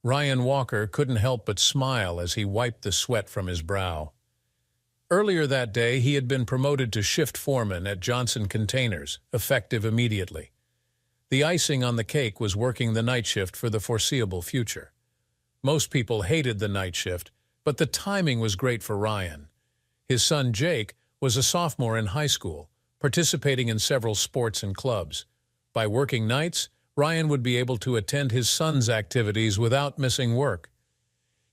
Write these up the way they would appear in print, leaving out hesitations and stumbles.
Ryan Walker couldn't help but smile as he wiped the sweat from his brow. Earlier that day, he had been promoted to shift foreman at Johnson Containers, effective immediately. The icing on the cake was working the night shift for the foreseeable future. Most people hated the night shift, but the timing was great for Ryan. His son Jake was a sophomore in high school, participating in several sports and clubs. By working nights, Ryan would be able to attend his son's activities without missing work.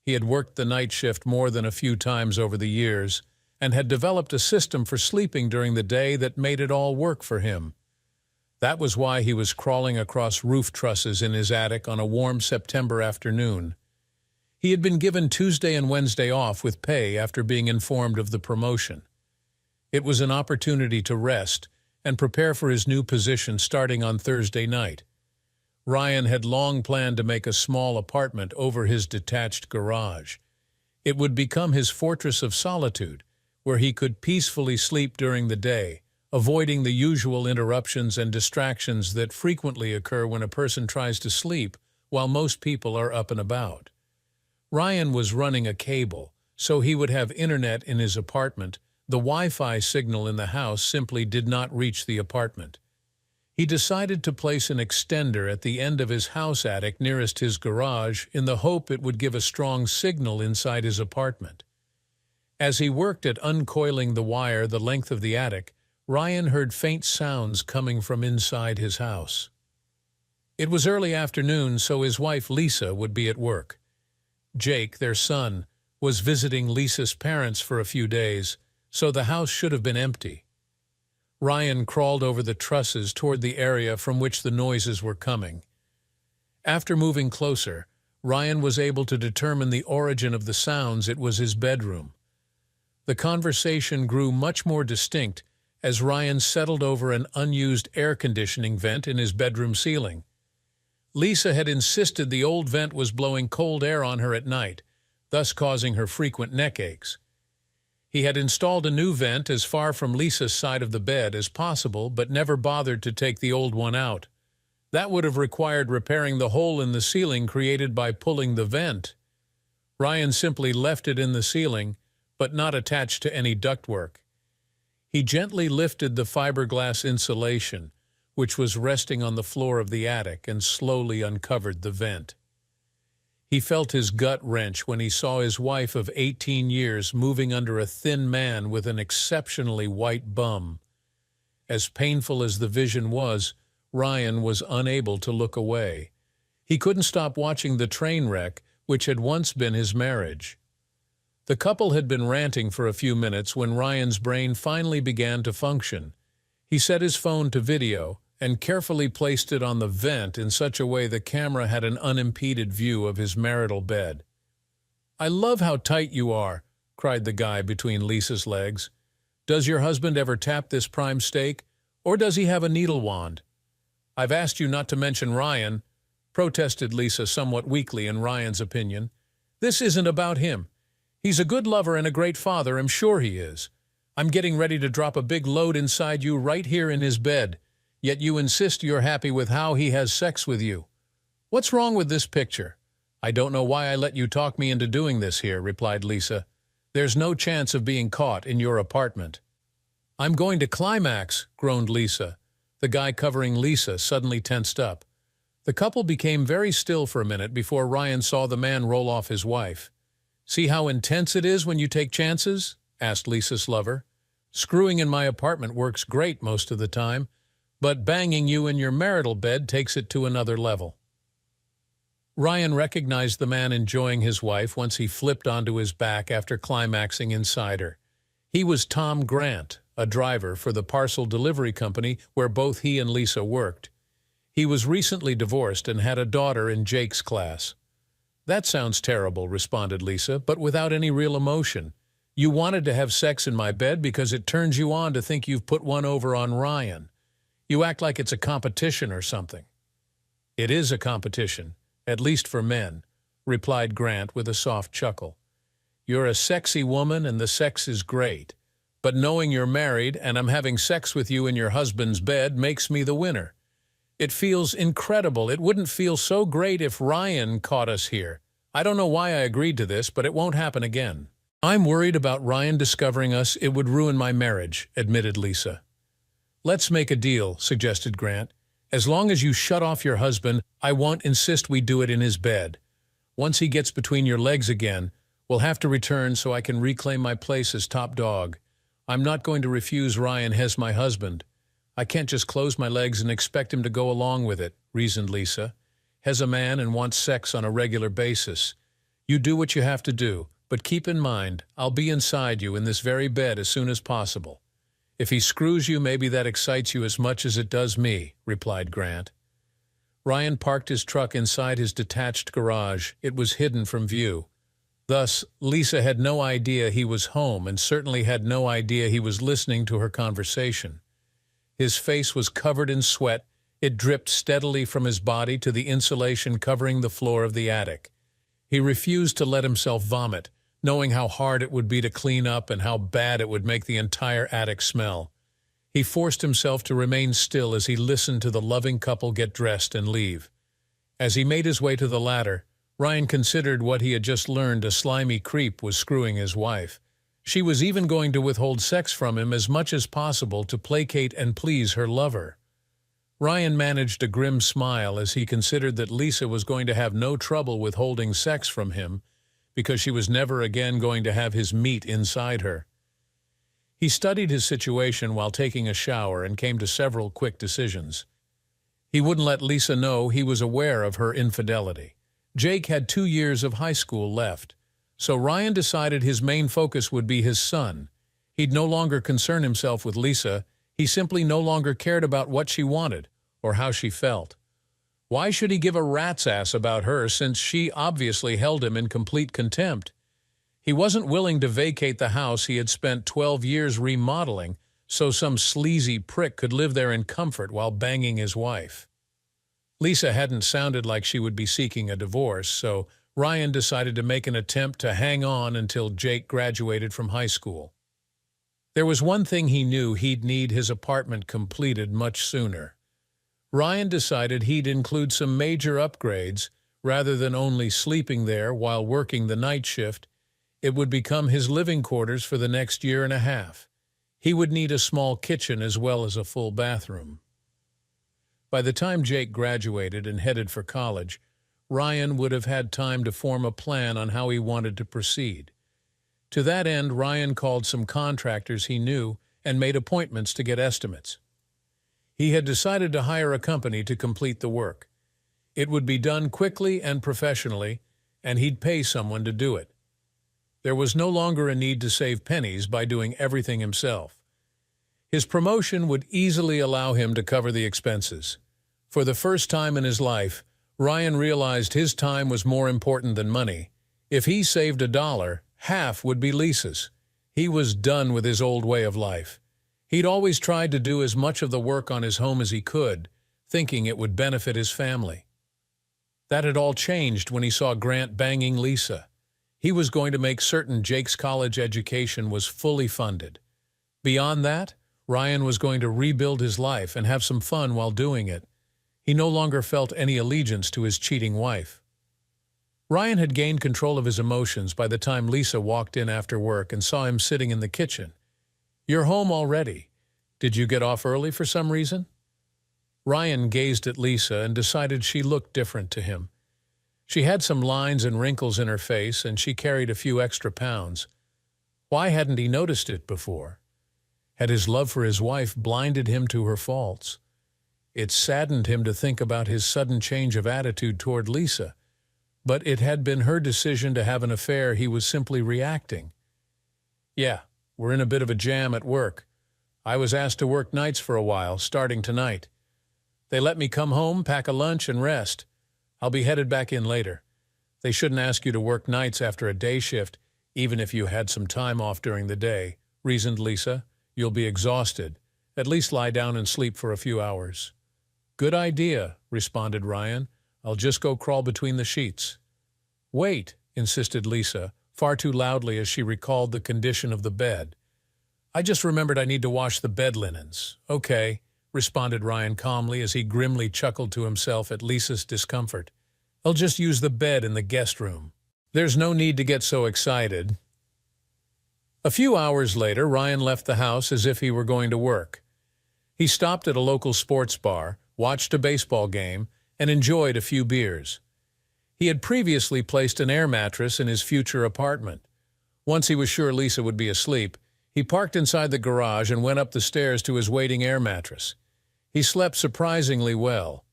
He had worked the night shift more than a few times over the years and had developed a system for sleeping during the day that made it all work for him. That was why he was crawling across roof trusses in his attic on a warm September afternoon. He had been given Tuesday and Wednesday off with pay after being informed of the promotion. It was an opportunity to rest and prepare for his new position starting on Thursday night. Ryan had long planned to make a small apartment over his detached garage. It would become his fortress of solitude, where he could peacefully sleep during the day, avoiding the usual interruptions and distractions that frequently occur when a person tries to sleep while most people are up and about. Ryan was running a cable, so he would have internet in his apartment. The Wi-Fi signal in the house simply did not reach the apartment. He decided to place an extender at the end of his house attic nearest his garage in the hope it would give a strong signal inside his apartment. As he worked at uncoiling the wire the length of the attic, Ryan heard faint sounds coming from inside his house. It was early afternoon, so his wife Lisa would be at work. Jake, their son, was visiting Lisa's parents for a few days, so the house should have been empty. Ryan crawled over the trusses toward the area from which the noises were coming. After moving closer, Ryan was able to determine the origin of the sounds. It was his bedroom. The conversation grew much more distinct as Ryan settled over an unused air conditioning vent in his bedroom ceiling. Lisa had insisted the old vent was blowing cold air on her at night, thus causing her frequent neck aches. He had installed a new vent as far from Lisa's side of the bed as possible, but never bothered to take the old one out. That would have required repairing the hole in the ceiling created by pulling the vent. Ryan simply left it in the ceiling, but not attached to any ductwork. He gently lifted the fiberglass insulation, which was resting on the floor of the attic, and slowly uncovered the vent. He felt his gut wrench when he saw his wife of 18 years moving under a thin man with an exceptionally white bum. As painful as the vision was, Ryan was unable to look away. He couldn't stop watching the train wreck which had once been his marriage. The couple had been ranting for a few minutes when Ryan's brain finally began to function. He set his phone to video and carefully placed it on the vent in such a way the camera had an unimpeded view of his marital bed. "I love how tight you are," cried the guy between Lisa's legs. "Does your husband ever tap this prime steak, or does he have a needle wand?" "I've asked you not to mention Ryan," protested Lisa somewhat weakly in Ryan's opinion. "This isn't about him. He's a good lover and a great father, I'm sure he is. I'm getting ready to drop a big load inside you right here in his bed. Yet you insist you're happy with how he has sex with you. What's wrong with this picture?" "I don't know why I let you talk me into doing this here," replied Lisa. "There's no chance of being caught in your apartment." "I'm going to climax," groaned Lisa. The guy covering Lisa suddenly tensed up. The couple became very still for a minute before Ryan saw the man roll off his wife. "See how intense it is when you take chances?" asked Lisa's lover. "Screwing in my apartment works great most of the time, but banging you in your marital bed takes it to another level." Ryan recognized the man enjoying his wife once he flipped onto his back after climaxing inside her. He was Tom Grant, a driver for the parcel delivery company where both he and Lisa worked. He was recently divorced and had a daughter in Jake's class. "That sounds terrible," responded Lisa, but without any real emotion. "You wanted to have sex in my bed because it turns you on to think you've put one over on Ryan. You act like it's a competition or something." "It is a competition, at least for men," replied Grant with a soft chuckle. "You're a sexy woman and the sex is great. But knowing you're married and I'm having sex with you in your husband's bed makes me the winner. It feels incredible. It wouldn't feel so great if Ryan caught us here. I don't know why I agreed to this, but it won't happen again. I'm worried about Ryan discovering us. It would ruin my marriage, admitted Lisa. Let's make a deal, suggested Grant. As long as you shut off your husband, I won't insist we do it in his bed. Once he gets between your legs again, we'll have to return so I can reclaim my place as top dog. I'm not going to refuse Ryan as my husband. I can't just close my legs and expect him to go along with it, reasoned Lisa. He's a man and wants sex on a regular basis. You do what you have to do, but keep in mind, I'll be inside you in this very bed as soon as possible. If he screws you, maybe that excites you as much as it does me, replied Grant. Ryan parked his truck inside his detached garage. It was hidden from view. Thus, Lisa had no idea he was home and certainly had no idea he was listening to her conversation. His face was covered in sweat. It dripped steadily from his body to the insulation covering the floor of the attic. He refused to let himself vomit, knowing how hard it would be to clean up and how bad it would make the entire attic smell. He forced himself to remain still as he listened to the loving couple get dressed and leave. As he made his way to the ladder, Ryan considered what he had just learned: a slimy creep was screwing his wife. She was even going to withhold sex from him as much as possible to placate and please her lover. Ryan managed a grim smile as he considered that Lisa was going to have no trouble withholding sex from him because she was never again going to have his meat inside her. He studied his situation while taking a shower and came to several quick decisions. He wouldn't let Lisa know he was aware of her infidelity. Jake had 2 years of high school left, so Ryan decided his main focus would be his son. He'd no longer concern himself with Lisa. He simply no longer cared about what she wanted or how she felt. Why should he give a rat's ass about her since she obviously held him in complete contempt? He wasn't willing to vacate the house he had spent 12 years remodeling so some sleazy prick could live there in comfort while banging his wife. Lisa hadn't sounded like she would be seeking a divorce, so Ryan decided to make an attempt to hang on until Jake graduated from high school. There was one thing he knew: he'd need his apartment completed much sooner. Ryan decided he'd include some major upgrades. Rather than only sleeping there while working the night shift, it would become his living quarters for the next year and a half. He would need a small kitchen as well as a full bathroom. By the time Jake graduated and headed for college, Ryan would have had time to form a plan on how he wanted to proceed. To that end, Ryan called some contractors he knew and made appointments to get estimates. He had decided to hire a company to complete the work. It would be done quickly and professionally, and he'd pay someone to do it. There was no longer a need to save pennies by doing everything himself. His promotion would easily allow him to cover the expenses. For the first time in his life, Ryan realized his time was more important than money. If he saved $1, half would be Lisa's. He was done with his old way of life. He'd always tried to do as much of the work on his home as he could, thinking it would benefit his family. That had all changed when he saw Grant banging Lisa. He was going to make certain Jake's college education was fully funded. Beyond that, Ryan was going to rebuild his life and have some fun while doing it. He no longer felt any allegiance to his cheating wife. Ryan had gained control of his emotions by the time Lisa walked in after work and saw him sitting in the kitchen. "You're home already. Did you get off early for some reason?" Ryan gazed at Lisa and decided she looked different to him. She had some lines and wrinkles in her face, and she carried a few extra pounds. Why hadn't he noticed it before? Had his love for his wife blinded him to her faults? It saddened him to think about his sudden change of attitude toward Lisa, but it had been her decision to have an affair. He was simply reacting. "Yeah, we're in a bit of a jam at work. I was asked to work nights for a while, starting tonight. They let me come home, pack a lunch, and rest. I'll be headed back in later. They shouldn't ask you to work nights after a day shift, even if you had some time off during the day," reasoned Lisa. "You'll be exhausted. At least lie down and sleep for a few hours." "Good idea," responded Ryan. "I'll just go crawl between the sheets." "Wait," insisted Lisa, far too loudly as she recalled the condition of the bed. "I just remembered I need to wash the bed linens." "Okay," responded Ryan calmly as he grimly chuckled to himself at Lisa's discomfort. "I'll just use the bed in the guest room. There's no need to get so excited." A few hours later, Ryan left the house as if he were going to work. He stopped at a local sports bar, watched a baseball game, and enjoyed a few beers. He had previously placed an air mattress in his future apartment. Once he was sure Lisa would be asleep, he parked inside the garage and went up the stairs to his waiting air mattress. He slept surprisingly well.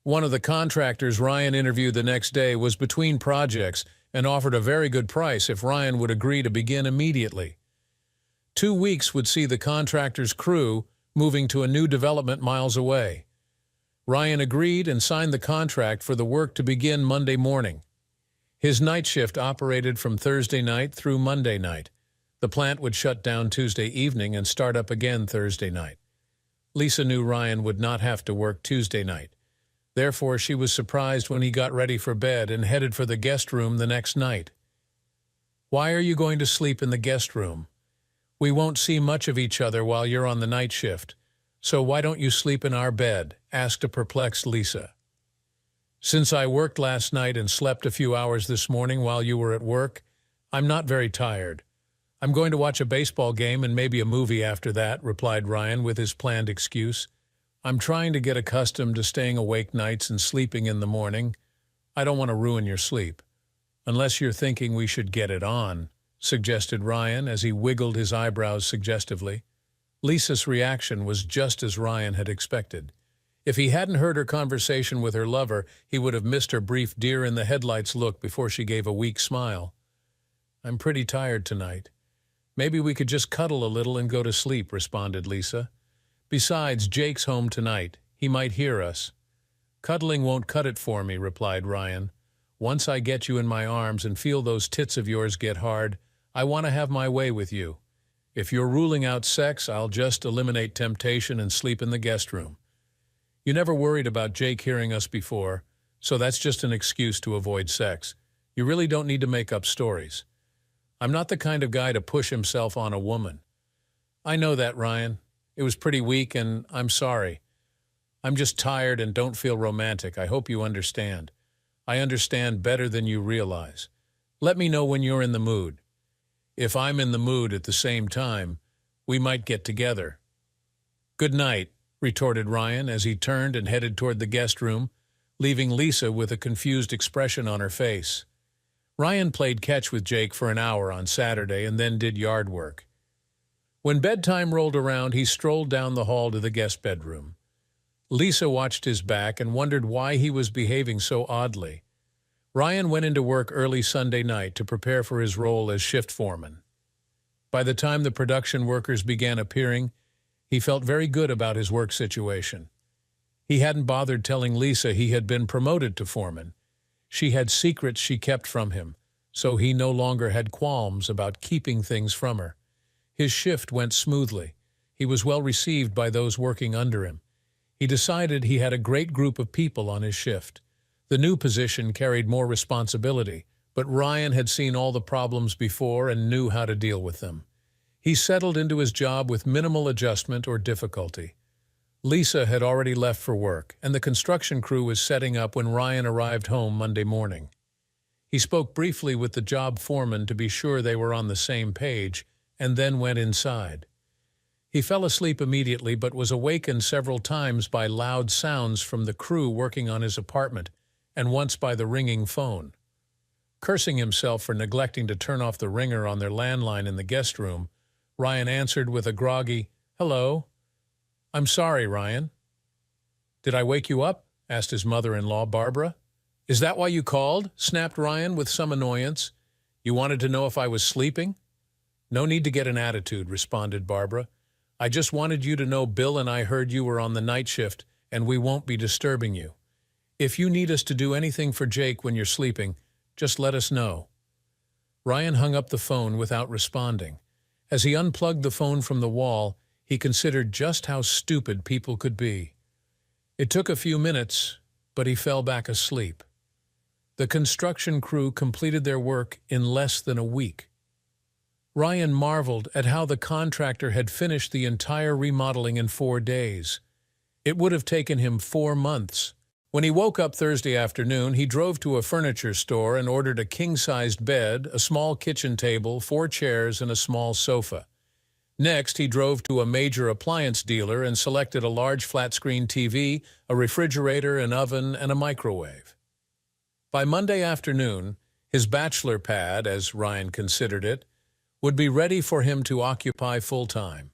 One of the contractors Ryan interviewed the next day was between projects and offered a very good price if Ryan would agree to begin immediately. 2 weeks would see the contractor's crew moving to a new development miles away. Ryan agreed and signed the contract for the work to begin Monday morning. His night shift operated from Thursday night through Monday night. The plant would shut down Tuesday evening and start up again Thursday night. Lisa knew Ryan would not have to work Tuesday night. Therefore, she was surprised when he got ready for bed and headed for the guest room the next night. "Why are you going to sleep in the guest room? We won't see much of each other while you're on the night shift, so why don't you sleep in our bed?" asked a perplexed Lisa. "Since I worked last night and slept a few hours this morning while you were at work, I'm not very tired. I'm going to watch a baseball game and maybe a movie after that," replied Ryan with his planned excuse. "I'm trying to get accustomed to staying awake nights and sleeping in the morning. I don't want to ruin your sleep. Unless you're thinking we should get it on," suggested Ryan as he wiggled his eyebrows suggestively. Lisa's reaction was just as Ryan had expected. If he hadn't heard her conversation with her lover, he would have missed her brief deer-in-the-headlights look before she gave a weak smile. "I'm pretty tired tonight. Maybe we could just cuddle a little and go to sleep," responded Lisa. "Besides, Jake's home tonight. He might hear us." "Cuddling won't cut it for me," replied Ryan. "Once I get you in my arms and feel those tits of yours get hard, I want to have my way with you. If you're ruling out sex, I'll just eliminate temptation and sleep in the guest room. You never worried about Jake hearing us before, so that's just an excuse to avoid sex. You really don't need to make up stories. I'm not the kind of guy to push himself on a woman." "I know that, Ryan. It was pretty weak, and I'm sorry. I'm just tired and don't feel romantic. I hope you understand. I understand better than you realize. Let me know when you're in the mood. If I'm in the mood at the same time, we might get together." "Good night," retorted Ryan as he turned and headed toward the guest room, leaving Lisa with a confused expression on her face. Ryan played catch with Jake for an hour on Saturday and then did yard work. When bedtime rolled around, he strolled down the hall to the guest bedroom. Lisa watched his back and wondered why he was behaving so oddly. Ryan went into work early Sunday night to prepare for his role as shift foreman. By the time the production workers began appearing, he felt very good about his work situation. He hadn't bothered telling Lisa he had been promoted to foreman. She had secrets she kept from him, so he no longer had qualms about keeping things from her. His shift went smoothly. He was well received by those working under him. He decided he had a great group of people on his shift. The new position carried more responsibility, but Ryan had seen all the problems before and knew how to deal with them. He settled into his job with minimal adjustment or difficulty. Lisa had already left for work, and the construction crew was setting up when Ryan arrived home Monday morning. He spoke briefly with the job foreman to be sure they were on the same page, and then went inside. He fell asleep immediately but was awakened several times by loud sounds from the crew working on his apartment, and once by the ringing phone. Cursing himself for neglecting to turn off the ringer on their landline in the guest room, Ryan answered with a groggy, "Hello." "I'm sorry, Ryan." "Did I wake you up?" asked his mother-in-law, Barbara. "Is that why you called?" snapped Ryan with some annoyance. "You wanted to know if I was sleeping?" "No need to get an attitude," responded Barbara. "I just wanted you to know Bill and I heard you were on the night shift, and we won't be disturbing you. If you need us to do anything for Jake when you're sleeping, just let us know." Ryan hung up the phone without responding. As he unplugged the phone from the wall, he considered just how stupid people could be. It took a few minutes, but he fell back asleep. The construction crew completed their work in less than a week. Ryan marveled at how the contractor had finished the entire remodeling in 4 days. It would have taken him 4 months. When he woke up Thursday afternoon, he drove to a furniture store and ordered a king-sized bed, a small kitchen table, 4 chairs, and a small sofa. Next, he drove to a major appliance dealer and selected a large flat-screen TV, a refrigerator, an oven, and a microwave. By Monday afternoon, his bachelor pad, as Ryan considered it, would be ready for him to occupy full-time.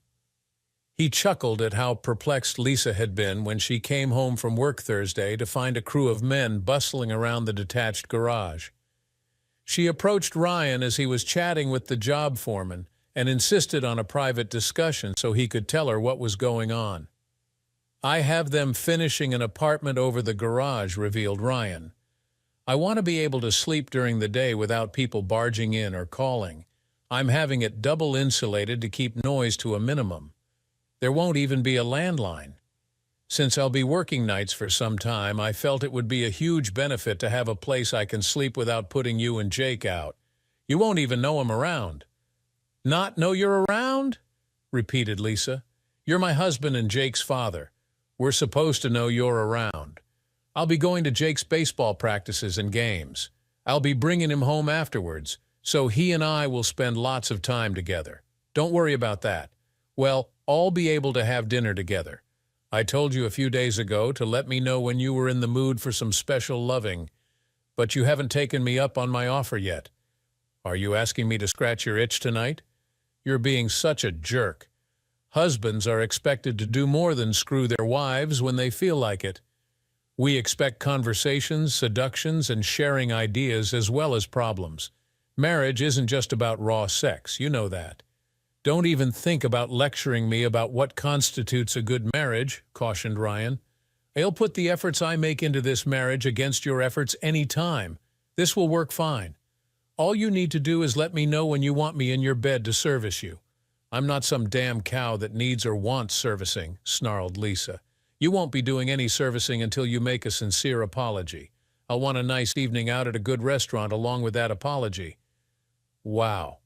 He chuckled at how perplexed Lisa had been when she came home from work Thursday to find a crew of men bustling around the detached garage. She approached Ryan as he was chatting with the job foreman and insisted on a private discussion so he could tell her what was going on. "I have them finishing an apartment over the garage," revealed Ryan. "I want to be able to sleep during the day without people barging in or calling. I'm having it double insulated to keep noise to a minimum. There won't even be a landline. Since I'll be working nights for some time, I felt it would be a huge benefit to have a place I can sleep without putting you and Jake out. You won't even know I'm around." "Not know you're around?" repeated Lisa. "You're my husband and Jake's father. We're supposed to know you're around. I'll be going to Jake's baseball practices and games. I'll be bringing him home afterwards, so he and I will spend lots of time together. Don't worry about that. Well, all be able to have dinner together. I told you a few days ago to let me know when you were in the mood for some special loving, but you haven't taken me up on my offer yet. Are you asking me to scratch your itch tonight? You're being such a jerk. Husbands are expected to do more than screw their wives when they feel like it. We expect conversations, seductions, and sharing ideas as well as problems. Marriage isn't just about raw sex, you know that. Don't even think about lecturing me about what constitutes a good marriage," cautioned Ryan. "I'll put the efforts I make into this marriage against your efforts any time. This will work fine. All you need to do is let me know when you want me in your bed to service you. I'm not some damn cow that needs or wants servicing," snarled Lisa. "You won't be doing any servicing until you make a sincere apology. I'll want a nice evening out at a good restaurant along with that apology." Wow.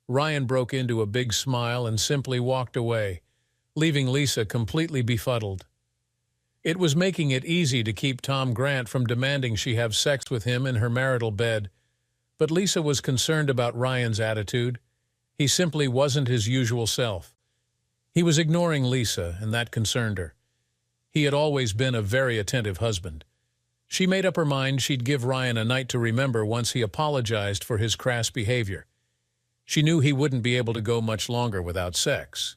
Ryan broke into a big smile and simply walked away, leaving Lisa completely befuddled. It was making it easy to keep Tom Grant from demanding she have sex with him in her marital bed, but Lisa was concerned about Ryan's attitude. He simply wasn't his usual self. He was ignoring Lisa, and that concerned her. He had always been a very attentive husband. She made up her mind she'd give Ryan a night to remember once he apologized for his crass behavior. She knew he wouldn't be able to go much longer without sex.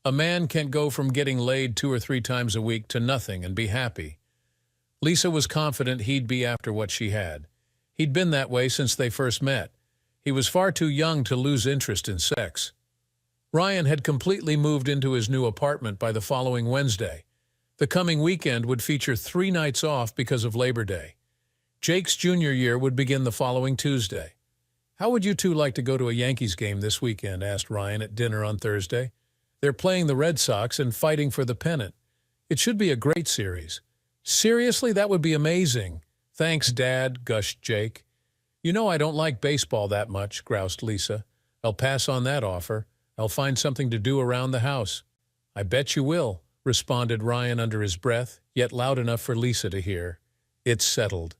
A man can't go from getting laid 2 or 3 times a week to nothing and be happy. Lisa was confident he'd be after what she had. He'd been that way since they first met. He was far too young to lose interest in sex. Ryan had completely moved into his new apartment by the following Wednesday. The coming weekend would feature 3 nights off because of Labor Day. Jake's junior year would begin the following Tuesday. "How would you two like to go to a Yankees game this weekend?" asked Ryan at dinner on Thursday. "They're playing the Red Sox and fighting for the pennant. It should be a great series." "Seriously, that would be amazing." "Thanks, Dad," gushed Jake. "You know I don't like baseball that much," groused Lisa. "I'll pass on that offer. I'll find something to do around the house." "I bet you will," responded Ryan under his breath, yet loud enough for Lisa to hear. "It's settled.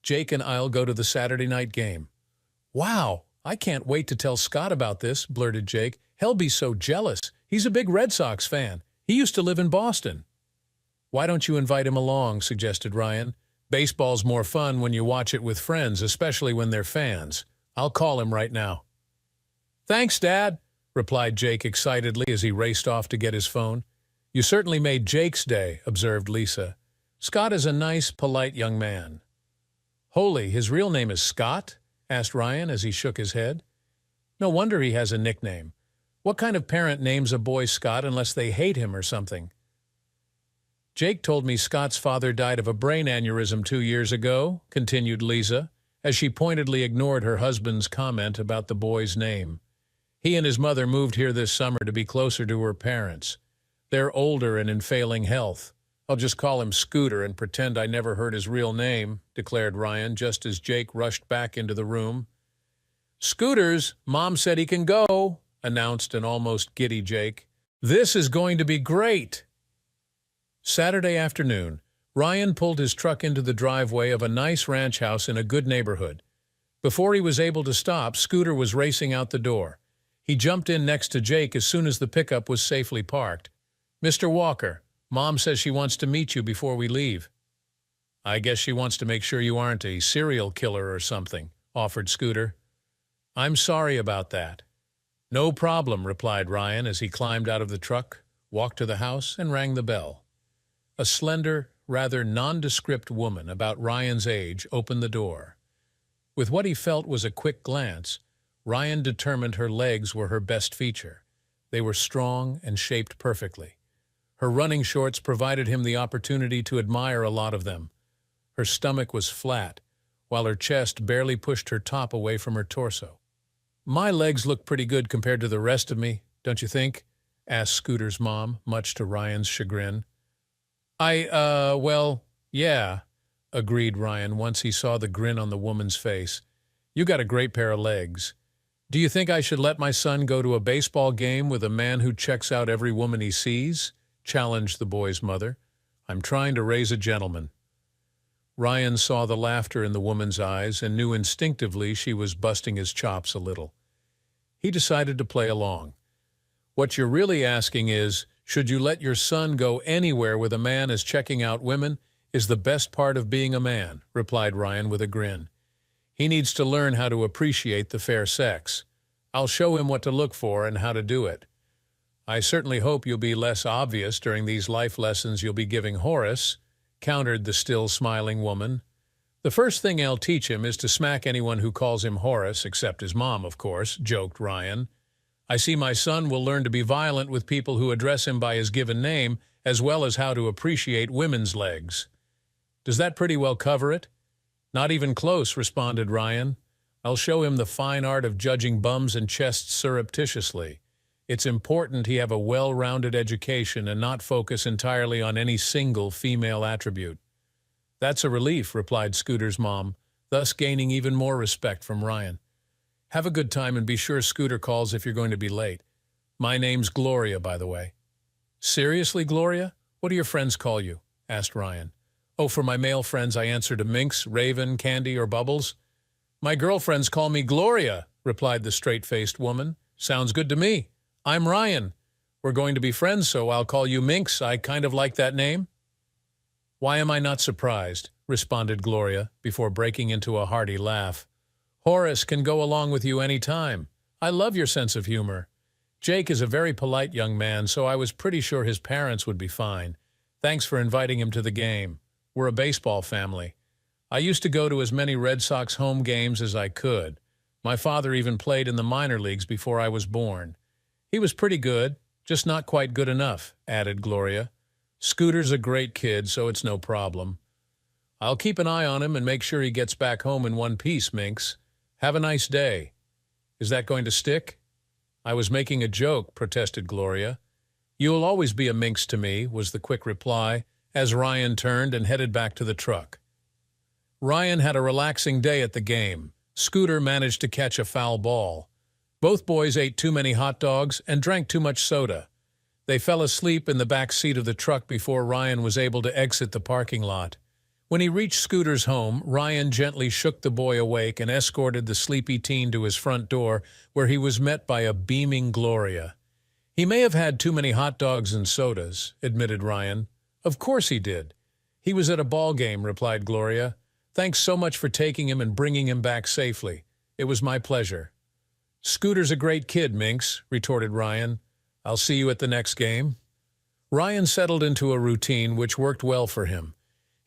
Jake and I'll go to the Saturday night game." "Wow, I can't wait to tell Scott about this," blurted Jake. "He'll be so jealous. He's a big Red Sox fan. He used to live in Boston." "Why don't you invite him along?" suggested Ryan. "Baseball's more fun when you watch it with friends, especially when they're fans. I'll call him right now." "Thanks, Dad," replied Jake excitedly as he raced off to get his phone. "You certainly made Jake's day," observed Lisa. "Scott is a nice, polite young man." "Holy, his real name is Scott?" asked Ryan as he shook his head. "No wonder he has a nickname. What kind of parent names a boy Scott unless they hate him or something?" "Jake told me Scott's father died of a brain aneurysm 2 years ago," continued Lisa, as she pointedly ignored her husband's comment about the boy's name. "He and his mother moved here this summer to be closer to her parents. They're older and in failing health. I'll just call him Scooter and pretend I never heard his real name," declared Ryan, just as Jake rushed back into the room. "Scooters, Mom said he can go," announced an almost giddy Jake. "This is going to be great." Saturday afternoon, Ryan pulled his truck into the driveway of a nice ranch house in a good neighborhood. Before he was able to stop, Scooter was racing out the door. He jumped in next to Jake as soon as the pickup was safely parked. "Mr. Walker, Mom says she wants to meet you before we leave." "I guess she wants to make sure you aren't a serial killer or something," offered Scooter. "I'm sorry about that." "No problem," replied Ryan as he climbed out of the truck, walked to the house, and rang the bell. A slender, rather nondescript woman about Ryan's age opened the door. With what he felt was a quick glance, Ryan determined her legs were her best feature. They were strong and shaped perfectly. Her running shorts provided him the opportunity to admire a lot of them. Her stomach was flat, while her chest barely pushed her top away from her torso. "My legs look pretty good compared to the rest of me, don't you think?" asked Scooter's mom, much to Ryan's chagrin. Well, yeah," agreed Ryan once he saw the grin on the woman's face. "You got a great pair of legs. Do you think I should let my son go to a baseball game with a man who checks out every woman he sees?" challenged the boy's mother. "I'm trying to raise a gentleman." Ryan saw the laughter in the woman's eyes and knew instinctively she was busting his chops a little. He decided to play along. "What you're really asking is, should you let your son go anywhere with a man as checking out women is the best part of being a man," replied Ryan with a grin. "He needs to learn how to appreciate the fair sex. I'll show him what to look for and how to do it." "I certainly hope you'll be less obvious during these life lessons you'll be giving Horace," countered the still smiling woman. "The first thing I'll teach him is to smack anyone who calls him Horace, except his mom, of course," joked Ryan. "I see my son will learn to be violent with people who address him by his given name, as well as how to appreciate women's legs." "Does that pretty well cover it?" "Not even close," responded Ryan. "I'll show him the fine art of judging bums and chests surreptitiously. It's important he have a well-rounded education and not focus entirely on any single female attribute." "That's a relief," replied Scooter's mom, thus gaining even more respect from Ryan. "Have a good time and be sure Scooter calls if you're going to be late. My name's Gloria, by the way." "Seriously, Gloria? What do your friends call you?" asked Ryan. "Oh, for my male friends, I answer to Minx, Raven, Candy, or Bubbles." "My girlfriends call me Gloria," replied the straight-faced woman. "Sounds good to me. I'm Ryan. We're going to be friends, so I'll call you Minx. I kind of like that name." "Why am I not surprised?" responded Gloria, before breaking into a hearty laugh. "Horace can go along with you any time. I love your sense of humor. Jake is a very polite young man, so I was pretty sure his parents would be fine. Thanks for inviting him to the game. We're a baseball family. I used to go to as many Red Sox home games as I could. My father even played in the minor leagues before I was born. He was pretty good, just not quite good enough," added Gloria. "Scooter's a great kid, so it's no problem. I'll keep an eye on him and make sure he gets back home in one piece, Minx. Have a nice day." "Is that going to stick?" "I was making a joke," protested Gloria. "You'll always be a minx to me," was the quick reply, as Ryan turned and headed back to the truck. Ryan had a relaxing day at the game. Scooter managed to catch a foul ball. Both boys ate too many hot dogs and drank too much soda. They fell asleep in the back seat of the truck before Ryan was able to exit the parking lot. When he reached Scooter's home, Ryan gently shook the boy awake and escorted the sleepy teen to his front door, where he was met by a beaming Gloria. "He may have had too many hot dogs and sodas," admitted Ryan. "Of course he did. He was at a ball game," replied Gloria. "Thanks so much for taking him and bringing him back safely. It was my pleasure." "Scooter's a great kid, Minx," retorted Ryan. "I'll see you at the next game." Ryan settled into a routine which worked well for him.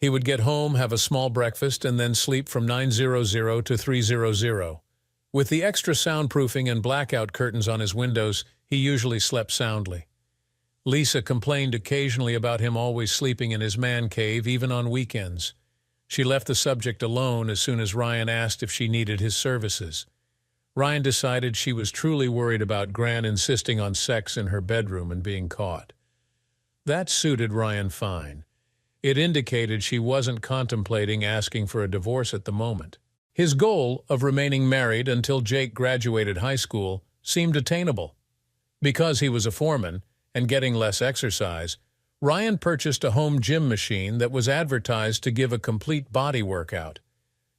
He would get home, have a small breakfast, and then sleep from 9:00 to 3:00. With the extra soundproofing and blackout curtains on his windows, he usually slept soundly. Lisa complained occasionally about him always sleeping in his man cave, even on weekends. She left the subject alone as soon as Ryan asked if she needed his services. Ryan decided she was truly worried about Gran insisting on sex in her bedroom and being caught. That suited Ryan fine. It indicated she wasn't contemplating asking for a divorce at the moment. His goal of remaining married until Jake graduated high school seemed attainable. Because he was a foreman and getting less exercise, Ryan purchased a home gym machine that was advertised to give a complete body workout.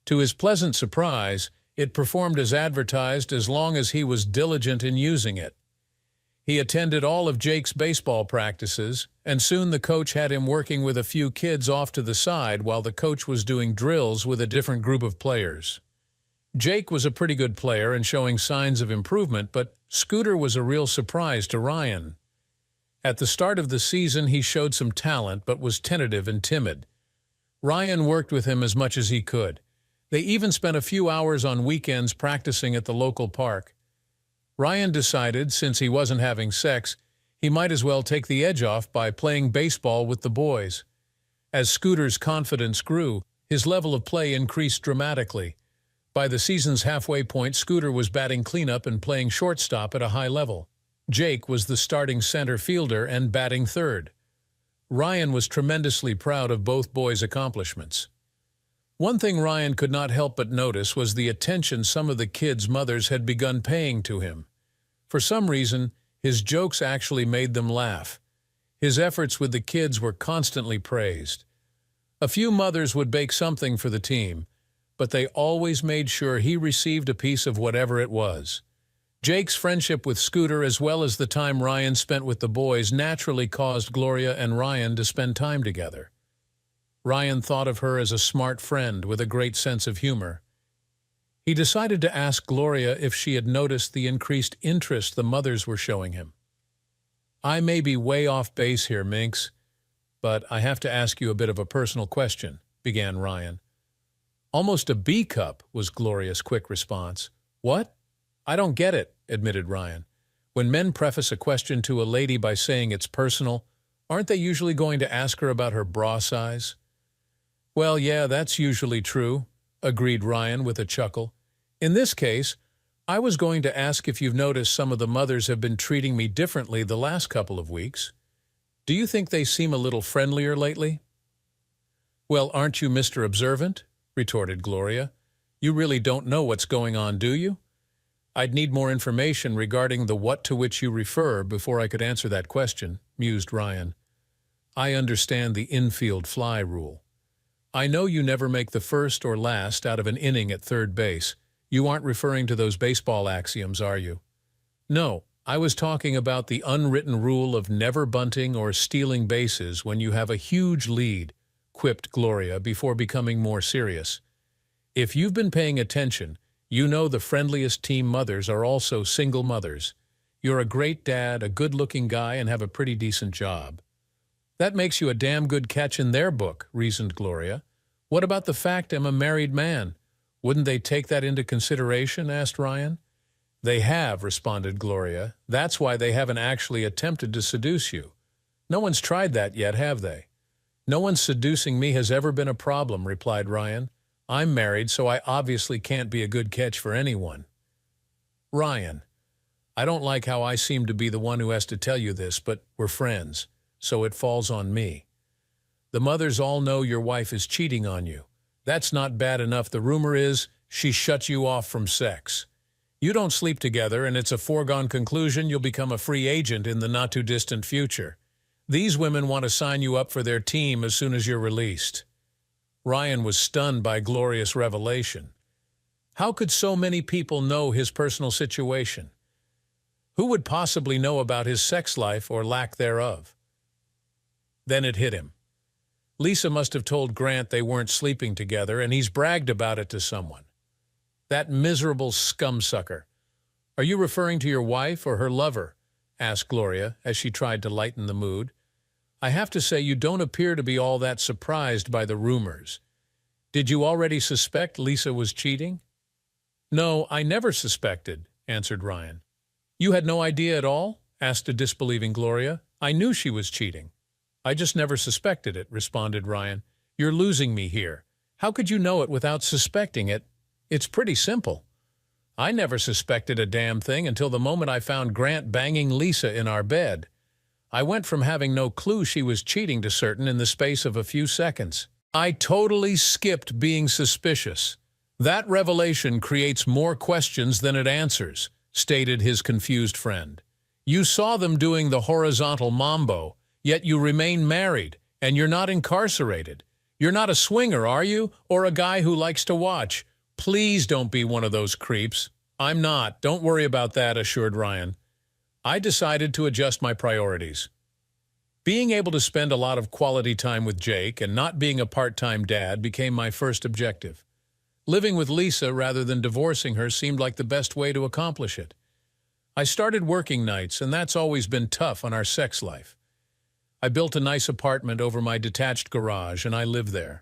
To his pleasant surprise, it performed as advertised as long as he was diligent in using it. He attended all of Jake's baseball practices, and soon the coach had him working with a few kids off to the side while the coach was doing drills with a different group of players. Jake was a pretty good player and showing signs of improvement, but Scooter was a real surprise to Ryan. At the start of the season, he showed some talent but was tentative and timid. Ryan worked with him as much as he could. They even spent a few hours on weekends practicing at the local park. Ryan decided, since he wasn't having sex, he might as well take the edge off by playing baseball with the boys. As Scooter's confidence grew, his level of play increased dramatically. By the season's halfway point, Scooter was batting cleanup and playing shortstop at a high level. Jake was the starting center fielder and batting third. Ryan was tremendously proud of both boys' accomplishments. One thing Ryan could not help but notice was the attention some of the kids' mothers had begun paying to him. For some reason, his jokes actually made them laugh. His efforts with the kids were constantly praised. A few mothers would bake something for the team, but they always made sure he received a piece of whatever it was. Jake's friendship with Scooter, as well as the time Ryan spent with the boys, naturally caused Gloria and Ryan to spend time together. Ryan thought of her as a smart friend with a great sense of humor. He decided to ask Gloria if she had noticed the increased interest the mothers were showing him. "I may be way off base here, Minx, but I have to ask you a bit of a personal question," began Ryan. "Almost a B cup," was Gloria's quick response. "What? I don't get it," admitted Ryan. "When men preface a question to a lady by saying it's personal, aren't they usually going to ask her about her bra size?" "Well, yeah, that's usually true," agreed Ryan with a chuckle. "In this case, I was going to ask if you've noticed some of the mothers have been treating me differently the last couple of weeks. Do you think they seem a little friendlier lately?" "Well, aren't you Mr. Observant?" retorted Gloria. "You really don't know what's going on, do you?" "I'd need more information regarding the what to which you refer before I could answer that question," mused Ryan. "I understand the infield fly rule. I know you never make the first or last out of an inning at third base. You aren't referring to those baseball axioms, are you?" "No, I was talking about the unwritten rule of never bunting or stealing bases when you have a huge lead," quipped Gloria before becoming more serious. "If you've been paying attention, you know the friendliest team mothers are also single mothers. You're a great dad, a good-looking guy, and have a pretty decent job." "That makes you a damn good catch in their book," reasoned Gloria. "What about the fact I'm a married man? Wouldn't they take that into consideration?" asked Ryan. "They have," responded Gloria. "That's why they haven't actually attempted to seduce you. No one's tried that yet, have they?" "No one seducing me has ever been a problem," replied Ryan. "I'm married, so I obviously can't be a good catch for anyone." "Ryan, I don't like how I seem to be the one who has to tell you this, but we're friends, so it falls on me. The mothers all know your wife is cheating on you. That's not bad enough. The rumor is she shut you off from sex. You don't sleep together, and it's a foregone conclusion you'll become a free agent in the not-too-distant future. These women want to sign you up for their team as soon as you're released." Ryan was stunned by Gloria's revelation. How could so many people know his personal situation? Who would possibly know about his sex life or lack thereof? Then it hit him. Lisa must have told Grant they weren't sleeping together, and he's bragged about it to someone. That miserable scumsucker. "Are you referring to your wife or her lover?" asked Gloria as she tried to lighten the mood. "I have to say you don't appear to be all that surprised by the rumors. Did you already suspect Lisa was cheating?" "No, I never suspected," answered Ryan. "You had no idea at all?" asked a disbelieving Gloria. "I knew she was cheating. I just never suspected it," responded Ryan. "You're losing me here. How could you know it without suspecting it? It's pretty simple. I never suspected a damn thing until the moment I found Grant banging Lisa in our bed. I went from having no clue she was cheating to certain in the space of a few seconds. I totally skipped being suspicious. That revelation creates more questions than it answers," stated his confused friend. "You saw them doing the horizontal mambo, Yet you remain married, and you're not incarcerated. You're not a swinger, are you? Or a guy who likes to watch? Please don't be one of those creeps. I'm not. Don't worry about that, assured Ryan. I decided to adjust my priorities. Being able to spend a lot of quality time with Jake and not being a part-time dad became my first objective. Living with Lisa rather than divorcing her seemed like the best way to accomplish it. I started working nights, and that's always been tough on our sex life. I built a nice apartment over my detached garage, and I live there.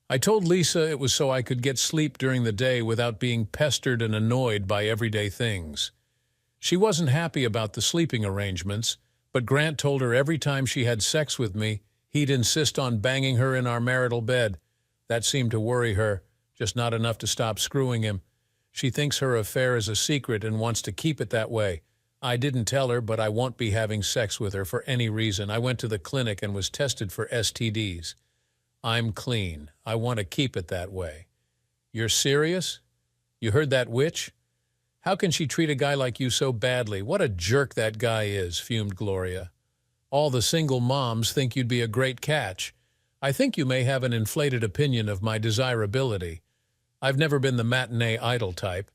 I told Lisa it was so I could get sleep during the day without being pestered and annoyed by everyday things. She wasn't happy about the sleeping arrangements, but Grant told her every time she had sex with me, he'd insist on banging her in our marital bed. That seemed to worry her, just not enough to stop screwing him. She thinks her affair is a secret and wants to keep it that way. I didn't tell her, but I won't be having sex with her for any reason. I went to the clinic and was tested for STDs. I'm clean. I want to keep it that way. You're serious? You heard that witch? How can she treat a guy like you so badly? What a jerk that guy is, fumed Gloria. All the single moms think you'd be a great catch. I think you may have an inflated opinion of my desirability. I've never been the matinee idol type.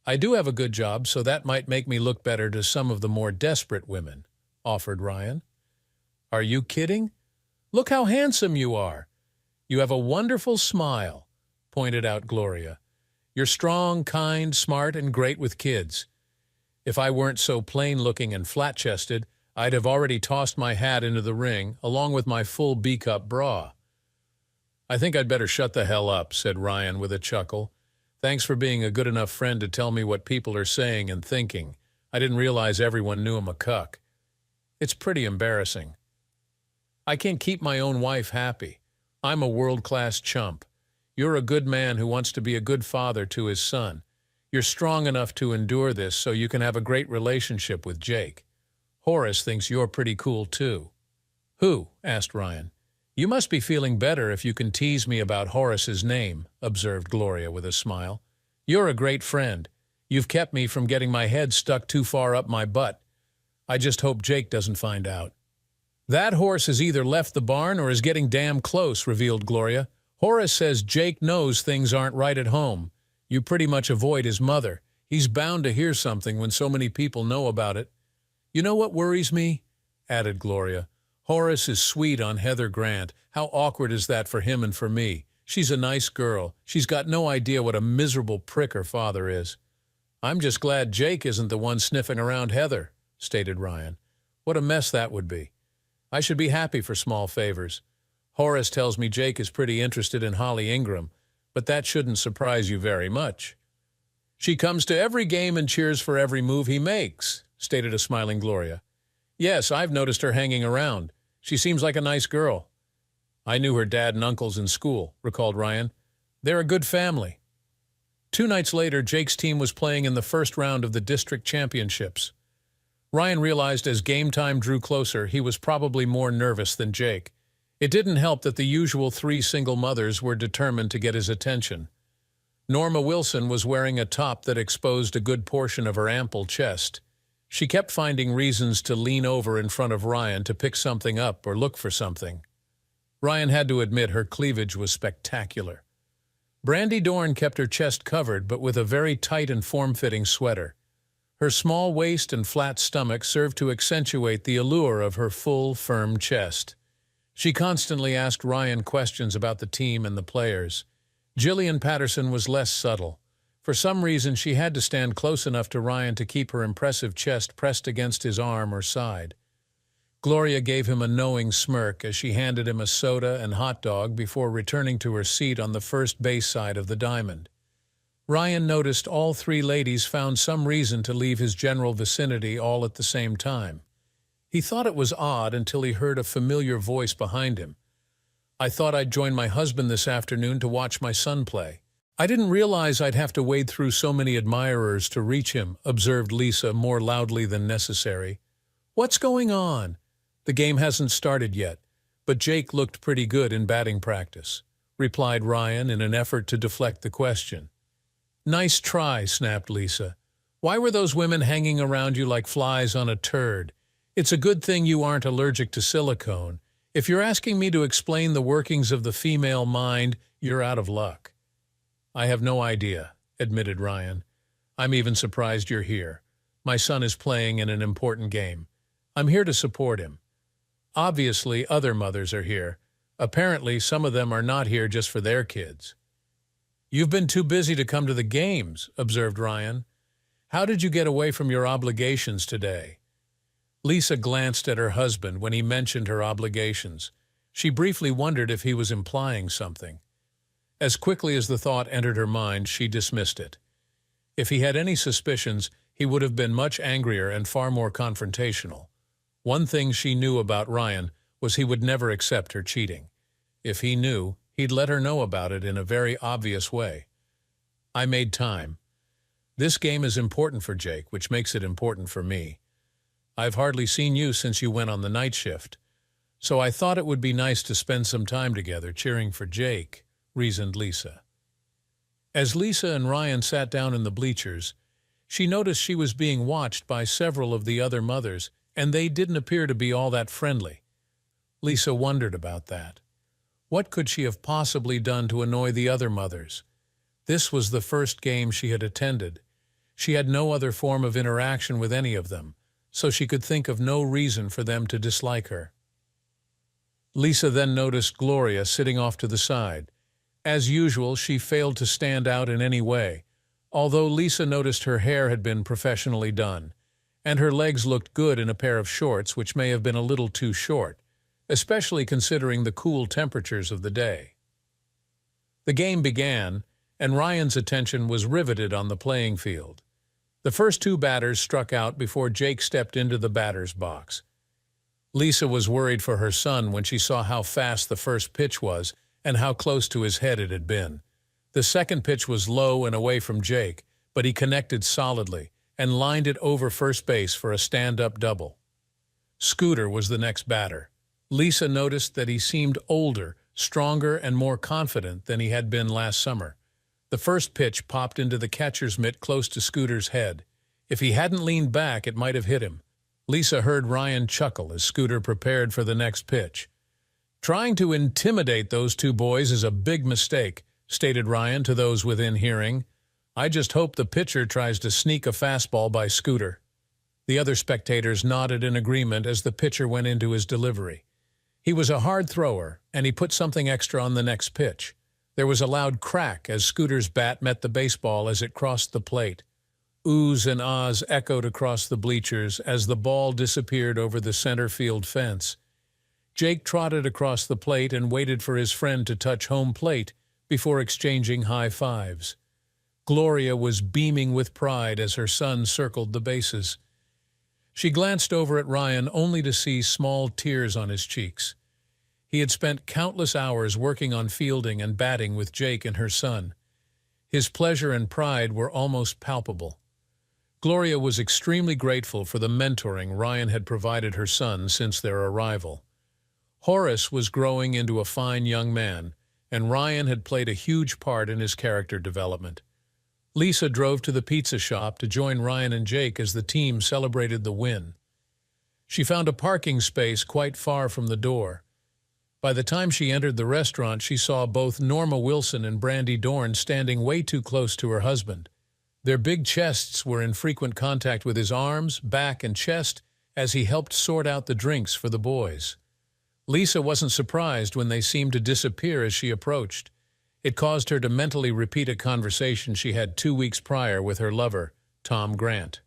I do have a good job, so that might make me look better to some of the more desperate women, offered Ryan. Are you kidding? Look how handsome you are. You have a wonderful smile, pointed out Gloria. You're strong, kind, smart, and great with kids. If I weren't so plain-looking and flat-chested, I'd have already tossed my hat into the ring, along with my full B-cup bra. I think I'd better shut the hell up, said Ryan with a chuckle. Thanks for being a good enough friend to tell me what people are saying and thinking. I didn't realize everyone knew I'm a cuck. It's pretty embarrassing. I can't keep my own wife happy. I'm a world-class chump. You're a good man who wants to be a good father to his son. You're strong enough to endure this so you can have a great relationship with Jake. Horace thinks you're pretty cool, too. Who? Asked Ryan. You must be feeling better if you can tease me about Horace's name, observed Gloria with a smile. You're a great friend. You've kept me from getting my head stuck too far up my butt. I just hope Jake doesn't find out. That horse has either left the barn or is getting damn close, revealed Gloria. Horace says Jake knows things aren't right at home. You pretty much avoid his mother. He's bound to hear something when so many people know about it. You know what worries me? Added Gloria. Horace is sweet on Heather Grant. How awkward is that for him and for me? She's a nice girl. She's got no idea what a miserable prick her father is. I'm just glad Jake isn't the one sniffing around Heather, stated Ryan. What a mess that would be. I should be happy for small favors. Horace tells me Jake is pretty interested in Holly Ingram, but that shouldn't surprise you very much. She comes to every game and cheers for every move he makes, stated a smiling Gloria. Yes, I've noticed her hanging around. She seems like a nice girl. I knew her dad and uncles in school, recalled Ryan. They're a good family. 2 nights later, Jake's team was playing in the first round of the district championships. Ryan realized as game time drew closer, he was probably more nervous than Jake. It didn't help that the usual 3 single mothers were determined to get his attention. Norma Wilson was wearing a top that exposed a good portion of her ample chest. She kept finding reasons to lean over in front of Ryan to pick something up or look for something. Ryan had to admit her cleavage was spectacular. Brandy Dorn kept her chest covered, but with a very tight and form-fitting sweater. Her small waist and flat stomach served to accentuate the allure of her full, firm chest. She constantly asked Ryan questions about the team and the players. Jillian Patterson was less subtle. For some reason, she had to stand close enough to Ryan to keep her impressive chest pressed against his arm or side. Gloria gave him a knowing smirk as she handed him a soda and hot dog before returning to her seat on the first base side of the diamond. Ryan noticed all 3 ladies found some reason to leave his general vicinity all at the same time. He thought it was odd until he heard a familiar voice behind him. I thought I'd join my husband this afternoon to watch my son play. I didn't realize I'd have to wade through so many admirers to reach him, observed Lisa more loudly than necessary. What's going on? The game hasn't started yet, but Jake looked pretty good in batting practice, replied Ryan in an effort to deflect the question. Nice try, snapped Lisa. Why were those women hanging around you like flies on a turd? It's a good thing you aren't allergic to silicone. If you're asking me to explain the workings of the female mind, you're out of luck." "I have no idea," admitted Ryan. "I'm even surprised you're here. My son is playing in an important game. I'm here to support him. Obviously, other mothers are here. Apparently, some of them are not here just for their kids." "You've been too busy to come to the games," observed Ryan. "How did you get away from your obligations today?" Lisa glanced at her husband when he mentioned her obligations. She briefly wondered if he was implying something. As quickly as the thought entered her mind, she dismissed it. If he had any suspicions, he would have been much angrier and far more confrontational. One thing she knew about Ryan was he would never accept her cheating. If he knew, he'd let her know about it in a very obvious way. "I made time. This game is important for Jake, which makes it important for me. I've hardly seen you since you went on the night shift, so I thought it would be nice to spend some time together cheering for Jake," reasoned Lisa. As Lisa and Ryan sat down in the bleachers, she noticed she was being watched by several of the other mothers, and they didn't appear to be all that friendly. Lisa wondered about that. What could she have possibly done to annoy the other mothers? This was the first game she had attended. She had no other form of interaction with any of them, so she could think of no reason for them to dislike her. Lisa then noticed Gloria sitting off to the side. As usual, she failed to stand out in any way, although Lisa noticed her hair had been professionally done, and her legs looked good in a pair of shorts which may have been a little too short, especially considering the cool temperatures of the day. The game began, and Ryan's attention was riveted on the playing field. The first two batters struck out before Jake stepped into the batter's box. Lisa was worried for her son when she saw how fast the first pitch was and how close to his head it had been. The second pitch was low and away from Jake, but he connected solidly and lined it over first base for a stand-up double. Scooter was the next batter. Lisa noticed that he seemed older, stronger, and more confident than he had been last summer. The first pitch popped into the catcher's mitt close to Scooter's head. If he hadn't leaned back, it might have hit him. Lisa heard Ryan chuckle as Scooter prepared for the next pitch. "Trying to intimidate those two boys is a big mistake," stated Ryan to those within hearing. "I just hope the pitcher tries to sneak a fastball by Scooter." The other spectators nodded in agreement as the pitcher went into his delivery. He was a hard thrower, and he put something extra on the next pitch. There was a loud crack as Scooter's bat met the baseball as it crossed the plate. Oohs and ahs echoed across the bleachers as the ball disappeared over the center field fence. Jake trotted across the plate and waited for his friend to touch home plate before exchanging high fives. Gloria was beaming with pride as her son circled the bases. She glanced over at Ryan only to see small tears on his cheeks. He had spent countless hours working on fielding and batting with Jake and her son. His pleasure and pride were almost palpable. Gloria was extremely grateful for the mentoring Ryan had provided her son since their arrival. Horace was growing into a fine young man, and Ryan had played a huge part in his character development. Lisa drove to the pizza shop to join Ryan and Jake as the team celebrated the win. She found a parking space quite far from the door. By the time she entered the restaurant, she saw both Norma Wilson and Brandy Dorn standing way too close to her husband. Their big chests were in frequent contact with his arms, back, and chest as he helped sort out the drinks for the boys. Lisa wasn't surprised when they seemed to disappear as she approached. It caused her to mentally repeat a conversation she had 2 weeks prior with her lover, Tom Grant.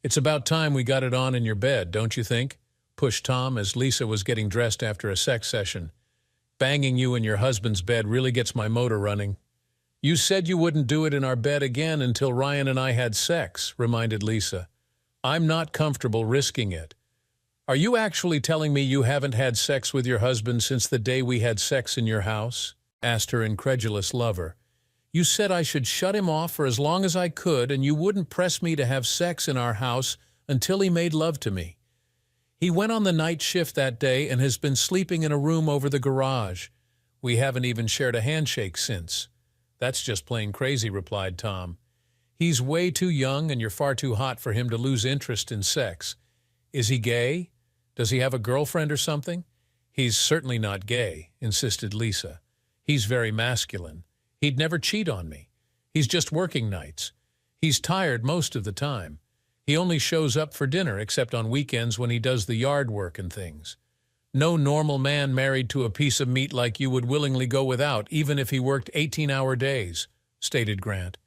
"It's about time we got it on in your bed, don't you think?" pushed Tom as Lisa was getting dressed after a sex session. "Banging you in your husband's bed really gets my motor running." "You said you wouldn't do it in our bed again until Ryan and I had sex," reminded Lisa. "I'm not comfortable risking it." "Are you actually telling me you haven't had sex with your husband since the day we had sex in your house?" asked her incredulous lover. "You said I should shut him off for as long as I could, and you wouldn't press me to have sex in our house until he made love to me. He went on the night shift that day and has been sleeping in a room over the garage. We haven't even shared a handshake since." "That's just plain crazy," replied Tom. "He's way too young and you're far too hot for him to lose interest in sex. Is he gay? Does he have a girlfriend or something? He's certainly not gay, insisted Lisa. He's very masculine. He'd never cheat on me. He's just working nights. He's tired most of the time. He only shows up for dinner except on weekends when he does the yard work and things. No normal man married to a piece of meat like you would willingly go without, even if he worked 18-hour days, stated Grant.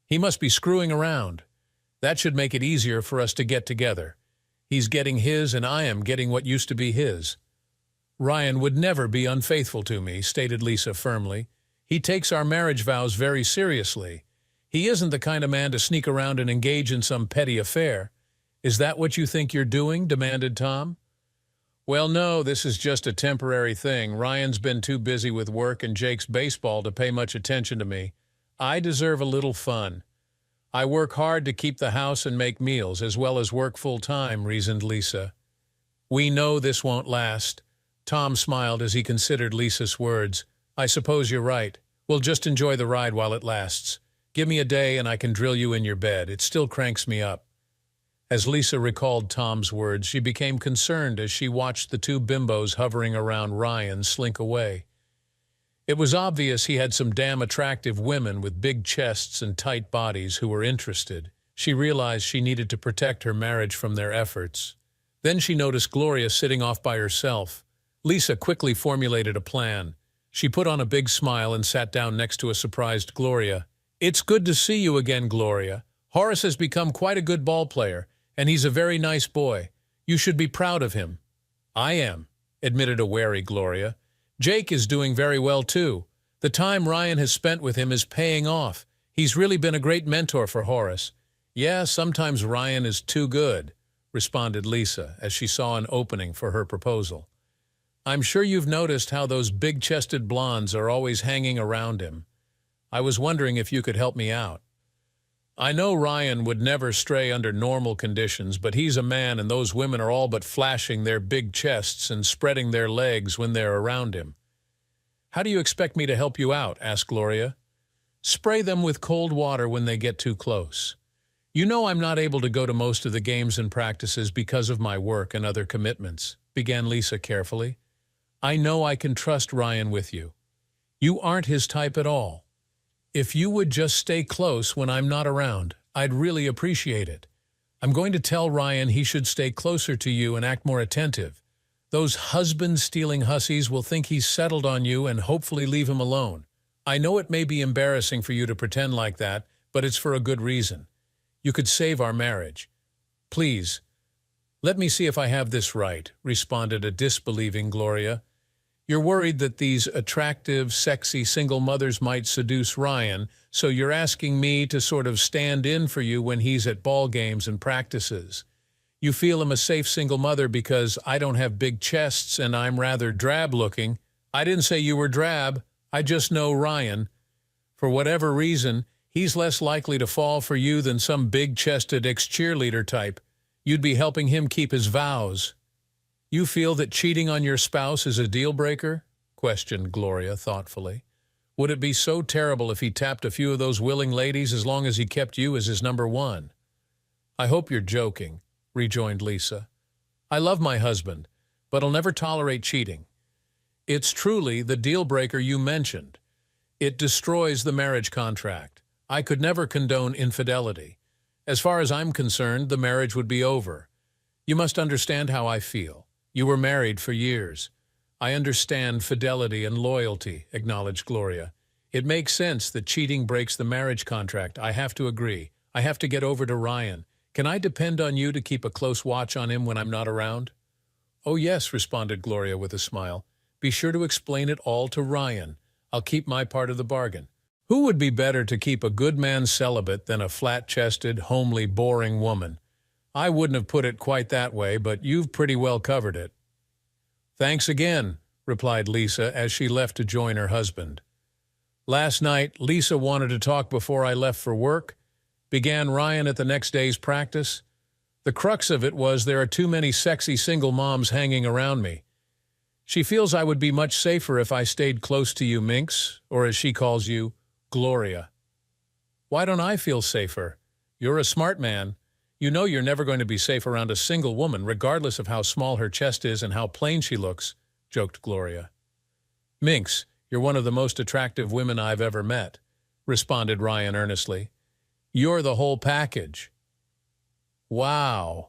He must be screwing around. That should make it easier for us to get together. He's getting his and I am getting what used to be his. Ryan would never be unfaithful to me, stated Lisa firmly. He takes our marriage vows very seriously. He isn't the kind of man to sneak around and engage in some petty affair. Is that what you think you're doing? Demanded Tom. Well, no, this is just a temporary thing. Ryan's been too busy with work and Jake's baseball to pay much attention to me. I deserve a little fun. I work hard to keep the house and make meals, as well as work full-time, reasoned Lisa. We know this won't last. Tom smiled as he considered Lisa's words. I suppose you're right. We'll just enjoy the ride while it lasts. Give me a day and I can drill you in your bed. It still cranks me up. As Lisa recalled Tom's words, she became concerned as she watched the two bimbos hovering around Ryan slink away. It was obvious he had some damn attractive women with big chests and tight bodies who were interested. She realized she needed to protect her marriage from their efforts. Then she noticed Gloria sitting off by herself. Lisa quickly formulated a plan. She put on a big smile and sat down next to a surprised Gloria. It's good to see you again, Gloria. Horace has become quite a good ball player, and he's a very nice boy. You should be proud of him. I am, admitted a wary Gloria. Jake is doing very well, too. The time Ryan has spent with him is paying off. He's really been a great mentor for Horace. Yeah, sometimes Ryan is too good, responded Lisa as she saw an opening for her proposal. I'm sure you've noticed how those big-chested blondes are always hanging around him. I was wondering if you could help me out. I know Ryan would never stray under normal conditions, but he's a man and those women are all but flashing their big chests and spreading their legs when they're around him. How do you expect me to help you out? Asked Gloria. Spray them with cold water when they get too close. You know I'm not able to go to most of the games and practices because of my work and other commitments, began Lisa carefully. I know I can trust Ryan with you. You aren't his type at all. If you would just stay close when I'm not around, I'd really appreciate it. I'm going to tell Ryan he should stay closer to you and act more attentive. Those husband-stealing hussies will think he's settled on you and hopefully leave him alone. I know it may be embarrassing for you to pretend like that, but it's for a good reason. You could save our marriage. Please, let me see if I have this right, responded a disbelieving Gloria. You're worried that these attractive, sexy single mothers might seduce Ryan, so you're asking me to sort of stand in for you when he's at ball games and practices. You feel I'm a safe single mother because I don't have big chests and I'm rather drab-looking. I didn't say you were drab. I just know Ryan. For whatever reason, he's less likely to fall for you than some big-chested ex-cheerleader type. You'd be helping him keep his vows. You feel that cheating on your spouse is a deal-breaker? Questioned Gloria thoughtfully. Would it be so terrible if he tapped a few of those willing ladies as long as he kept you as his number one? I hope you're joking, rejoined Lisa. I love my husband, but I'll never tolerate cheating. It's truly the deal-breaker you mentioned. It destroys the marriage contract. I could never condone infidelity. As far as I'm concerned, the marriage would be over. You must understand how I feel. You were married for years. I understand fidelity and loyalty, acknowledged Gloria. It makes sense that cheating breaks the marriage contract. I have to agree. I have to get over to Ryan. Can I depend on you to keep a close watch on him when I'm not around? Oh, yes, responded Gloria with a smile. Be sure to explain it all to Ryan. I'll keep my part of the bargain. Who would be better to keep a good man celibate than a flat-chested, homely, boring woman? I wouldn't have put it quite that way, but you've pretty well covered it. Thanks again, replied Lisa as she left to join her husband. Last night, Lisa wanted to talk before I left for work, began Ryan at the next day's practice. The crux of it was there are too many sexy single moms hanging around me. She feels I would be much safer if I stayed close to you, Minx, or as she calls you, Gloria. Why don't I feel safer? You're a smart man. You know you're never going to be safe around a single woman, regardless of how small her chest is and how plain she looks, joked Gloria. Minx, you're one of the most attractive women I've ever met, responded Ryan earnestly. You're the whole package. Wow.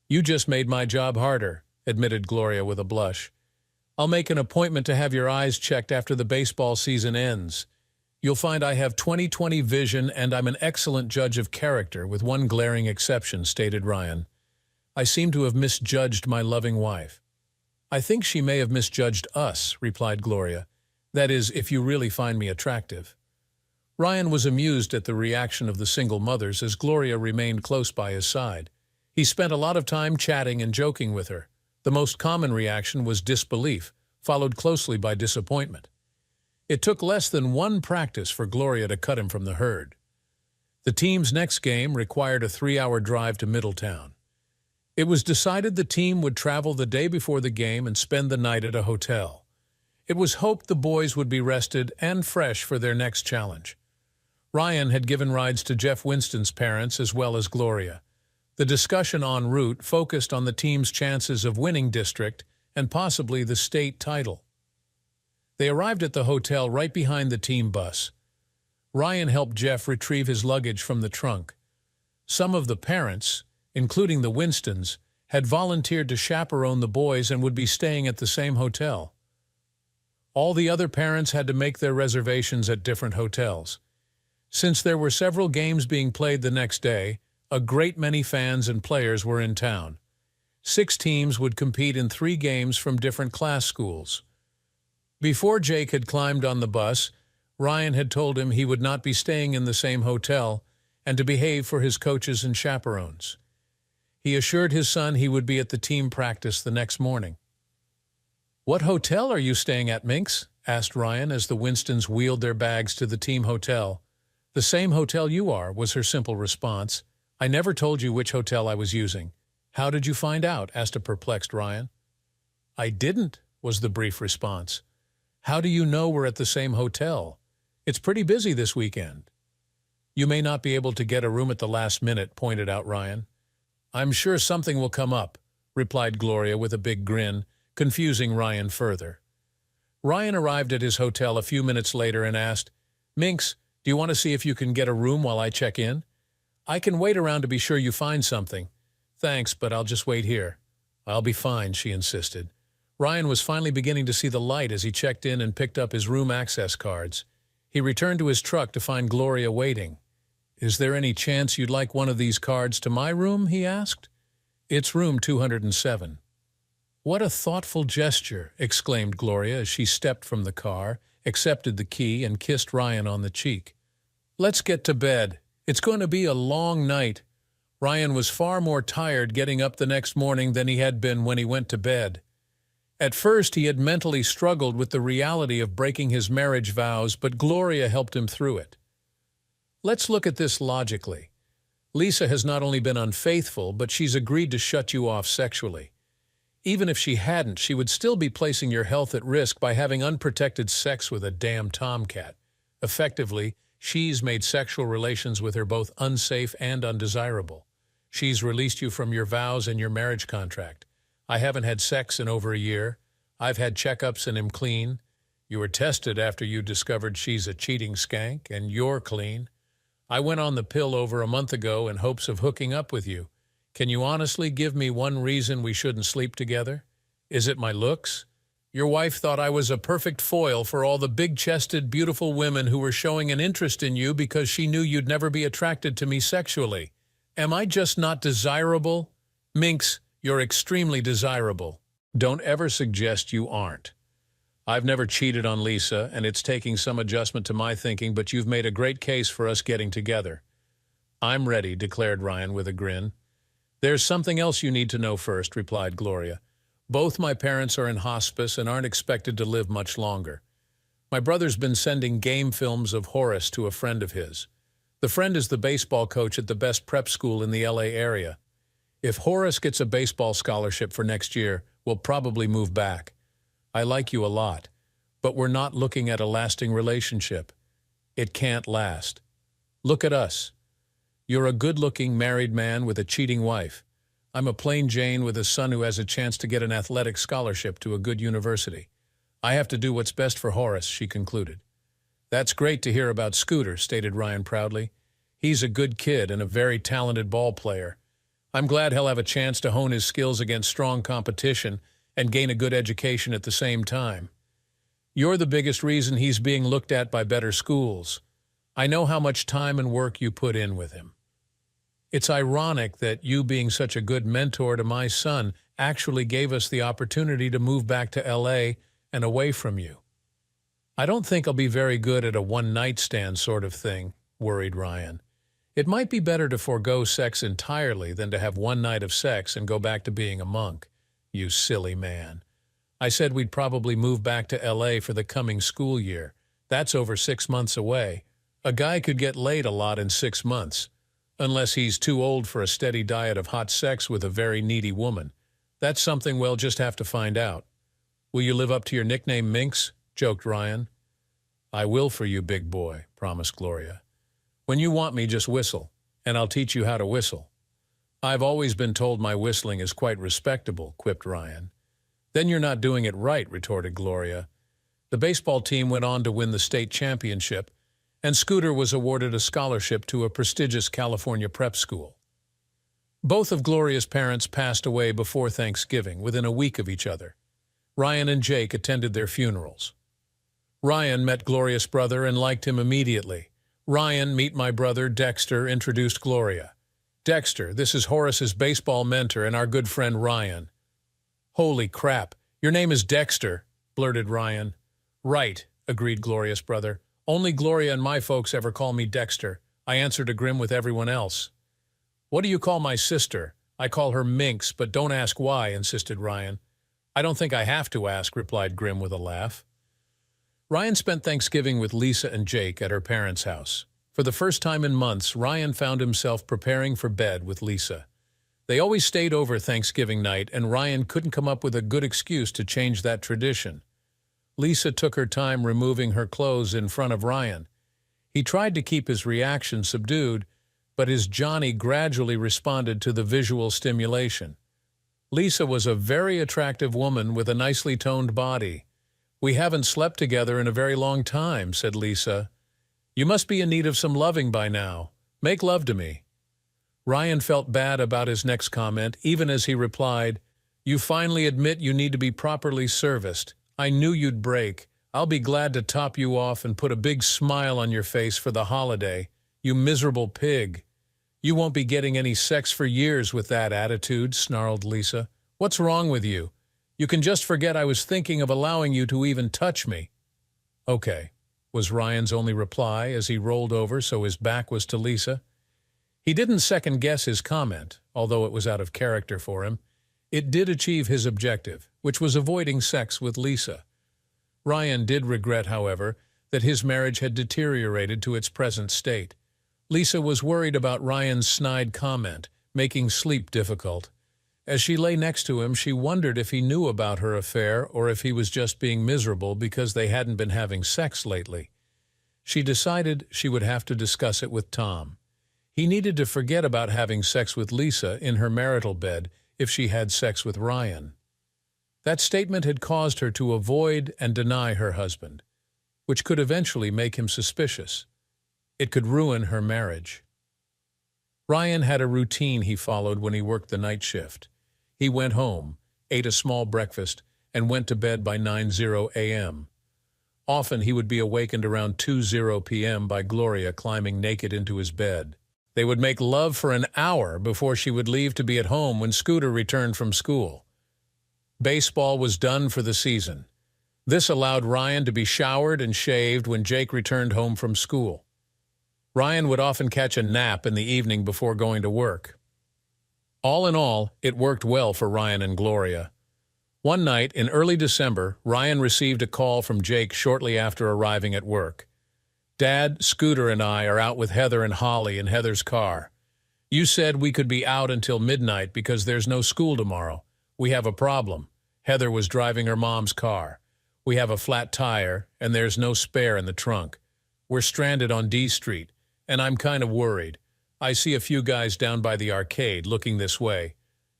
You just made my job harder, admitted Gloria with a blush. I'll make an appointment to have your eyes checked after the baseball season ends. You'll find I have 20/20 vision and I'm an excellent judge of character, with one glaring exception, stated Ryan. I seem to have misjudged my loving wife. I think she may have misjudged us, replied Gloria. That is, if you really find me attractive. Ryan was amused at the reaction of the single mothers as Gloria remained close by his side. He spent a lot of time chatting and joking with her. The most common reaction was disbelief, followed closely by disappointment. It took less than one practice for Gloria to cut him from the herd. The team's next game required a 3-hour drive to Middletown. It was decided the team would travel the day before the game and spend the night at a hotel. It was hoped the boys would be rested and fresh for their next challenge. Ryan had given rides to Jeff Winston's parents as well as Gloria. The discussion en route focused on the team's chances of winning district and possibly the state title. They arrived at the hotel right behind the team bus. Ryan helped Jeff retrieve his luggage from the trunk. Some of the parents, including the Winstons, had volunteered to chaperone the boys and would be staying at the same hotel. All the other parents had to make their reservations at different hotels. Since there were several games being played the next day, a great many fans and players were in town. 6 teams would compete in 3 games from different class schools. Before Jake had climbed on the bus, Ryan had told him he would not be staying in the same hotel and to behave for his coaches and chaperones. He assured his son he would be at the team practice the next morning. "What hotel are you staying at, Minx?" asked Ryan as the Winstons wheeled their bags to the team hotel. "The same hotel you are," was her simple response. "I never told you which hotel I was using." "How did you find out?" asked a perplexed Ryan. "I didn't," was the brief response. "How do you know we're at the same hotel? It's pretty busy this weekend." "You may not be able to get a room at the last minute," pointed out Ryan. "I'm sure something will come up," replied Gloria with a big grin, confusing Ryan further. Ryan arrived at his hotel a few minutes later and asked, "Minx, do you want to see if you can get a room while I check in?" "I can wait around to be sure you find something." "Thanks, but I'll just wait here." "I'll be fine," she insisted. Ryan was finally beginning to see the light as he checked in and picked up his room access cards. He returned to his truck to find Gloria waiting. "Is there any chance you'd like one of these cards to my room?" he asked. "It's room 207. "What a thoughtful gesture," exclaimed Gloria as she stepped from the car, accepted the key, and kissed Ryan on the cheek. "Let's get to bed. It's going to be a long night." Ryan was far more tired getting up the next morning than he had been when he went to bed. At first, he had mentally struggled with the reality of breaking his marriage vows, but Gloria helped him through it. Let's look at this logically. Lisa has not only been unfaithful, but she's agreed to shut you off sexually. Even if she hadn't, she would still be placing your health at risk by having unprotected sex with a damn tomcat. Effectively, she's made sexual relations with her both unsafe and undesirable. She's released you from your vows and your marriage contract. I haven't had sex in over a year. I've had checkups and am clean. You were tested after you discovered she's a cheating skank, and you're clean. I went on the pill over a month ago in hopes of hooking up with you. Can you honestly give me one reason we shouldn't sleep together? Is it my looks? Your wife thought I was a perfect foil for all the big-chested, beautiful women who were showing an interest in you because she knew you'd never be attracted to me sexually. Am I just not desirable? Minx, you're extremely desirable. Don't ever suggest you aren't. I've never cheated on Lisa, and it's taking some adjustment to my thinking, but you've made a great case for us getting together. I'm ready, declared Ryan with a grin. There's something else you need to know first, replied Gloria. Both my parents are in hospice and aren't expected to live much longer. My brother's been sending game films of Horace to a friend of his. The friend is the baseball coach at the best prep school in the LA area. If Horace gets a baseball scholarship for next year, we'll probably move back. I like you a lot, but we're not looking at a lasting relationship. It can't last. Look at us. You're a good-looking married man with a cheating wife. I'm a plain Jane with a son who has a chance to get an athletic scholarship to a good university. I have to do what's best for Horace," she concluded. "That's great to hear about Scooter," stated Ryan proudly. "He's a good kid and a very talented ball player. I'm glad he'll have a chance to hone his skills against strong competition and gain a good education at the same time. You're the biggest reason he's being looked at by better schools. I know how much time and work you put in with him. It's ironic that you being such a good mentor to my son actually gave us the opportunity to move back to LA and away from you." "I don't think I'll be very good at a one-night stand sort of thing," worried Ryan. "It might be better to forego sex entirely than to have one night of sex and go back to being a monk." "You silly man. I said we'd probably move back to LA for the coming school year. That's over 6 months away. A guy could get laid a lot in 6 months. Unless he's too old for a steady diet of hot sex with a very needy woman. That's something we'll just have to find out." "Will you live up to your nickname, Minx?" joked Ryan. "I will for you, big boy," promised Gloria. "When you want me, just whistle, and I'll teach you how to whistle." "I've always been told my whistling is quite respectable," quipped Ryan. "Then you're not doing it right," retorted Gloria. The baseball team went on to win the state championship, and Scooter was awarded a scholarship to a prestigious California prep school. Both of Gloria's parents passed away before Thanksgiving, within a week of each other. Ryan and Jake attended their funerals. Ryan met Gloria's brother and liked him immediately. "Ryan, meet my brother, Dexter," introduced Gloria. "Dexter, this is Horace's baseball mentor and our good friend Ryan." "Holy crap, your name is Dexter," blurted Ryan. "Right," agreed Gloria's brother. "Only Gloria and my folks ever call me Dexter. I answer to Grim with everyone else." "What do you call my sister?" "I call her Minx, but don't ask why," insisted Ryan. "I don't think I have to ask," replied Grim with a laugh. Ryan spent Thanksgiving with Lisa and Jake at her parents' house. For the first time in months, Ryan found himself preparing for bed with Lisa. They always stayed over Thanksgiving night, and Ryan couldn't come up with a good excuse to change that tradition. Lisa took her time removing her clothes in front of Ryan. He tried to keep his reaction subdued, but his Johnny gradually responded to the visual stimulation. Lisa was a very attractive woman with a nicely toned body. "We haven't slept together in a very long time," said Lisa. "You must be in need of some loving by now. Make love to me." Ryan felt bad about his next comment, even as he replied, "You finally admit you need to be properly serviced. I knew you'd break. I'll be glad to top you off and put a big smile on your face for the holiday. You miserable pig." "You won't be getting any sex for years with that attitude," snarled Lisa. "What's wrong with you? You can just forget I was thinking of allowing you to even touch me." "Okay," was Ryan's only reply as he rolled over so his back was to Lisa. He didn't second-guess his comment, although it was out of character for him. It did achieve his objective, which was avoiding sex with Lisa. Ryan did regret, however, that his marriage had deteriorated to its present state. Lisa was worried about Ryan's snide comment, making sleep difficult. As she lay next to him, she wondered if he knew about her affair or if he was just being miserable because they hadn't been having sex lately. She decided she would have to discuss it with Tom. He needed to forget about having sex with Lisa in her marital bed if she had sex with Ryan. That statement had caused her to avoid and deny her husband, which could eventually make him suspicious. It could ruin her marriage. Ryan had a routine he followed when he worked the night shift. He went home, ate a small breakfast, and went to bed by 9:00 a.m. Often he would be awakened around 2:00 p.m. by Gloria climbing naked into his bed. They would make love for an hour before she would leave to be at home when Scooter returned from school. Baseball was done for the season. This allowed Ryan to be showered and shaved when Jake returned home from school. Ryan would often catch a nap in the evening before going to work. All in all, it worked well for Ryan and Gloria. One night in early December, Ryan received a call from Jake shortly after arriving at work. "Dad, Scooter and I are out with Heather and Holly in Heather's car. You said we could be out until midnight because there's no school tomorrow. We have a problem. Heather was driving her mom's car. We have a flat tire, and there's no spare in the trunk. We're stranded on D Street, and I'm kind of worried. I see a few guys down by the arcade looking this way.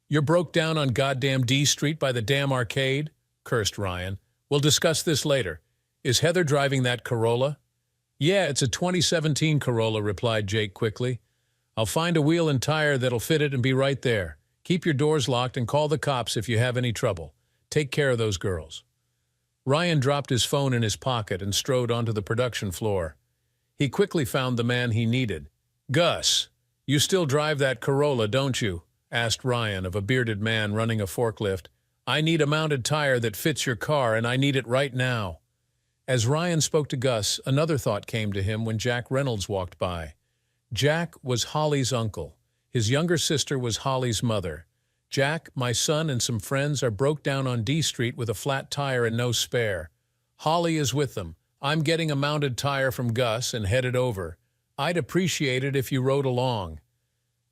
You're broke down on goddamn D Street by the damn arcade? Cursed Ryan. We'll discuss this later. Is Heather driving that Corolla? Yeah, it's a 2017 Corolla, replied Jake quickly. I'll find a wheel and tire that'll fit it and be right there. Keep your doors locked and call the cops if you have any trouble. Take care of those girls. Ryan dropped his phone in his pocket and strode onto the production floor. He quickly found the man he needed. Gus, you still drive that Corolla, don't you? Asked Ryan of a bearded man running a forklift. I need a mounted tire that fits your car, and I need it right now. As Ryan spoke to Gus, another thought came to him when Jack Reynolds walked by. Jack was Holly's uncle. His younger sister was Holly's mother. Jack, my son, and some friends are broke down on D Street with a flat tire and no spare. Holly is with them. I'm getting a mounted tire from Gus and headed over. I'd appreciate it if you rode along.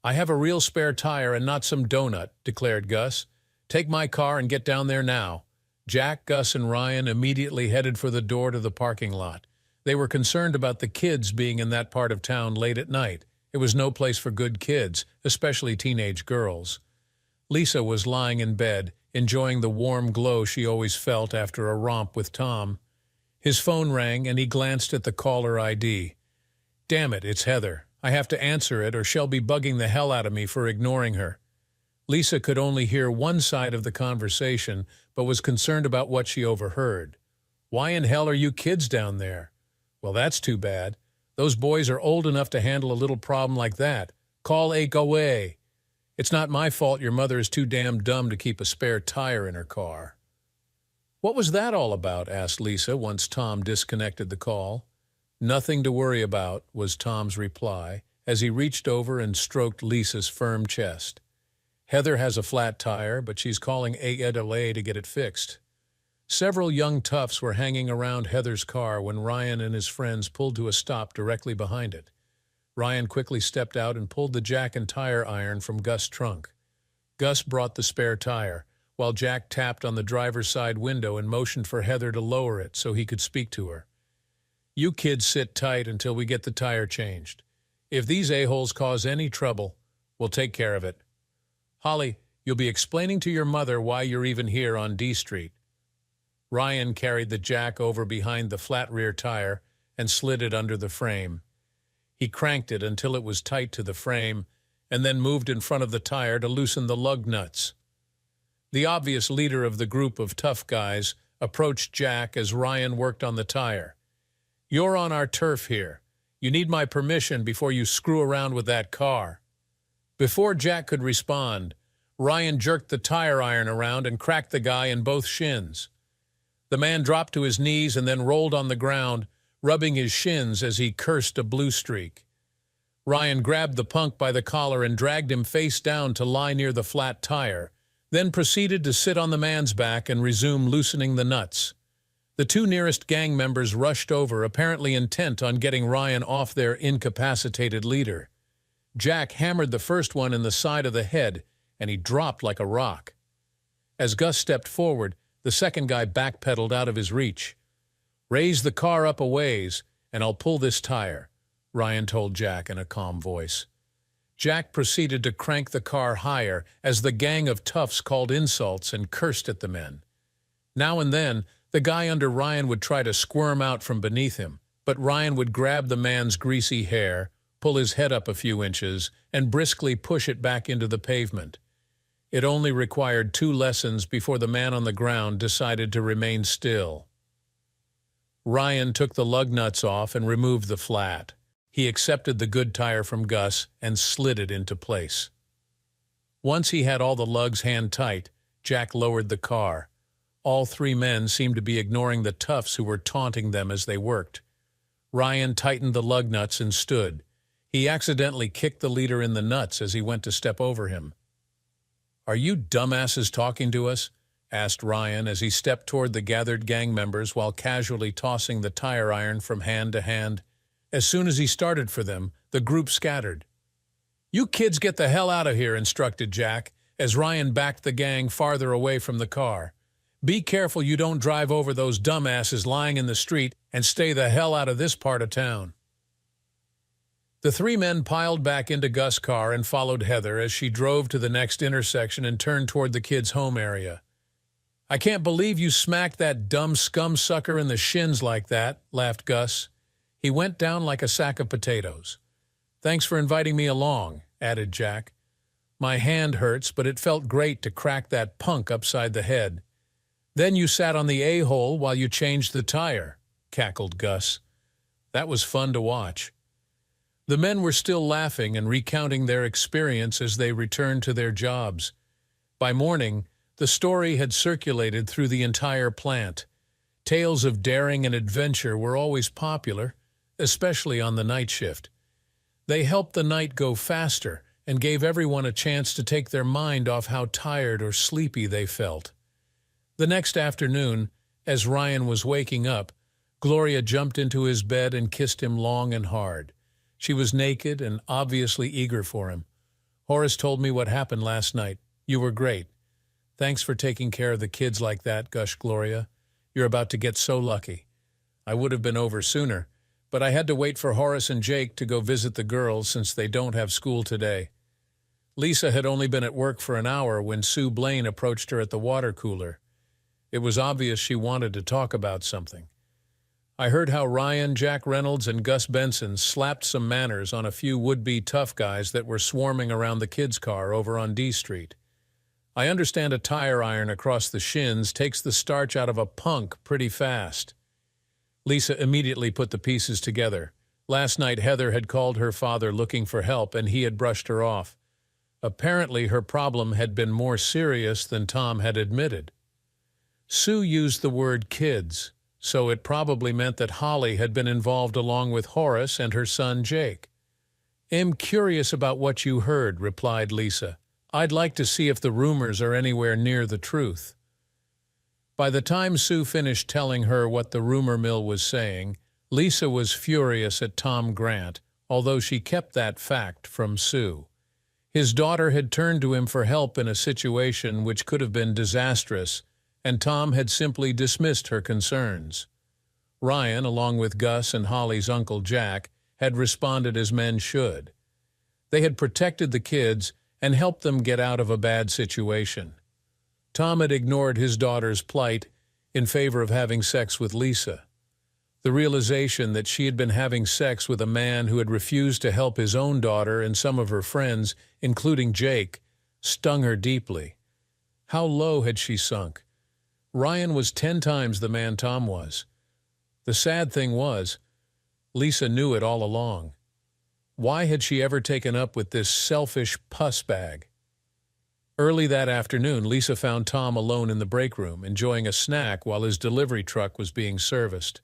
I have a real spare tire and not some donut, declared Gus. Take my car and get down there now. Jack, Gus, and Ryan immediately headed for the door to the parking lot. They were concerned about the kids being in that part of town late at night. It was no place for good kids, especially teenage girls. Lisa was lying in bed, enjoying the warm glow she always felt after a romp with Tom. His phone rang and he glanced at the caller ID. Damn it, it's Heather. I have to answer it or she'll be bugging the hell out of me for ignoring her. Lisa could only hear one side of the conversation, but was concerned about what she overheard. Why in hell are you kids down there? Well, that's too bad. Those boys are old enough to handle a little problem like that. Call Ake away. It's not my fault your mother is too damn dumb to keep a spare tire in her car. What was that all about? Asked Lisa once Tom disconnected the call. Nothing to worry about, was Tom's reply, as he reached over and stroked Lisa's firm chest. Heather has a flat tire, but she's calling AAA to get it fixed. Several young toughs were hanging around Heather's car when Ryan and his friends pulled to a stop directly behind it. Ryan quickly stepped out and pulled the jack and tire iron from Gus' trunk. Gus brought the spare tire, while Jack tapped on the driver's side window and motioned for Heather to lower it so he could speak to her. You kids sit tight until we get the tire changed. If these a-holes cause any trouble, we'll take care of it. Holly, you'll be explaining to your mother why you're even here on D Street. Ryan carried the jack over behind the flat rear tire and slid it under the frame. He cranked it until it was tight to the frame and then moved in front of the tire to loosen the lug nuts. The obvious leader of the group of tough guys approached Jack as Ryan worked on the tire. You're on our turf here. You need my permission before you screw around with that car. Before Jack could respond, Ryan jerked the tire iron around and cracked the guy in both shins. The man dropped to his knees and then rolled on the ground, rubbing his shins as he cursed a blue streak. Ryan grabbed the punk by the collar and dragged him face down to lie near the flat tire, then proceeded to sit on the man's back and resume loosening the nuts. The two nearest gang members rushed over, apparently intent on getting Ryan off their incapacitated leader. Jack hammered the first one in the side of the head, and he dropped like a rock. As Gus stepped forward, the second guy backpedaled out of his reach. Raise the car up a ways, and I'll pull this tire, Ryan told Jack in a calm voice. Jack proceeded to crank the car higher as the gang of toughs called insults and cursed at the men. Now and then, the guy under Ryan would try to squirm out from beneath him, but Ryan would grab the man's greasy hair, pull his head up a few inches, and briskly push it back into the pavement. It only required 2 lessons before the man on the ground decided to remain still. Ryan took the lug nuts off and removed the flat. He accepted the good tire from Gus and slid it into place. Once he had all the lugs hand-tight, Jack lowered the car. All 3 men seemed to be ignoring the toughs who were taunting them as they worked. Ryan tightened the lug nuts and stood. He accidentally kicked the leader in the nuts as he went to step over him. "Are you dumbasses talking to us?" asked Ryan as he stepped toward the gathered gang members while casually tossing the tire iron from hand to hand. As soon as he started for them, the group scattered. "You kids get the hell out of here," instructed Jack, as Ryan backed the gang farther away from the car. "Be careful you don't drive over those dumbasses lying in the street and stay the hell out of this part of town." The three men piled back into Gus' car and followed Heather as she drove to the next intersection and turned toward the kids' home area. "I can't believe you smacked that dumb scum sucker in the shins like that," laughed Gus. "He went down like a sack of potatoes." "Thanks for inviting me along," added Jack. "My hand hurts, but it felt great to crack that punk upside the head." "Then you sat on the a-hole while you changed the tire," cackled Gus. "That was fun to watch." The men were still laughing and recounting their experience as they returned to their jobs. By morning, the story had circulated through the entire plant. Tales of daring and adventure were always popular, especially on the night shift. They helped the night go faster and gave everyone a chance to take their mind off how tired or sleepy they felt. The next afternoon, as Ryan was waking up, Gloria jumped into his bed and kissed him long and hard. She was naked and obviously eager for him. "Horace told me what happened last night. You were great. Thanks for taking care of the kids like that," gushed Gloria. "You're about to get so lucky. I would have been over sooner, but I had to wait for Horace and Jake to go visit the girls since they don't have school today." Lisa had only been at work for an hour when Sue Blaine approached her at the water cooler. It was obvious she wanted to talk about something. "I heard how Ryan, Jack Reynolds, and Gus Benson slapped some manners on a few would-be tough guys that were swarming around the kids' car over on D Street. I understand a tire iron across the shins takes the starch out of a punk pretty fast." Lisa immediately put the pieces together. Last night Heather had called her father looking for help and he had brushed her off. Apparently her problem had been more serious than Tom had admitted. Sue used the word kids, so it probably meant that Holly had been involved along with Horace and her son Jake. "I'm curious about what you heard," replied Lisa. "I'd like to see if the rumors are anywhere near the truth." By the time Sue finished telling her what the rumor mill was saying, Lisa was furious at Tom Grant, although she kept that fact from Sue. His daughter had turned to him for help in a situation which could have been disastrous, and Tom had simply dismissed her concerns. Ryan, along with Gus and Holly's Uncle Jack, had responded as men should. They had protected the kids and helped them get out of a bad situation. Tom had ignored his daughter's plight in favor of having sex with Lisa. The realization that she had been having sex with a man who had refused to help his own daughter and some of her friends, including Jake, stung her deeply. How low had she sunk? Ryan was 10 times the man Tom was. The sad thing was, Lisa knew it all along. Why had she ever taken up with this selfish puss bag? Early that afternoon, Lisa found Tom alone in the break room, enjoying a snack while his delivery truck was being serviced.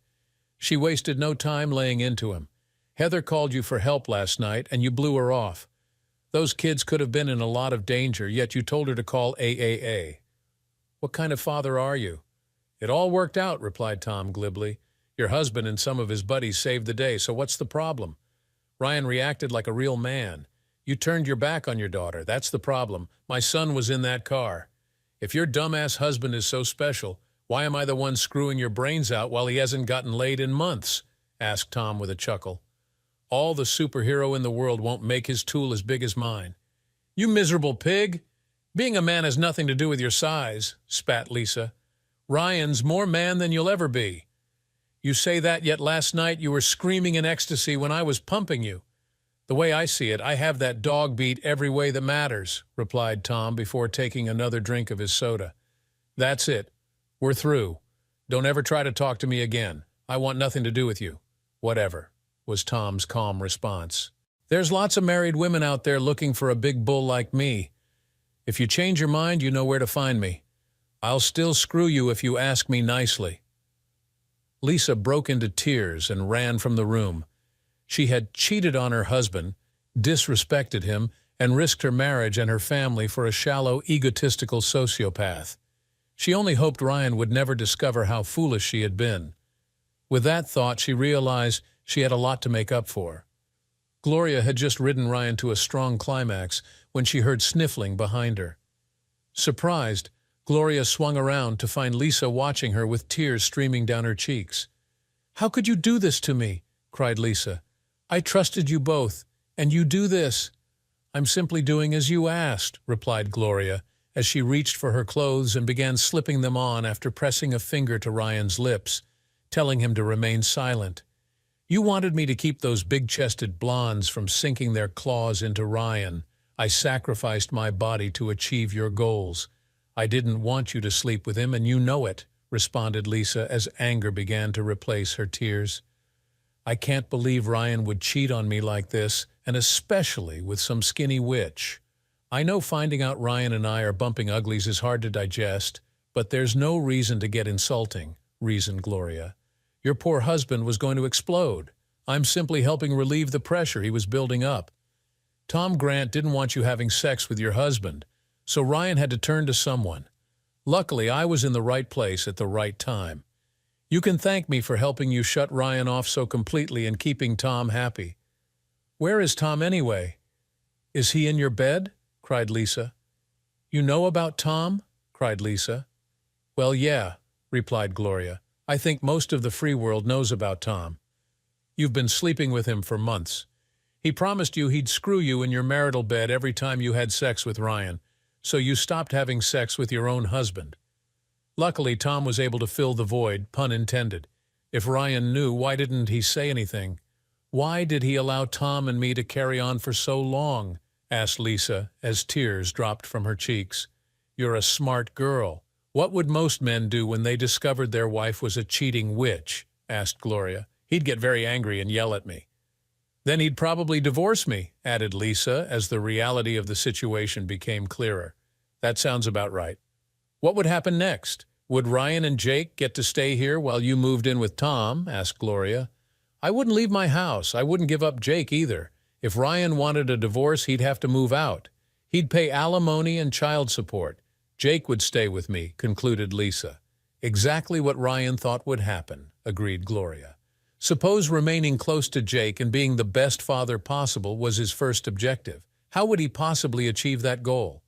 She wasted no time laying into him. "Heather called you for help last night, and you blew her off. Those kids could have been in a lot of danger, yet you told her to call AAA. What kind of father are you?" "It all worked out," replied Tom glibly. "Your husband and some of his buddies saved the day, so what's the problem? Ryan reacted like a real man. You turned your back on your daughter. That's the problem. My son was in that car. If your dumbass husband is so special, why am I the one screwing your brains out while he hasn't gotten laid in months?" asked Tom with a chuckle. "All the superhero in the world won't make his tool as big as mine." "You miserable pig! Being a man has nothing to do with your size," spat Lisa. "Ryan's more man than you'll ever be." "You say that, yet last night you were screaming in ecstasy when I was pumping you." "The way I see it, I have that dog beat every way that matters," replied Tom before taking another drink of his soda. "That's it. We're through. Don't ever try to talk to me again. I want nothing to do with you." "Whatever," was Tom's calm response. "There's lots of married women out there looking for a big bull like me. If you change your mind, you know where to find me. I'll still screw you if you ask me nicely." Lisa broke into tears and ran from the room. She had cheated on her husband, disrespected him, and risked her marriage and her family for a shallow, egotistical sociopath. She only hoped Ryan would never discover how foolish she had been. With that thought, she realized she had a lot to make up for. Gloria had just ridden Ryan to a strong climax when she heard sniffling behind her. Surprised, Gloria swung around to find Lisa watching her with tears streaming down her cheeks. "How could you do this to me?" cried Lisa. "I trusted you both. And you do this? I'm simply doing as you asked, replied Gloria, as she reached for her clothes and began slipping them on after pressing a finger to Ryan's lips, telling him to remain silent. You wanted me to keep those big-chested blondes from sinking their claws into Ryan. I sacrificed my body to achieve your goals. I didn't want you to sleep with him, and you know it, responded Lisa as anger began to replace her tears. I can't believe Ryan would cheat on me like this, and especially with some skinny witch. I know finding out Ryan and I are bumping uglies is hard to digest, but there's no reason to get insulting, reasoned Gloria. Your poor husband was going to explode. I'm simply helping relieve the pressure he was building up. Tom Grant didn't want you having sex with your husband, so Ryan had to turn to someone. Luckily, I was in the right place at the right time. You can thank me for helping you shut Ryan off so completely and keeping Tom happy. Where is Tom anyway? Is he in your bed? Cried Lisa. You know about Tom? Cried Lisa. Well, yeah, replied Gloria. I think most of the free world knows about Tom. You've been sleeping with him for months. He promised you he'd screw you in your marital bed every time you had sex with Ryan, so you stopped having sex with your own husband. Luckily, Tom was able to fill the void, pun intended. If Ryan knew, why didn't he say anything? Why did he allow Tom and me to carry on for so long? Asked Lisa, as tears dropped from her cheeks. You're a smart girl. What would most men do when they discovered their wife was a cheating witch? Asked Gloria. He'd get very angry and yell at me. Then he'd probably divorce me, added Lisa, as the reality of the situation became clearer. That sounds about right. What would happen next? Would Ryan and Jake get to stay here while you moved in with Tom? Asked Gloria. I wouldn't leave my house. I wouldn't give up Jake either. If Ryan wanted a divorce, he'd have to move out. He'd pay alimony and child support. Jake would stay with me, concluded Lisa. Exactly what Ryan thought would happen, agreed Gloria. Suppose remaining close to Jake and being the best father possible was his first objective. How would he possibly achieve that goal?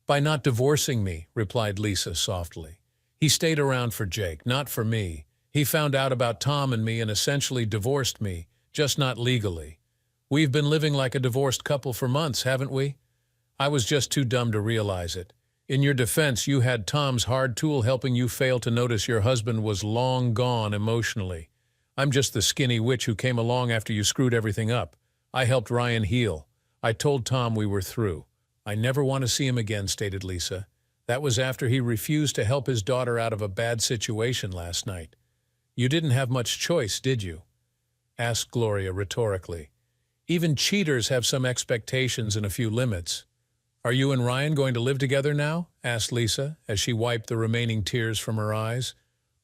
By not divorcing me, replied Lisa softly. He stayed around for Jake, not for me. He found out about Tom and me and essentially divorced me, just not legally. We've been living like a divorced couple for months, haven't we? I was just too dumb to realize it. In your defense, you had Tom's hard tool helping you fail to notice your husband was long gone emotionally. I'm just the skinny witch who came along after you screwed everything up. I helped Ryan heal. I told Tom we were through. I never want to see him again, stated Lisa. That was after he refused to help his daughter out of a bad situation last night. You didn't have much choice, did you? Asked Gloria rhetorically. Even cheaters have some expectations and a few limits. Are you and Ryan going to live together now? Asked Lisa, as she wiped the remaining tears from her eyes.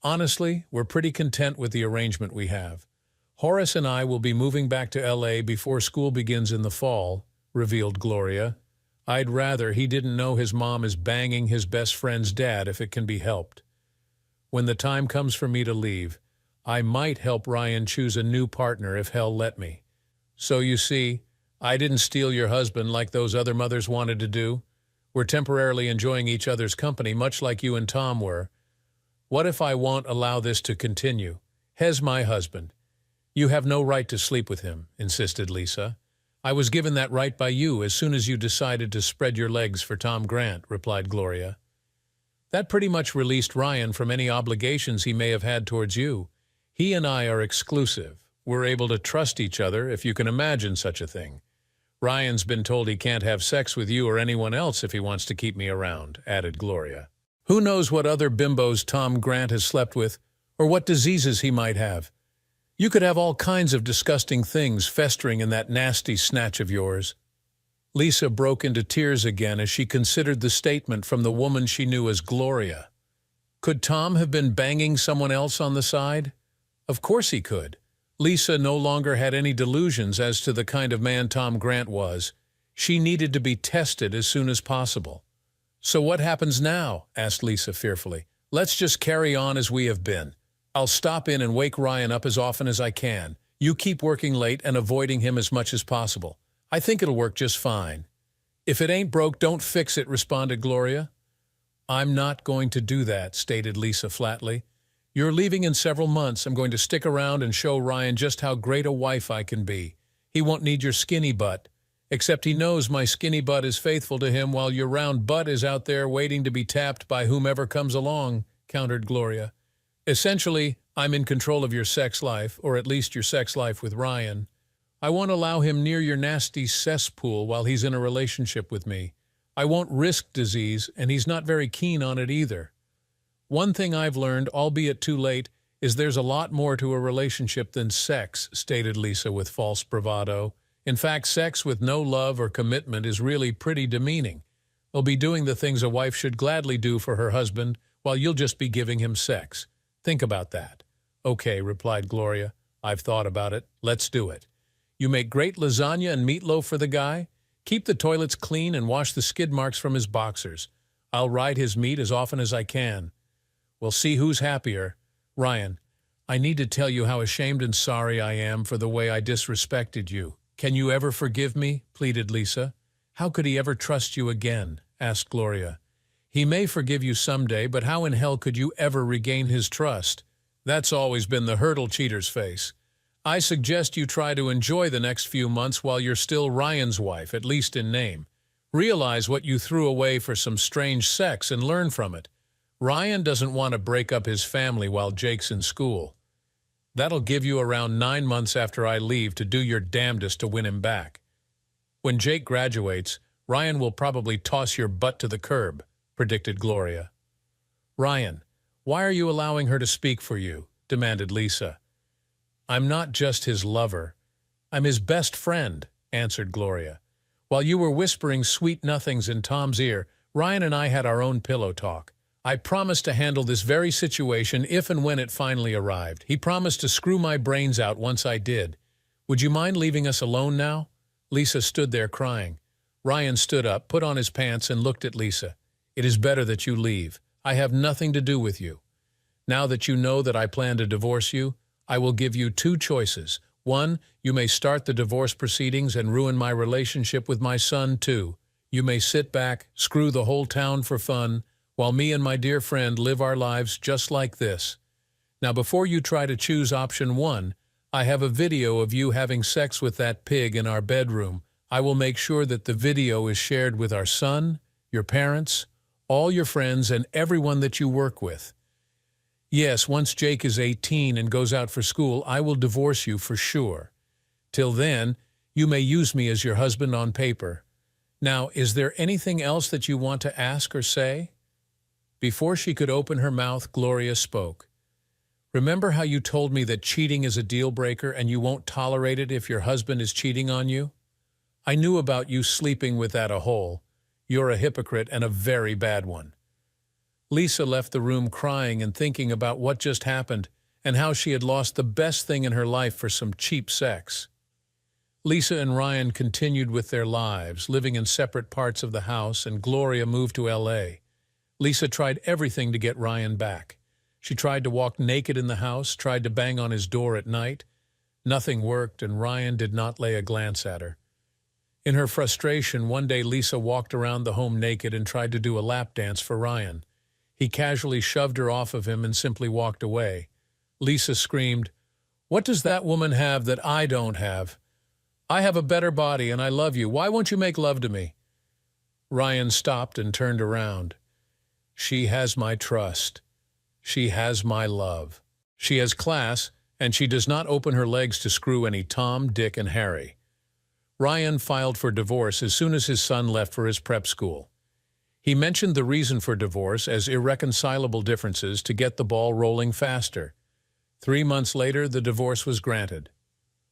Honestly, we're pretty content with the arrangement we have. Horace and I will be moving back to L.A. before school begins in the fall, revealed Gloria. I'd rather he didn't know his mom is banging his best friend's dad if it can be helped. When the time comes for me to leave, I might help Ryan choose a new partner if hell let me. So you see, I didn't steal your husband like those other mothers wanted to do. We're temporarily enjoying each other's company, much like you and Tom were. What if I won't allow this to continue? Hez my husband. You have no right to sleep with him, insisted Lisa. I was given that right by you as soon as you decided to spread your legs for Tom Grant, replied Gloria. That pretty much released Ryan from any obligations he may have had towards you. He and I are exclusive. We're able to trust each other, if you can imagine such a thing. Ryan's been told he can't have sex with you or anyone else if he wants to keep me around, added Gloria. Who knows what other bimbos Tom Grant has slept with, or what diseases he might have. You could have all kinds of disgusting things festering in that nasty snatch of yours. Lisa broke into tears again as she considered the statement from the woman she knew as Gloria. Could Tom have been banging someone else on the side? Of course he could. Lisa no longer had any delusions as to the kind of man Tom Grant was. She needed to be tested as soon as possible. So what happens now? Asked Lisa fearfully. Let's just carry on as we have been. I'll stop in and wake Ryan up as often as I can. You keep working late and avoiding him as much as possible. I think it'll work just fine. If it ain't broke, don't fix it, responded Gloria. I'm not going to do that, stated Lisa flatly. You're leaving in several months. I'm going to stick around and show Ryan just how great a wife I can be. He won't need your skinny butt. Except he knows my skinny butt is faithful to him while your round butt is out there waiting to be tapped by whomever comes along, countered Gloria. Essentially, I'm in control of your sex life, or at least your sex life with Ryan. I won't allow him near your nasty cesspool while he's in a relationship with me. I won't risk disease, and he's not very keen on it either. One thing I've learned, albeit too late, is there's a lot more to a relationship than sex, stated Lisa with false bravado. In fact, sex with no love or commitment is really pretty demeaning. They'll be doing the things a wife should gladly do for her husband, while you'll just be giving him sex. Think about that. Okay, replied Gloria. I've thought about it. Let's do it. You make great lasagna and meatloaf for the guy? Keep the toilets clean and wash the skid marks from his boxers. I'll ride his meat as often as I can. We'll see who's happier. Ryan, I need to tell you how ashamed and sorry I am for the way I disrespected you. Can you ever forgive me? Pleaded Lisa. How could he ever trust you again? Asked Gloria. He may forgive you someday, but how in hell could you ever regain his trust? That's always been the hurdle cheaters face. I suggest you try to enjoy the next few months while you're still Ryan's wife, at least in name. Realize what you threw away for some strange sex and learn from it. Ryan doesn't want to break up his family while Jake's in school. That'll give you around 9 months after I leave to do your damnedest to win him back. When Jake graduates, Ryan will probably toss your butt to the curb, predicted Gloria. Ryan, why are you allowing her to speak for you? Demanded Lisa. I'm not just his lover. I'm his best friend, answered Gloria. While you were whispering sweet nothings in Tom's ear, Ryan and I had our own pillow talk. I promised to handle this very situation if and when it finally arrived. He promised to screw my brains out once I did. Would you mind leaving us alone now? Lisa stood there crying. Ryan stood up, put on his pants, and looked at Lisa. It is better that you leave. I have nothing to do with you. Now that you know that I plan to divorce you, I will give you 2 choices. 1, you may start the divorce proceedings and ruin my relationship with my son. 2, you may sit back, screw the whole town for fun, while me and my dear friend live our lives just like this. Now, before you try to choose option 1, I have a video of you having sex with that pig in our bedroom. I will make sure that the video is shared with our son, your parents, all your friends, and everyone that you work with. Yes, once Jake is 18 and goes out for school, I will divorce you for sure. Till then, you may use me as your husband on paper. Now, is there anything else that you want to ask or say? Before she could open her mouth, Gloria spoke. Remember how you told me that cheating is a deal breaker and you won't tolerate it if your husband is cheating on you? I knew about you sleeping with that a-hole. You're a hypocrite and a very bad one. Lisa left the room crying and thinking about what just happened and how she had lost the best thing in her life for some cheap sex. Lisa and Ryan continued with their lives, living in separate parts of the house, and Gloria moved to L.A. Lisa tried everything to get Ryan back. She tried to walk naked in the house, tried to bang on his door at night. Nothing worked, and Ryan did not lay a glance at her. In her frustration, one day Lisa walked around the home naked and tried to do a lap dance for Ryan. He casually shoved her off of him and simply walked away. Lisa screamed, "What does that woman have that I don't have? I have a better body and I love you. Why won't you make love to me?" Ryan stopped and turned around. She has my trust. She has my love. She has class, and she does not open her legs to screw any Tom, Dick, and Harry. Ryan filed for divorce as soon as his son left for his prep school. He mentioned the reason for divorce as irreconcilable differences to get the ball rolling faster. 3 months later, the divorce was granted.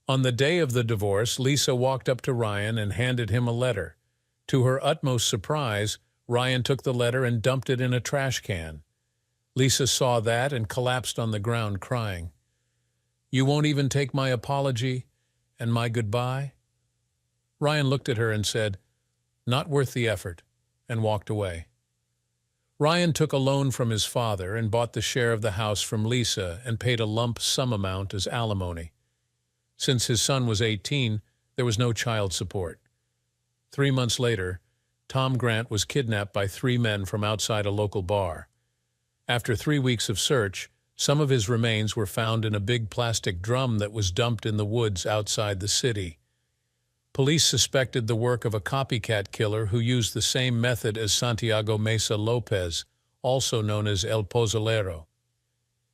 On the day of the divorce, Lisa walked up to Ryan and handed him a letter. To her utmost surprise, Ryan took the letter and dumped it in a trash can. Lisa saw that and collapsed on the ground crying. "You won't even take my apology and my goodbye?" Ryan looked at her and said, "Not worth the effort," and walked away. Ryan took a loan from his father and bought the share of the house from Lisa and paid a lump sum amount as alimony. Since his son was 18, there was no child support. 3 months later, Tom Grant was kidnapped by 3 men from outside a local bar. After 3 weeks of search, some of his remains were found in a big plastic drum that was dumped in the woods outside the city. Police suspected the work of a copycat killer who used the same method as Santiago Mesa Lopez, also known as El Pozolero.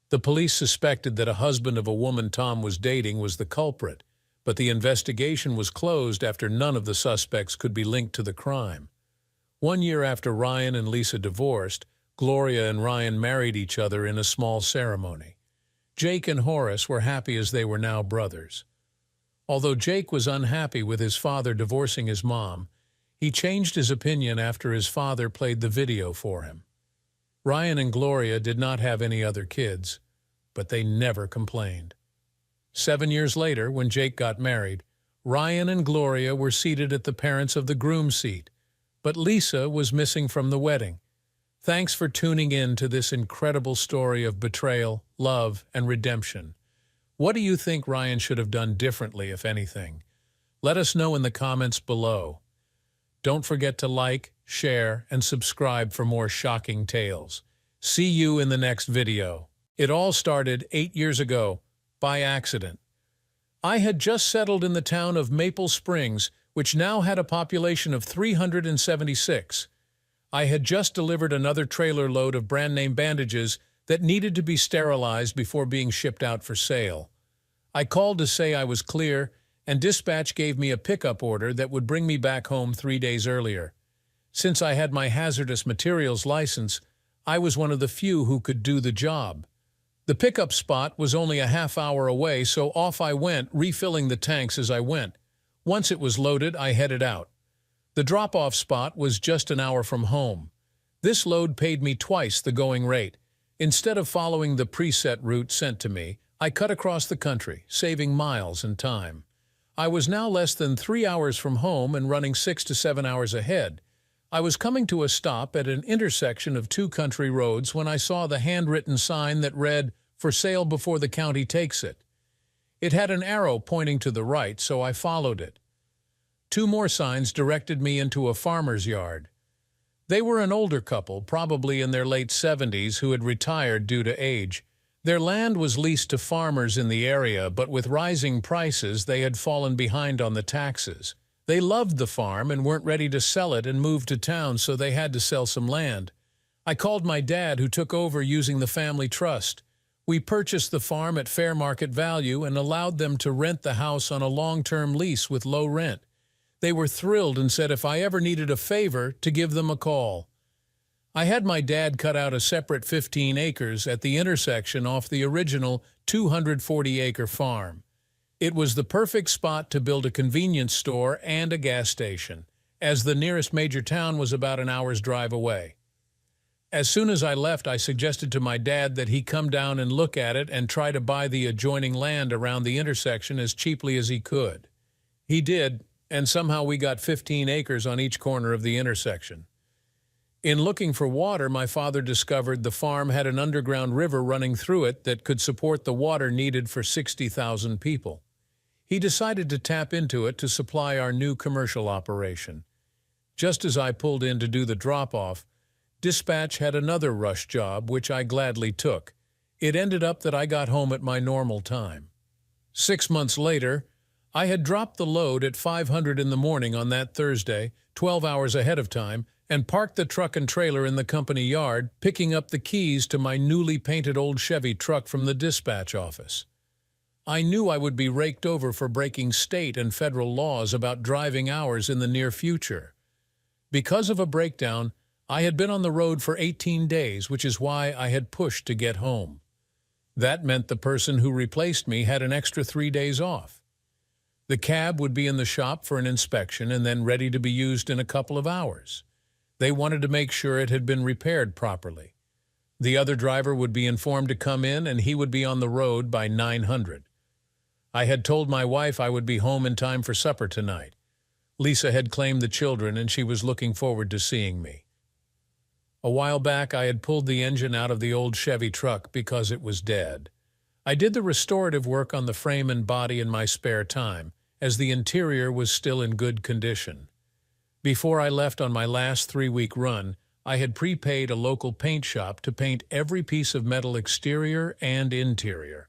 The police suspected that a husband of a woman Tom was dating was the culprit, but the investigation was closed after none of the suspects could be linked to the crime. 1 year after Ryan and Lisa divorced, Gloria and Ryan married each other in a small ceremony. Jake and Horace were happy as they were now brothers. Although Jake was unhappy with his father divorcing his mom, he changed his opinion after his father played the video for him. Ryan and Gloria did not have any other kids, but they never complained. 7 years later, when Jake got married, Ryan and Gloria were seated at the parents of the groom's seat, but Lisa was missing from the wedding. Thanks for tuning in to this incredible story of betrayal, love, and redemption. What do you think Ryan should have done differently, if anything? Let us know in the comments below. Don't forget to like, share, and subscribe for more shocking tales. See you in the next video. It all started 8 years ago, by accident. I had just settled in the town of Maple Springs, which now had a population of 376. I had just delivered another trailer load of brand-name bandages that needed to be sterilized before being shipped out for sale. I called to say I was clear, and dispatch gave me a pickup order that would bring me back home 3 days earlier. Since I had my hazardous materials license, I was one of the few who could do the job. The pickup spot was only a half-hour away, so off I went, refilling the tanks as I went. Once it was loaded, I headed out. The drop-off spot was just an hour from home. This load paid me twice the going rate. Instead of following the preset route sent to me, I cut across the country, saving miles and time. I was now less than 3 hours from home and running 6 to 7 hours ahead. I was coming to a stop at an intersection of 2 country roads when I saw the handwritten sign that read, "For sale before the county takes it." It had an arrow pointing to the right, so I followed it. 2 more signs directed me into a farmer's yard. They were an older couple, probably in their late 70s, who had retired due to age. Their land was leased to farmers in the area, but with rising prices, they had fallen behind on the taxes. They loved the farm and weren't ready to sell it and move to town, so they had to sell some land. I called my dad, who took over using the family trust. We purchased the farm at fair market value and allowed them to rent the house on a long-term lease with low rent. They were thrilled and said if I ever needed a favor, to give them a call. I had my dad cut out a separate 15 acres at the intersection off the original 240-acre farm. It was the perfect spot to build a convenience store and a gas station, as the nearest major town was about an hour's drive away. As soon as I left, I suggested to my dad that he come down and look at it and try to buy the adjoining land around the intersection as cheaply as he could. He did, and somehow we got 15 acres on each corner of the intersection. In looking for water, my father discovered the farm had an underground river running through it that could support the water needed for 60,000 people. He decided to tap into it to supply our new commercial operation. Just as I pulled in to do the drop-off, dispatch had another rush job, which I gladly took. It ended up that I got home at my normal time. 6 months later, I had dropped the load at 500 in the morning on that Thursday, 12 hours ahead of time, and parked the truck and trailer in the company yard, picking up the keys to my newly painted old Chevy truck from the dispatch office. I knew I would be raked over for breaking state and federal laws about driving hours in the near future. Because of a breakdown, I had been on the road for 18 days, which is why I had pushed to get home. That meant the person who replaced me had an extra 3 days off. The cab would be in the shop for an inspection and then ready to be used in a couple of hours. They wanted to make sure it had been repaired properly. The other driver would be informed to come in and he would be on the road by 900. I had told my wife I would be home in time for supper tonight. Lisa had claimed the children and she was looking forward to seeing me. A while back, I had pulled the engine out of the old Chevy truck because it was dead. I did the restorative work on the frame and body in my spare time, as the interior was still in good condition. Before I left on my last 3-week run, I had prepaid a local paint shop to paint every piece of metal exterior and interior.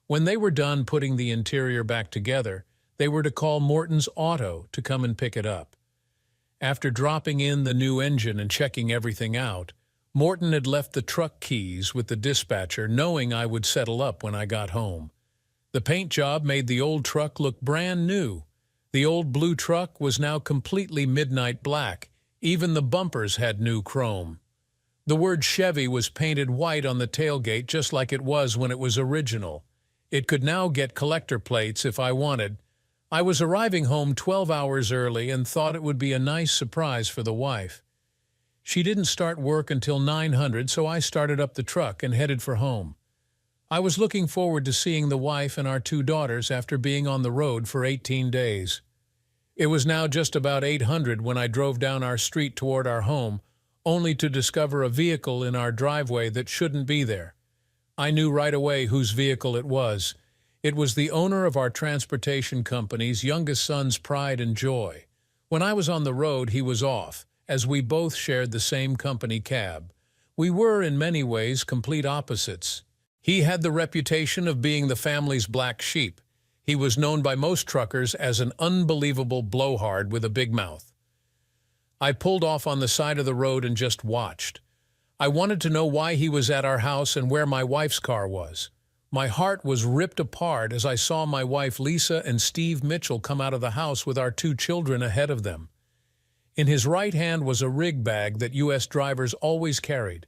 When they were done putting the interior back together, They were to call Morton's Auto to come and pick it up. After dropping in the new engine and checking everything out, Morton had left the truck keys with the dispatcher, knowing I would settle up when I got home. The paint job made the old truck look brand new. The old blue truck was now completely midnight black. Even the bumpers had new chrome. The word Chevy was painted white on the tailgate just like it was when it was original. It could now get collector plates if I wanted. I was arriving home 12 hours early and thought it would be a nice surprise for the wife. She didn't start work until 900, so I started up the truck and headed for home. I was looking forward to seeing the wife and our 2 daughters after being on the road for 18 days. It was now just about 800 when I drove down our street toward our home, only to discover a vehicle in our driveway that shouldn't be there. I knew right away whose vehicle it was. It was the owner of our transportation company's youngest son's pride and joy. When I was on the road, he was off, as we both shared the same company cab. We were, in many ways, complete opposites. He had the reputation of being the family's black sheep. He was known by most truckers as an unbelievable blowhard with a big mouth. I pulled off on the side of the road and just watched. I wanted to know why he was at our house and where my wife's car was. My heart was ripped apart as I saw my wife Lisa and Steve Mitchell come out of the house with our 2 children ahead of them. In his right hand was a rig bag that U.S. drivers always carried.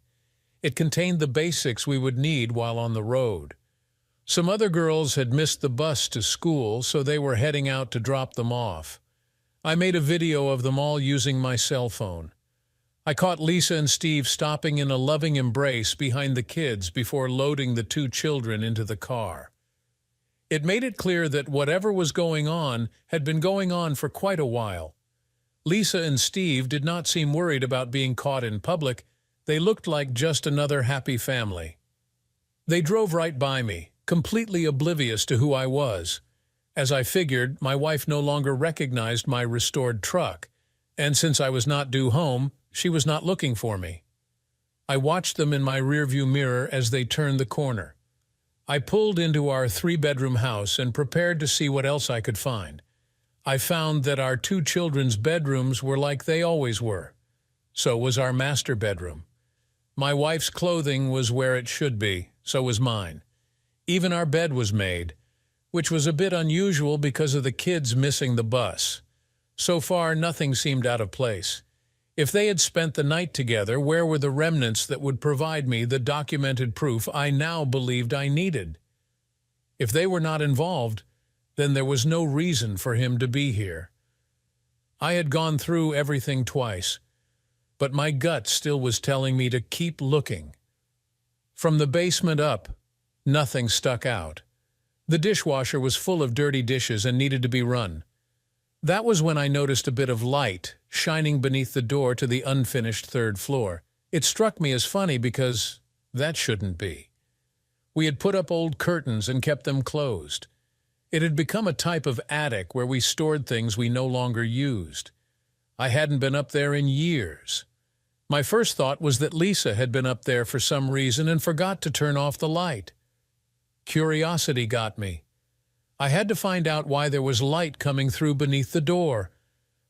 It contained the basics we would need while on the road. Some other girls had missed the bus to school, so they were heading out to drop them off. I made a video of them all using my cell phone. I caught Lisa and Steve stopping in a loving embrace behind the kids before loading the 2 children into the car. It made it clear that whatever was going on had been going on for quite a while. Lisa and Steve did not seem worried about being caught in public. They looked like just another happy family. They drove right by me, completely oblivious to who I was. As I figured, my wife no longer recognized my restored truck, and since I was not due home, she was not looking for me. I watched them in my rearview mirror as they turned the corner. I pulled into our 3-bedroom house and prepared to see what else I could find. I found that our 2 children's bedrooms were like they always were. So was our master bedroom. My wife's clothing was where it should be, so was mine. Even our bed was made, which was a bit unusual because of the kids missing the bus. So far, nothing seemed out of place. If they had spent the night together, where were the remnants that would provide me the documented proof I now believed I needed? If they were not involved, then there was no reason for him to be here. I had gone through everything twice, but my gut still was telling me to keep looking. From the basement up, nothing stuck out. The dishwasher was full of dirty dishes and needed to be run. That was when I noticed a bit of light shining beneath the door to the unfinished 3rd floor. It struck me as funny because that shouldn't be. We had put up old curtains and kept them closed. It had become a type of attic where we stored things we no longer used. I hadn't been up there in years. My first thought was that Lisa had been up there for some reason and forgot to turn off the light. Curiosity got me. I had to find out why there was light coming through beneath the door.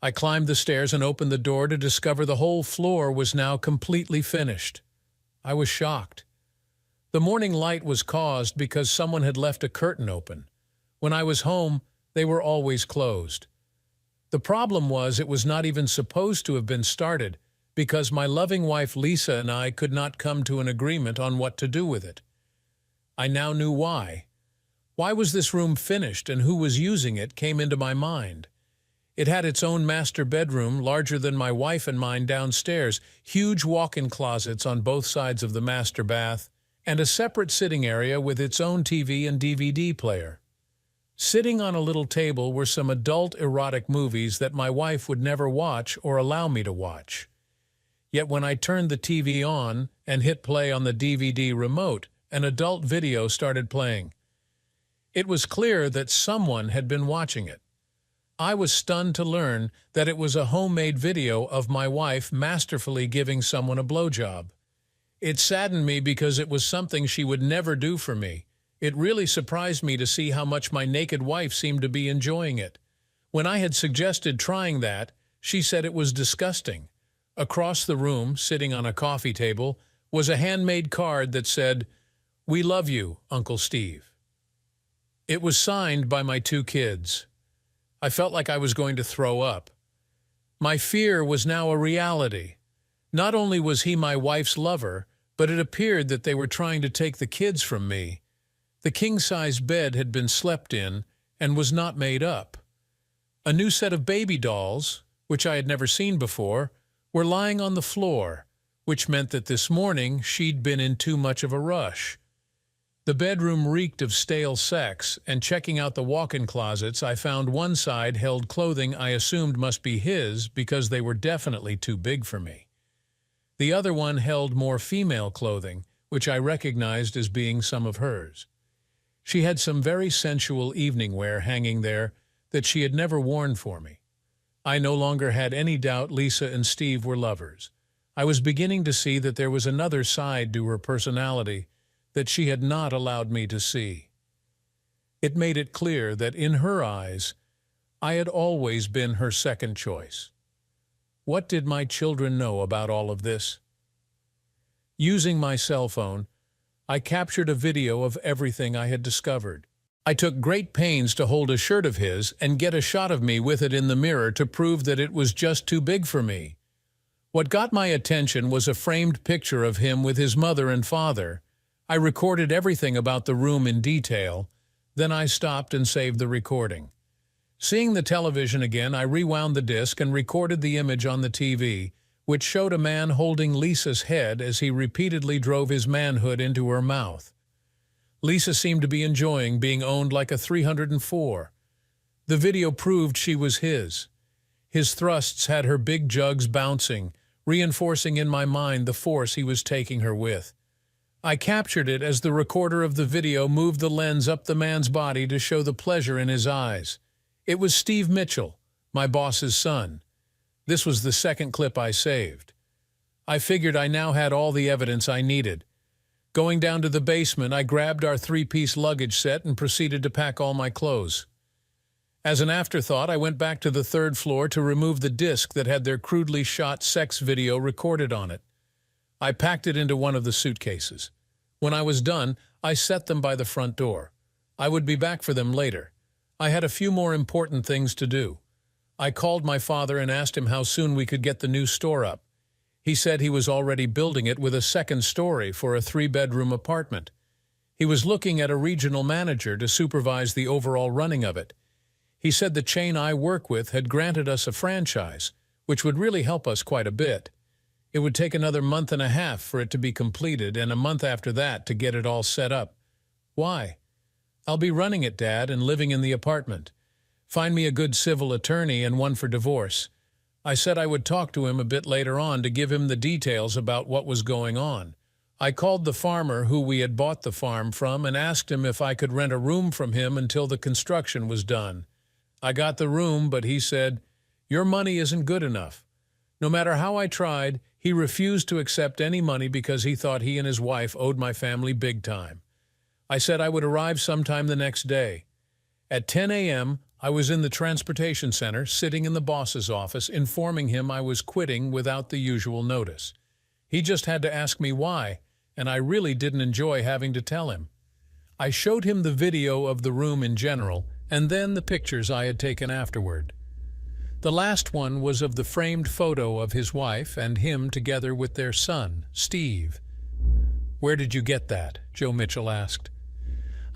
I climbed the stairs and opened the door to discover the whole floor was now completely finished. I was shocked. The morning light was caused because someone had left a curtain open. When I was home, they were always closed. The problem was it was not even supposed to have been started because my loving wife Lisa and I could not come to an agreement on what to do with it. I now knew why. Why was this room finished and who was using it came into my mind. It had its own master bedroom, larger than my wife and mine downstairs, huge walk-in closets on both sides of the master bath, and a separate sitting area with its own TV and DVD player. Sitting on a little table were some adult erotic movies that my wife would never watch or allow me to watch. Yet when I turned the TV on and hit play on the DVD remote, an adult video started playing. It was clear that someone had been watching it. I was stunned to learn that it was a homemade video of my wife masterfully giving someone a blowjob. It saddened me because it was something she would never do for me. It really surprised me to see how much my naked wife seemed to be enjoying it. When I had suggested trying that, she said it was disgusting. Across the room, sitting on a coffee table, was a handmade card that said, "We love you, Uncle Steve." It was signed by my two kids. I felt like I was going to throw up. My fear was now a reality. Not only was he my wife's lover, but it appeared that they were trying to take the kids from me. The king-size bed had been slept in and was not made up. A new set of baby dolls, which I had never seen before, were lying on the floor, which meant that this morning she'd been in too much of a rush. The bedroom reeked of stale sex, and checking out the walk-in closets, I found one side held clothing I assumed must be his because they were definitely too big for me. The other one held more female clothing, which I recognized as being some of hers. She had some very sensual evening wear hanging there that she had never worn for me. I no longer had any doubt Lisa and Steve were lovers. I was beginning to see that there was another side to her personality that she had not allowed me to see. It made it clear that in her eyes, I had always been her second choice. What did my children know about all of this? Using my cell phone, I captured a video of everything I had discovered. I took great pains to hold a shirt of his and get a shot of me with it in the mirror to prove that it was just too big for me. What got my attention was a framed picture of him with his mother and father. I recorded everything about the room in detail, then I stopped and saved the recording. Seeing the television again, I rewound the disc and recorded the image on the TV, which showed a man holding Lisa's head as he repeatedly drove his manhood into her mouth. Lisa seemed to be enjoying being owned like a 304. The video proved she was his. His thrusts had her big jugs bouncing, reinforcing in my mind the force he was taking her with. I captured it as the recorder of the video moved the lens up the man's body to show the pleasure in his eyes. It was Steve Mitchell, my boss's son. This was the second clip I saved. I figured I now had all the evidence I needed. Going down to the basement, I grabbed our 3-piece luggage set and proceeded to pack all my clothes. As an afterthought, I went back to the 3rd floor to remove the disc that had their crudely shot sex video recorded on it. I packed it into one of the suitcases. When I was done, I set them by the front door. I would be back for them later. I had a few more important things to do. I called my father and asked him how soon we could get the new store up. He said he was already building it with a 2nd story for a 3-bedroom apartment. He was looking at a regional manager to supervise the overall running of it. He said the chain I work with had granted us a franchise, which would really help us quite a bit. It would take another month and a half for it to be completed and a month after that to get it all set up. Why? I'll be running it, Dad, and living in the apartment. Find me a good civil attorney and one for divorce. I said I would talk to him a bit later on to give him the details about what was going on. I called the farmer who we had bought the farm from and asked him if I could rent a room from him until the construction was done. I got the room, but he said, "Your money isn't good enough." No matter how I tried, he refused to accept any money because he thought he and his wife owed my family big time. I said I would arrive sometime the next day. At 10 a.m., I was in the transportation center, sitting in the boss's office, informing him I was quitting without the usual notice. He just had to ask me why, and I really didn't enjoy having to tell him. I showed him the video of the room in general, and then the pictures I had taken afterward. The last one was of the framed photo of his wife and him together with their son, Steve. "Where did you get that?" Joe Mitchell asked.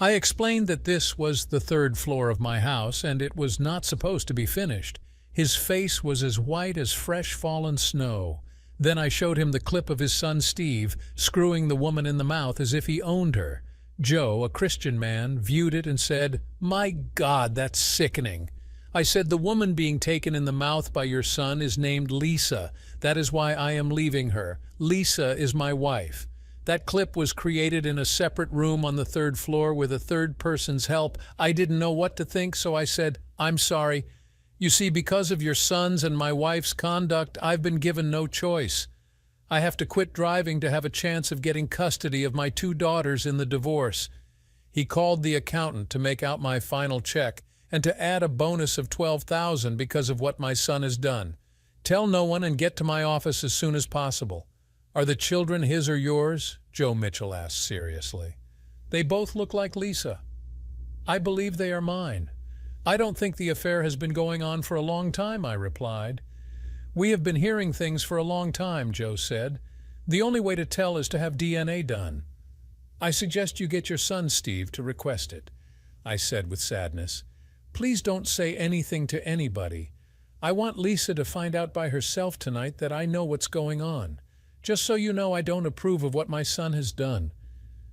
I explained that this was the 3rd floor of my house and it was not supposed to be finished. His face was as white as fresh fallen snow. Then I showed him the clip of his son Steve screwing the woman in the mouth as if he owned her. Joe, a Christian man, viewed it and said, "My God, that's sickening." I said, "The woman being taken in the mouth by your son is named Lisa. That is why I am leaving her. Lisa is my wife. That clip was created in a separate room on the 3rd floor with a 3rd person's help. I didn't know what to think, so I said, 'I'm sorry. You see, because of your son's and my wife's conduct, I've been given no choice. I have to quit driving to have a chance of getting custody of my 2 daughters in the divorce.'" He called the accountant to make out my final check and to add a bonus of $12,000 because of what my son has done. Tell no one and get to my office as soon as possible. Are the children his or yours? Joe Mitchell asked seriously. They both look like Lisa. I believe they are mine. I don't think the affair has been going on for a long time, I replied. We have been hearing things for a long time, Joe said. The only way to tell is to have DNA done. I suggest you get your son, Steve, to request it, I said with sadness. Please don't say anything to anybody. I want Lisa to find out by herself tonight that I know what's going on. Just so you know, I don't approve of what my son has done.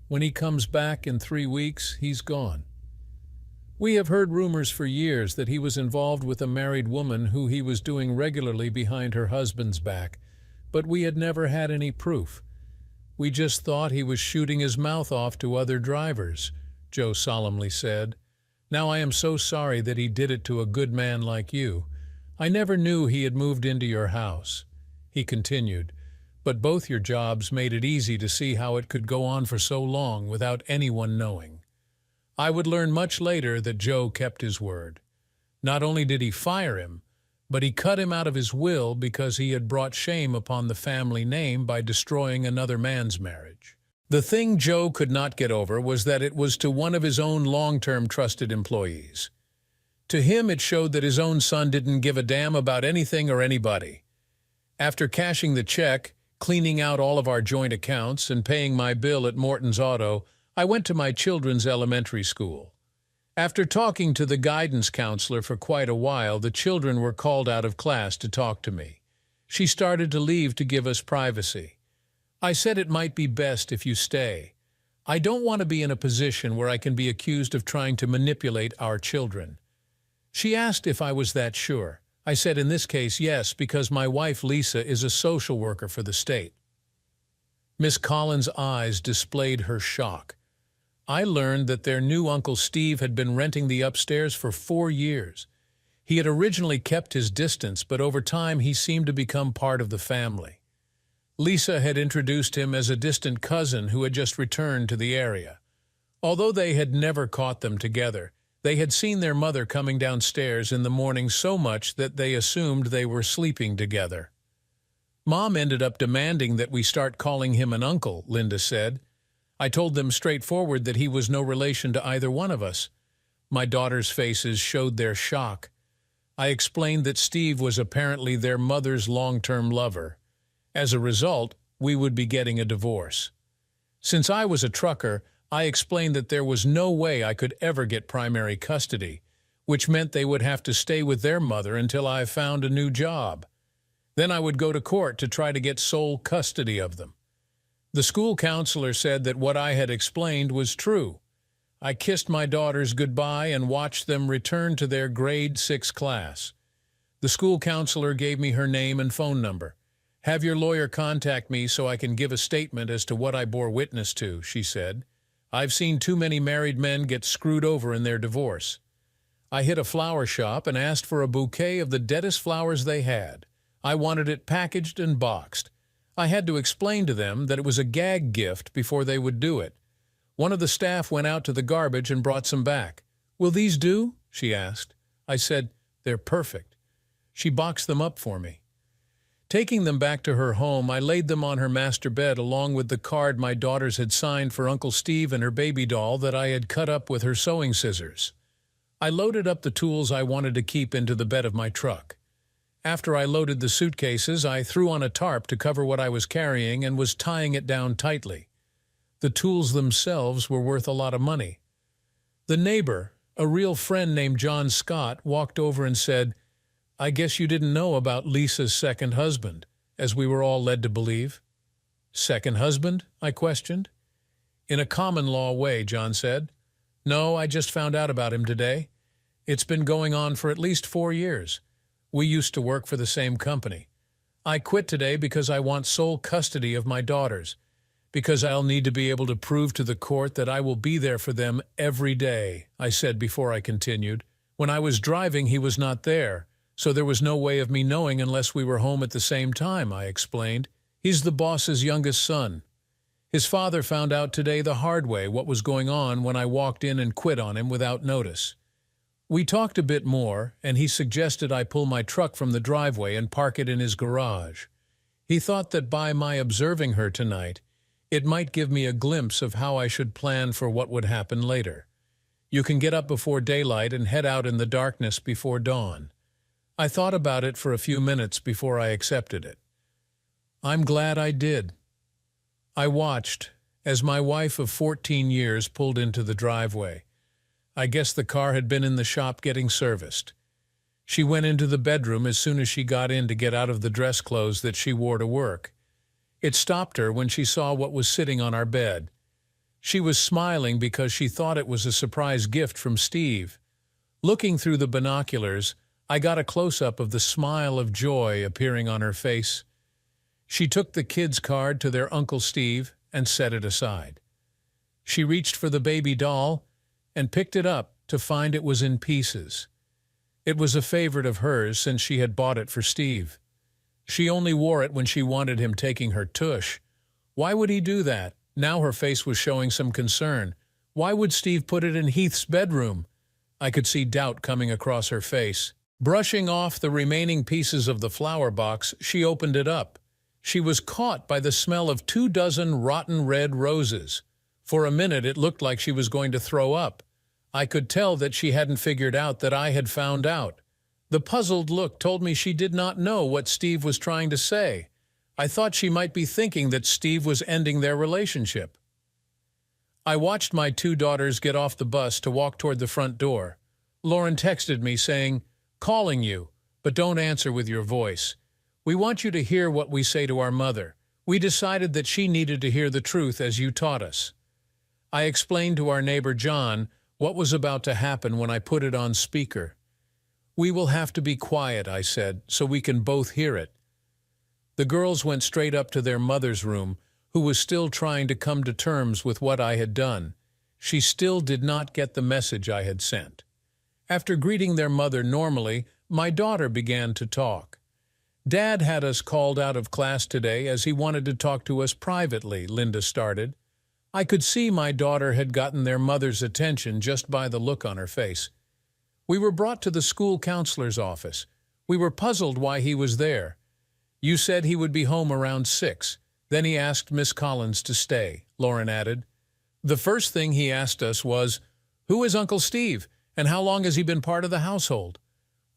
When he comes back in 3 weeks, he's gone. We have heard rumors for years that he was involved with a married woman who he was doing regularly behind her husband's back, but we had never had any proof. We just thought he was shooting his mouth off to other drivers, Joe solemnly said. Now I am so sorry that he did it to a good man like you. I never knew he had moved into your house. He continued, but both your jobs made it easy to see how it could go on for so long without anyone knowing. I would learn much later that Joe kept his word. Not only did he fire him, but he cut him out of his will because he had brought shame upon the family name by destroying another man's marriage. The thing Joe could not get over was that it was to one of his own long-term trusted employees. To him, it showed that his own son didn't give a damn about anything or anybody. After cashing the check, cleaning out all of our joint accounts, and paying my bill at Morton's Auto, I went to my children's elementary school. After talking to the guidance counselor for quite a while, the children were called out of class to talk to me. She started to leave to give us privacy. I said it might be best if you stay. I don't want to be in a position where I can be accused of trying to manipulate our children. She asked if I was that sure. I said in this case yes, because my wife Lisa is a social worker for the state. Miss Collins' eyes displayed her shock. I learned that their new Uncle Steve had been renting the upstairs for 4 years. He had originally kept his distance, but over time he seemed to become part of the family. Lisa had introduced him as a distant cousin who had just returned to the area. Although they had never caught them together, they had seen their mother coming downstairs in the morning so much that they assumed they were sleeping together. Mom ended up demanding that we start calling him an uncle, Linda said. I told them straightforward that he was no relation to either one of us. My daughters' faces showed their shock. I explained that Steve was apparently their mother's long-term lover. As a result, we would be getting a divorce. Since I was a trucker, I explained that there was no way I could ever get primary custody, which meant they would have to stay with their mother until I found a new job. Then I would go to court to try to get sole custody of them. The school counselor said that what I had explained was true. I kissed my daughters goodbye and watched them return to their grade 6 class. The school counselor gave me her name and phone number. Have your lawyer contact me so I can give a statement as to what I bore witness to, she said. I've seen too many married men get screwed over in their divorce. I hit a flower shop and asked for a bouquet of the deadest flowers they had. I wanted it packaged and boxed. I had to explain to them that it was a gag gift before they would do it. One of the staff went out to the garbage and brought some back. Will these do? She asked. I said, they're perfect. She boxed them up for me. Taking them back to her home, I laid them on her master bed along with the card my daughters had signed for Uncle Steve and her baby doll that I had cut up with her sewing scissors. I loaded up the tools I wanted to keep into the bed of my truck. After I loaded the suitcases, I threw on a tarp to cover what I was carrying and was tying it down tightly. The tools themselves were worth a lot of money. The neighbor, a real friend named John Scott, walked over and said, I guess you didn't know about Lisa's second husband, as we were all led to believe. Second husband? I questioned. In a common law way, John said. No, I just found out about him today. It's been going on for at least 4 years. We used to work for the same company. I quit today because I want sole custody of my daughters, because I'll need to be able to prove to the court that I will be there for them every day, I said before I continued. When I was driving, he was not there, so there was no way of me knowing unless we were home at the same time, I explained. He's the boss's youngest son. His father found out today the hard way what was going on when I walked in and quit on him without notice. We talked a bit more, and he suggested I pull my truck from the driveway and park it in his garage. He thought that by my observing her tonight, it might give me a glimpse of how I should plan for what would happen later. You can get up before daylight and head out in the darkness before dawn. I thought about it for a few minutes before I accepted it. I'm glad I did. I watched as my wife of 14 years pulled into the driveway. I guess the car had been in the shop getting serviced. She went into the bedroom as soon as she got in to get out of the dress clothes that she wore to work. It stopped her when she saw what was sitting on our bed. She was smiling because she thought it was a surprise gift from Steve. Looking through the binoculars, I got a close-up of the smile of joy appearing on her face. She took the kid's card to their Uncle Steve and set it aside. She reached for the baby doll and picked it up to find it was in pieces. It was a favorite of hers since she had bought it for Steve. She only wore it when she wanted him taking her tush. Why would he do that? Now her face was showing some concern. Why would Steve put it in Heath's bedroom? I could see doubt coming across her face. Brushing off the remaining pieces of the flower box, she opened it up. She was caught by the smell of 24 rotten red roses. For a minute it looked like she was going to throw up. I could tell that she hadn't figured out that I had found out. The puzzled look told me she did not know what Steve was trying to say. I thought she might be thinking that Steve was ending their relationship. I watched my 2 daughters get off the bus to walk toward the front door. Lauren texted me saying, "Calling you, but don't answer with your voice. We want you to hear what we say to our mother. We decided that she needed to hear the truth as you taught us." I explained to our neighbor John what was about to happen when I put it on speaker. "We will have to be quiet," I said, "so we can both hear it." The girls went straight up to their mother's room, who was still trying to come to terms with what I had done. She still did not get the message I had sent. After greeting their mother normally, my daughter began to talk. "Dad had us called out of class today as he wanted to talk to us privately," Linda started. I could see my daughter had gotten their mother's attention just by the look on her face. "We were brought to the school counselor's office. We were puzzled why he was there. You said he would be home around 6. Then he asked Miss Collins to stay," Lauren added. "The first thing he asked us was, 'Who is Uncle Steve, and how long has he been part of the household?'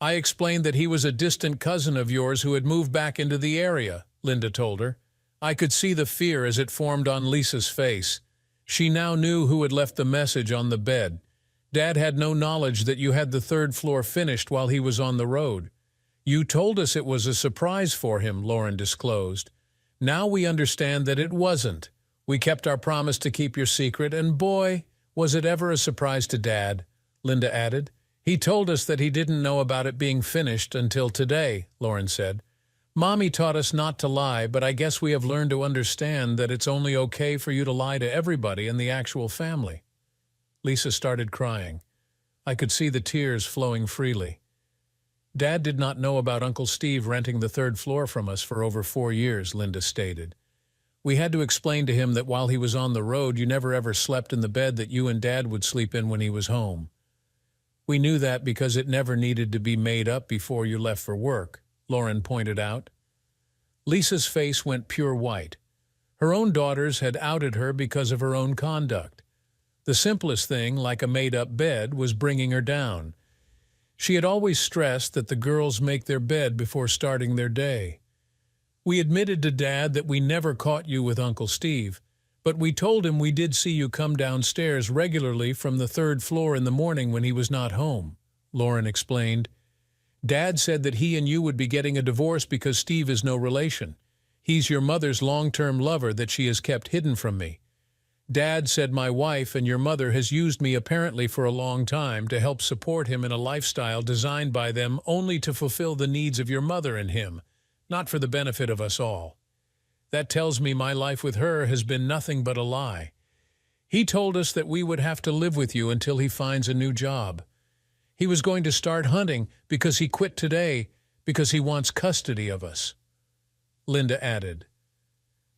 I explained that he was a distant cousin of yours who had moved back into the area," Linda told her. I could see the fear as it formed on Lisa's face. She now knew who had left the message on the bed. "Dad had no knowledge that you had the 3rd floor finished while he was on the road." "You told us it was a surprise for him," Lauren disclosed. "Now we understand that it wasn't. We kept our promise to keep your secret, and boy, was it ever a surprise to Dad," Linda added. "He told us that he didn't know about it being finished until today," Lauren said. "Mommy taught us not to lie, but I guess we have learned to understand that it's only okay for you to lie to everybody in the actual family." Lisa started crying. I could see the tears flowing freely. "Dad did not know about Uncle Steve renting the 3rd floor from us for over 4 years, Linda stated. "We had to explain to him that while he was on the road, you never ever slept in the bed that you and Dad would sleep in when he was home. We knew that because it never needed to be made up before you left for work," Lauren pointed out. Lisa's face went pure white. Her own daughters had outed her because of her own conduct. The simplest thing, like a made-up bed, was bringing her down. She had always stressed that the girls make their bed before starting their day. "We admitted to Dad that we never caught you with Uncle Steve, but we told him we did see you come downstairs regularly from the 3rd floor in the morning when he was not home," Lauren explained. "Dad said that he and you would be getting a divorce because Steve is no relation. He's your mother's long-term lover that she has kept hidden from me. Dad said my wife and your mother has used me apparently for a long time to help support him in a lifestyle designed by them only to fulfill the needs of your mother and him, not for the benefit of us all. That tells me my life with her has been nothing but a lie. He told us that we would have to live with you until he finds a new job. He was going to start hunting because he quit today because he wants custody of us," Linda added.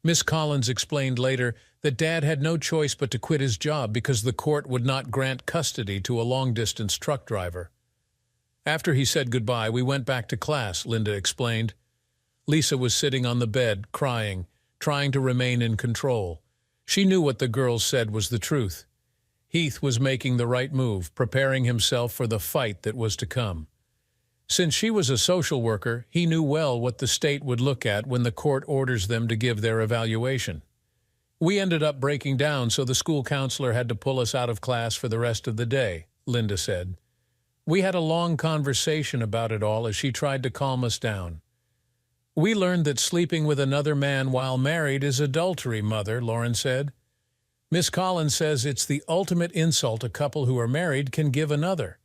Miss Collins explained later that Dad had no choice but to quit his job because the court would not grant custody to a long-distance truck driver. After he said goodbye, we went back to class, Linda explained. Lisa was sitting on the bed, crying, trying to remain in control. She knew what the girls said was the truth. Heath was making the right move, preparing himself for the fight that was to come. Since she was a social worker, he knew well what the state would look at when the court orders them to give their evaluation. We ended up breaking down, so the school counselor had to pull us out of class for the rest of the day, Linda said. We had a long conversation about it all as she tried to calm us down. We learned that sleeping with another man while married is adultery, Mother, Lauren said. Miss Collins says it's the ultimate insult a couple who are married can give another.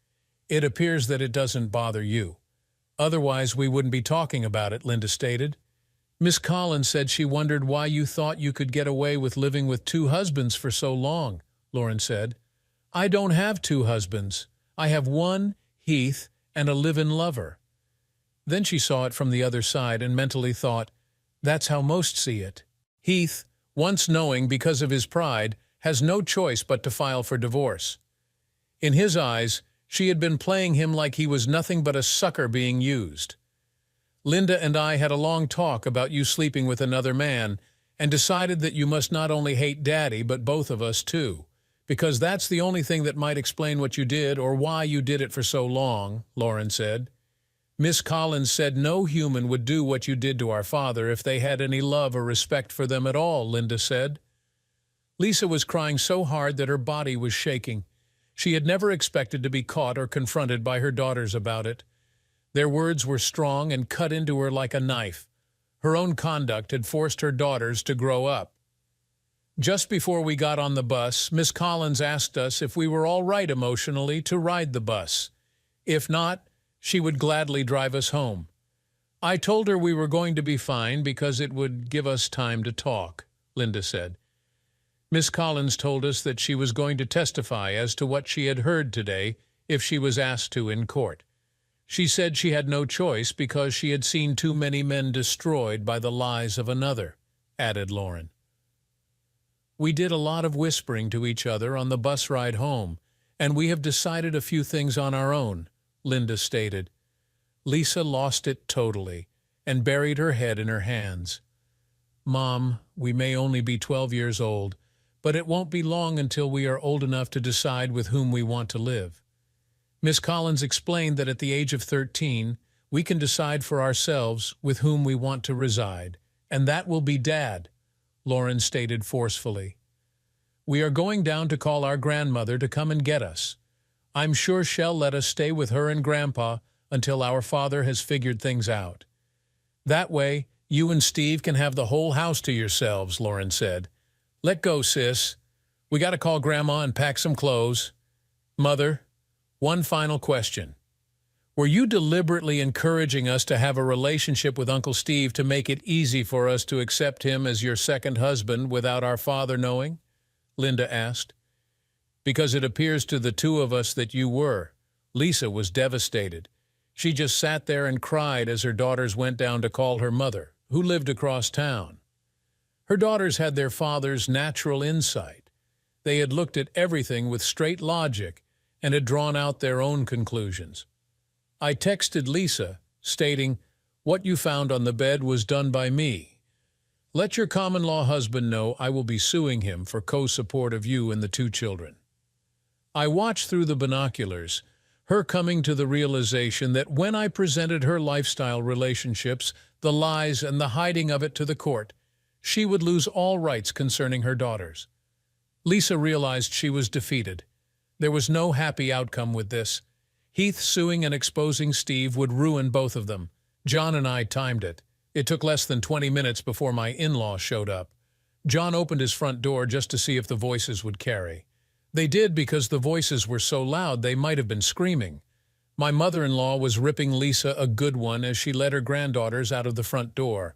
It appears that it doesn't bother you. Otherwise, we wouldn't be talking about it, Linda stated. Miss Collins said she wondered why you thought you could get away with living with 2 husbands for so long, Lauren said. I don't have 2 husbands. I have one, Heath, and a live-in lover. Then she saw it from the other side and mentally thought, that's how most see it. Heath, once knowing because of his pride, has no choice but to file for divorce. In his eyes, she had been playing him like he was nothing but a sucker being used. Linda and I had a long talk about you sleeping with another man and decided that you must not only hate Daddy, but both of us too, because that's the only thing that might explain what you did or why you did it for so long, Lauren said. Miss Collins said no human would do what you did to our father if they had any love or respect for them at all, Linda said. Lisa was crying so hard that her body was shaking. She had never expected to be caught or confronted by her daughters about it. Their words were strong and cut into her like a knife. Her own conduct had forced her daughters to grow up. Just before we got on the bus, Miss Collins asked us if we were all right emotionally to ride the bus. If not, she would gladly drive us home. I told her we were going to be fine because it would give us time to talk, Linda said. Miss Collins told us that she was going to testify as to what she had heard today if she was asked to in court. She said she had no choice because she had seen too many men destroyed by the lies of another, added Lauren. We did a lot of whispering to each other on the bus ride home, and we have decided a few things on our own, Linda stated. Lisa lost it totally and buried her head in her hands. Mom, we may only be 12 years old, but it won't be long until we are old enough to decide with whom we want to live. Miss Collins explained that at the age of 13, we can decide for ourselves with whom we want to reside, and that will be Dad, Lauren stated forcefully. We are going down to call our grandmother to come and get us. I'm sure she'll let us stay with her and Grandpa until our father has figured things out. That way, you and Steve can have the whole house to yourselves, Lauren said. Let go, sis. We got to call Grandma and pack some clothes. Mother, one final question. Were you deliberately encouraging us to have a relationship with Uncle Steve to make it easy for us to accept him as your second husband without our father knowing? Linda asked. Because it appears to the 2 of us that you were. Lisa was devastated. She just sat there and cried as her daughters went down to call her mother, who lived across town. Her daughters had their father's natural insight. They had looked at everything with straight logic and had drawn out their own conclusions. I texted Lisa, stating, "What you found on the bed was done by me. Let your common-law husband know I will be suing him for co-support of you and the 2 children." I watched through the binoculars, her coming to the realization that when I presented her lifestyle relationships, the lies and the hiding of it to the court, she would lose all rights concerning her daughters. Lisa realized she was defeated. There was no happy outcome with this. Heath suing and exposing Steve would ruin both of them. John and I timed it. It took less than 20 minutes before my in-law showed up. John opened his front door just to see if the voices would carry. They did because the voices were so loud they might have been screaming. My mother-in-law was ripping Lisa a good one as she led her granddaughters out of the front door.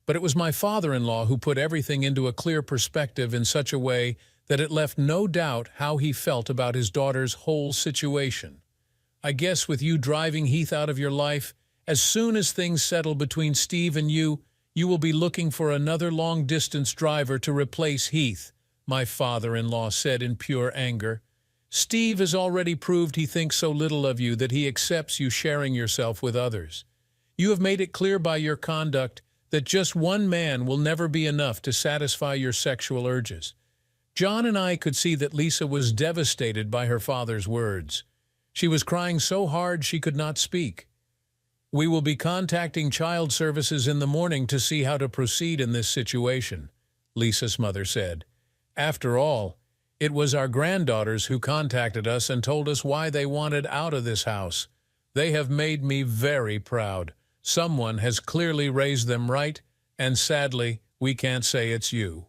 But it was my father-in-law who put everything into a clear perspective in such a way that it left no doubt how he felt about his daughter's whole situation. I guess with you driving Heath out of your life, as soon as things settled between Steve and you, You will be looking for another long-distance driver to replace Heath, my father-in-law said in pure anger. Steve has already proved he thinks so little of you that he accepts you sharing yourself with others. You have made it clear by your conduct that just one man will never be enough to satisfy your sexual urges. John and I could see that Lisa was devastated by her father's words. She was crying so hard she could not speak. We will be contacting child services in the morning to see how to proceed in this situation, Lisa's mother said. After all, it was our granddaughters who contacted us and told us why they wanted out of this house. They have made me very proud. Someone has clearly raised them right, and sadly, we can't say it's you.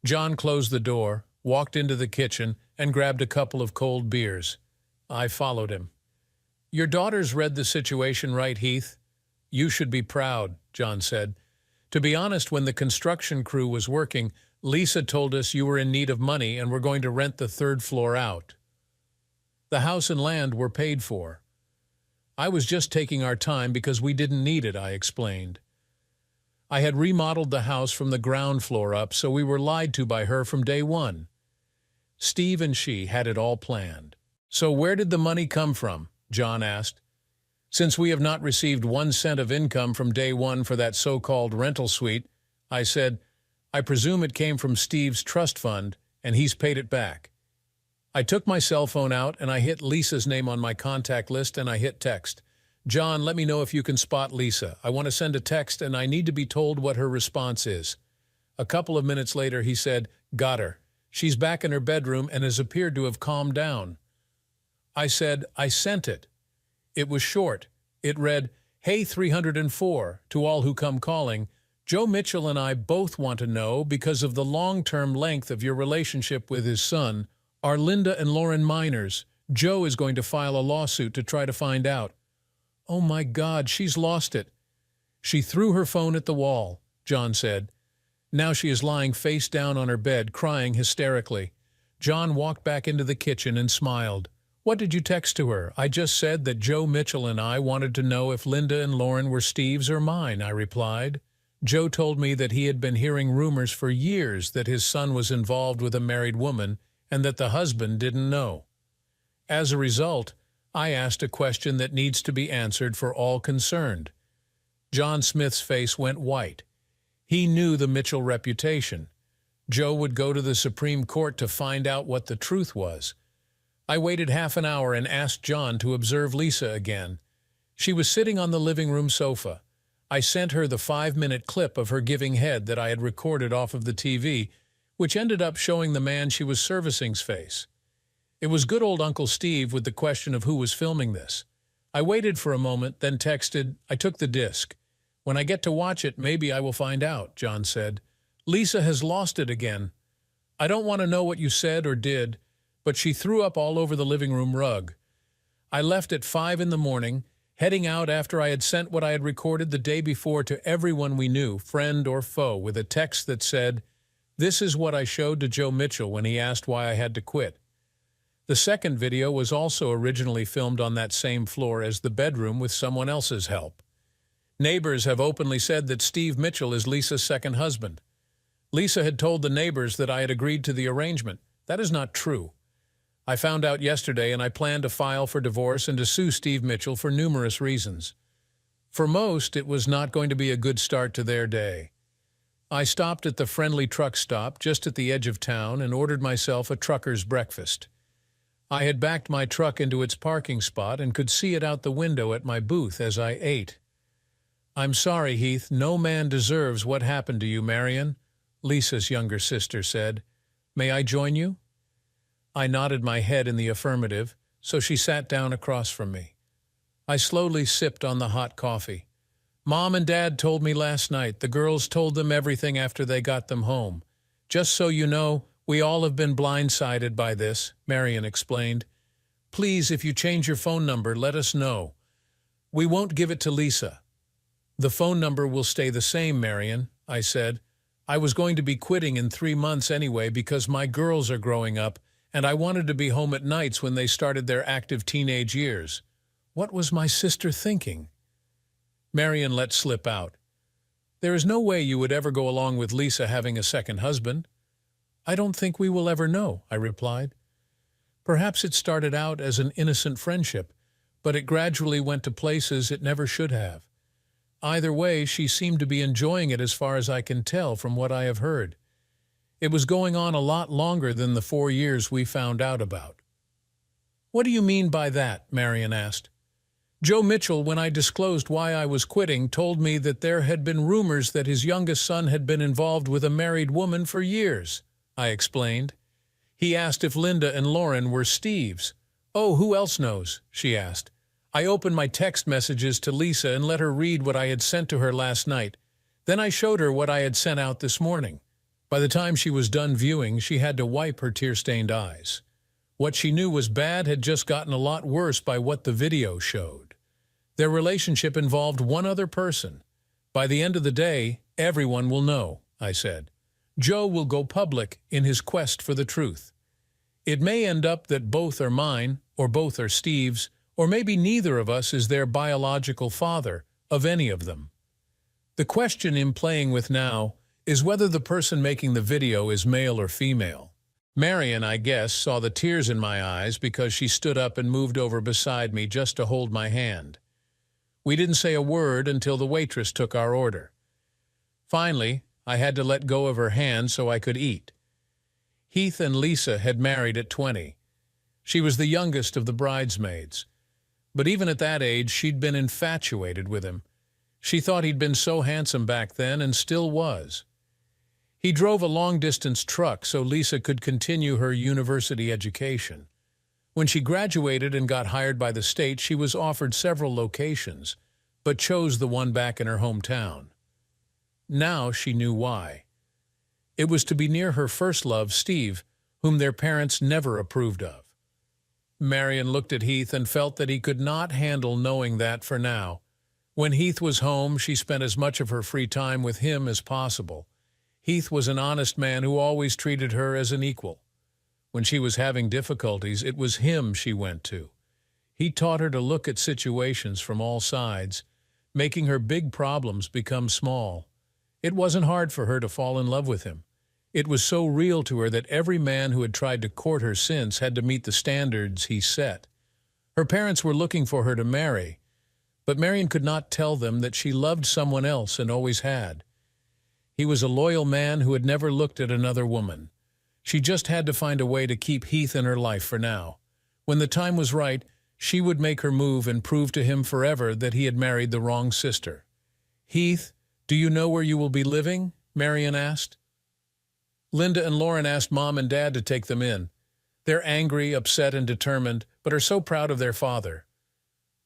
John closed the door, walked into the kitchen, and grabbed a couple of cold beers. I followed him. Your daughters read the situation right, Heath? You should be proud, John said. To be honest, when the construction crew was working, Lisa told us you were in need of money and were going to rent the third floor out. The house and land were paid for. I was just taking our time because we didn't need it, I explained. I had remodeled the house from the ground floor up, so we were lied to by her from day one. Steve and she had it all planned. So where did the money come from? John asked. Since we have not received 1 cent of income from day one for that so-called rental suite, I said, I presume it came from Steve's trust fund, and he's paid it back. I took my cell phone out, and I hit Lisa's name on my contact list, and I hit text. John, let me know if you can spot Lisa. I want to send a text, and I need to be told what her response is. A couple of minutes later, he said, got her. She's back in her bedroom and has appeared to have calmed down. I said, I sent it. It was short. It read, Hey 304, to all who come calling. Joe Mitchell and I both want to know, because of the long-term length of your relationship with his son, are Linda and Lauren minors? Joe is going to file a lawsuit to try to find out. Oh my God, she's lost it. She threw her phone at the wall, John said. Now she is lying face down on her bed, crying hysterically. John walked back into the kitchen and smiled. What did you text to her? I just said that Joe Mitchell and I wanted to know if Linda and Lauren were Steve's or mine, I replied. Joe told me that he had been hearing rumors for years that his son was involved with a married woman and that the husband didn't know. As a result, I asked a question that needs to be answered for all concerned. John Smith's face went white. He knew the Mitchell reputation. Joe would go to the Supreme Court to find out what the truth was. I waited half an hour and asked John to observe Lisa again. She was sitting on the living room sofa. I sent her the 5-minute clip of her giving head that I had recorded off of the TV, which ended up showing the man she was servicing's face. It was good old Uncle Steve with the question of who was filming this. I waited for a moment, then texted, I took the disc. When I get to watch it, maybe I will find out, John said. Lisa has lost it again. I don't want to know what you said or did, but she threw up all over the living room rug. I left at 5 in the morning, heading out after I had sent what I had recorded the day before to everyone we knew, friend or foe, with a text that said, This is what I showed to Joe Mitchell when he asked why I had to quit. The second video was also originally filmed on that same floor as the bedroom with someone else's help. Neighbors have openly said that Steve Mitchell is Lisa's second husband. Lisa had told the neighbors that I had agreed to the arrangement. That is not true. I found out yesterday, and I plan to file for divorce and to sue Steve Mitchell for numerous reasons. For most, it was not going to be a good start to their day. I stopped at the friendly truck stop just at the edge of town and ordered myself a trucker's breakfast. I had backed my truck into its parking spot and could see it out the window at my booth as I ate. I'm sorry, Heath, no man deserves what happened to you, Marion, Lisa's younger sister said. May I join you? I nodded my head in the affirmative, so she sat down across from me. I slowly sipped on the hot coffee. Mom and Dad told me last night. The girls told them everything after they got them home. Just so you know, we all have been blindsided by this, Marion explained. Please, if you change your phone number, let us know. We won't give it to Lisa. The phone number will stay the same, Marion, I said. I was going to be quitting in 3 months anyway because my girls are growing up, and I wanted to be home at nights when they started their active teenage years. What was my sister thinking? Marion let slip out. There is no way you would ever go along with Lisa having a second husband. I don't think we will ever know, I replied. Perhaps it started out as an innocent friendship, but it gradually went to places it never should have. Either way, she seemed to be enjoying it as far as I can tell from what I have heard. It was going on a lot longer than the 4 years we found out about. What do you mean by that? Marion asked. Joe Mitchell, when I disclosed why I was quitting, told me that there had been rumors that his youngest son had been involved with a married woman for years, I explained. He asked if Linda and Lauren were Steve's. Oh, who else knows? She asked. I opened my text messages to Lisa and let her read what I had sent to her last night. Then I showed her what I had sent out this morning. By the time she was done viewing, she had to wipe her tear-stained eyes. What she knew was bad had just gotten a lot worse by what the video showed. Their relationship involved one other person. By the end of the day, everyone will know, I said. Joe will go public in his quest for the truth. It may end up that both are mine, or both are Steve's, or maybe neither of us is their biological father of any of them. The question I'm playing with now is whether the person making the video is male or female. Marion, I guess, saw the tears in my eyes because she stood up and moved over beside me just to hold my hand. We didn't say a word until the waitress took our order. Finally, I had to let go of her hand so I could eat. Heath and Lisa had married at 20. She was the youngest of the bridesmaids. But even at that age, she'd been infatuated with him. She thought he'd been so handsome back then and still was. He drove a long-distance truck so Lisa could continue her university education. When she graduated and got hired by the state, she was offered several locations, but chose the one back in her hometown. Now she knew why. It was to be near her first love, Steve, whom their parents never approved of. Marion looked at Heath and felt that he could not handle knowing that for now. When Heath was home, she spent as much of her free time with him as possible. Heath was an honest man who always treated her as an equal. When she was having difficulties, it was him she went to. He taught her to look at situations from all sides, making her big problems become small. It wasn't hard for her to fall in love with him. It was so real to her that every man who had tried to court her since had to meet the standards he set. Her parents were looking for her to marry, but Marion could not tell them that she loved someone else and always had. He was a loyal man who had never looked at another woman. She just had to find a way to keep Heath in her life for now. When the time was right, she would make her move and prove to him forever that he had married the wrong sister. Heath, do you know where you will be living? Marion asked. Linda and Lauren asked Mom and Dad to take them in. They're angry, upset, and determined, but are so proud of their father.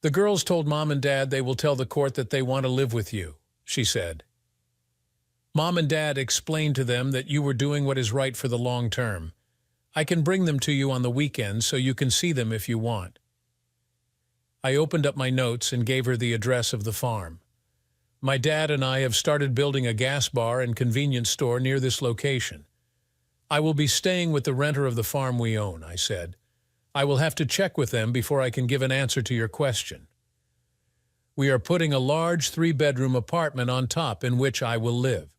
The girls told Mom and Dad they will tell the court that they want to live with you, she said. Mom and Dad explained to them that you were doing what is right for the long term. I can bring them to you on the weekends so you can see them if you want. I opened up my notes and gave her the address of the farm. My dad and I have started building a gas bar and convenience store near this location. I will be staying with the renter of the farm we own, I said. I will have to check with them before I can give an answer to your question. We are putting a large 3-bedroom apartment on top in which I will live.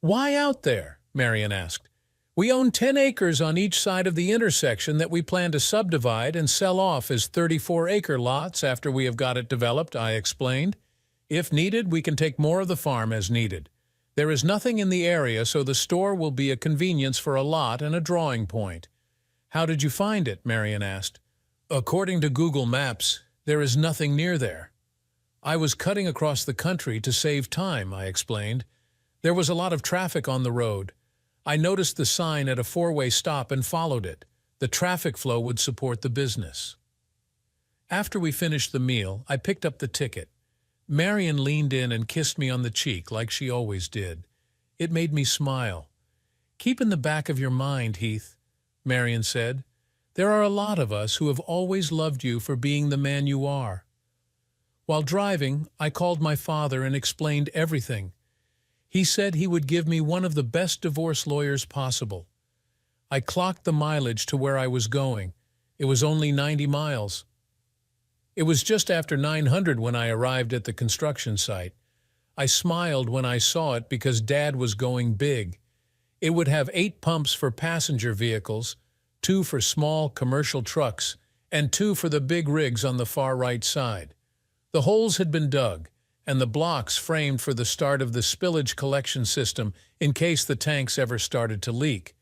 Why out there? Marion asked. We own 10 acres on each side of the intersection that we plan to subdivide and sell off as 34-acre lots after we have got it developed, I explained. If needed, we can take more of the farm as needed. There is nothing in the area, so the store will be a convenience for a lot and a drawing point. How did you find it? Marion asked. According to Google Maps, there is nothing near there. I was cutting across the country to save time, I explained. There was a lot of traffic on the road. I noticed the sign at a 4-way stop and followed it. The traffic flow would support the business. After we finished the meal, I picked up the ticket. Marion leaned in and kissed me on the cheek like she always did. It made me smile. Keep in the back of your mind, Heath, Marion said. There are a lot of us who have always loved you for being the man you are. While driving, I called my father and explained everything. He said he would give me one of the best divorce lawyers possible. I clocked the mileage to where I was going. It was only 90 miles. It was just after 900 when I arrived at the construction site. I smiled when I saw it because Dad was going big. It would have 8 pumps for passenger vehicles, 2 for small commercial trucks, and 2 for the big rigs on the far right side. The holes had been dug, and the blocks framed for the start of the spillage collection system in case the tanks ever started to leak.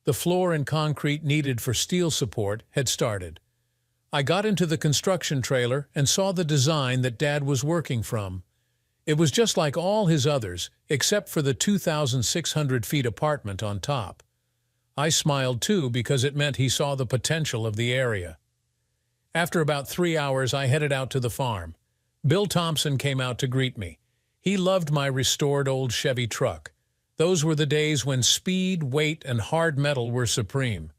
The floor and concrete needed for steel support had started. I got into the construction trailer and saw the design that Dad was working from. It was just like all his others, except for the 2,600 feet apartment on top. I smiled too because it meant he saw the potential of the area. After about 3 hours, I headed out to the farm. Bill Thompson came out to greet me. He loved my restored old Chevy truck. Those were the days when speed, weight, and hard metal were supreme.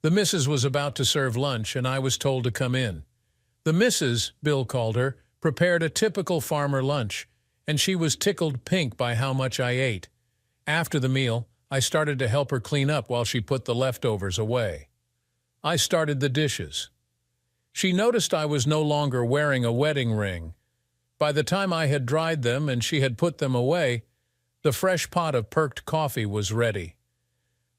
The missus was about to serve lunch, and I was told to come in. The missus, Bill called her, prepared a typical farmer lunch, and she was tickled pink by how much I ate. After the meal, I started to help her clean up while she put the leftovers away. I started the dishes. She noticed I was no longer wearing a wedding ring. By the time I had dried them and she had put them away, the fresh pot of perked coffee was ready.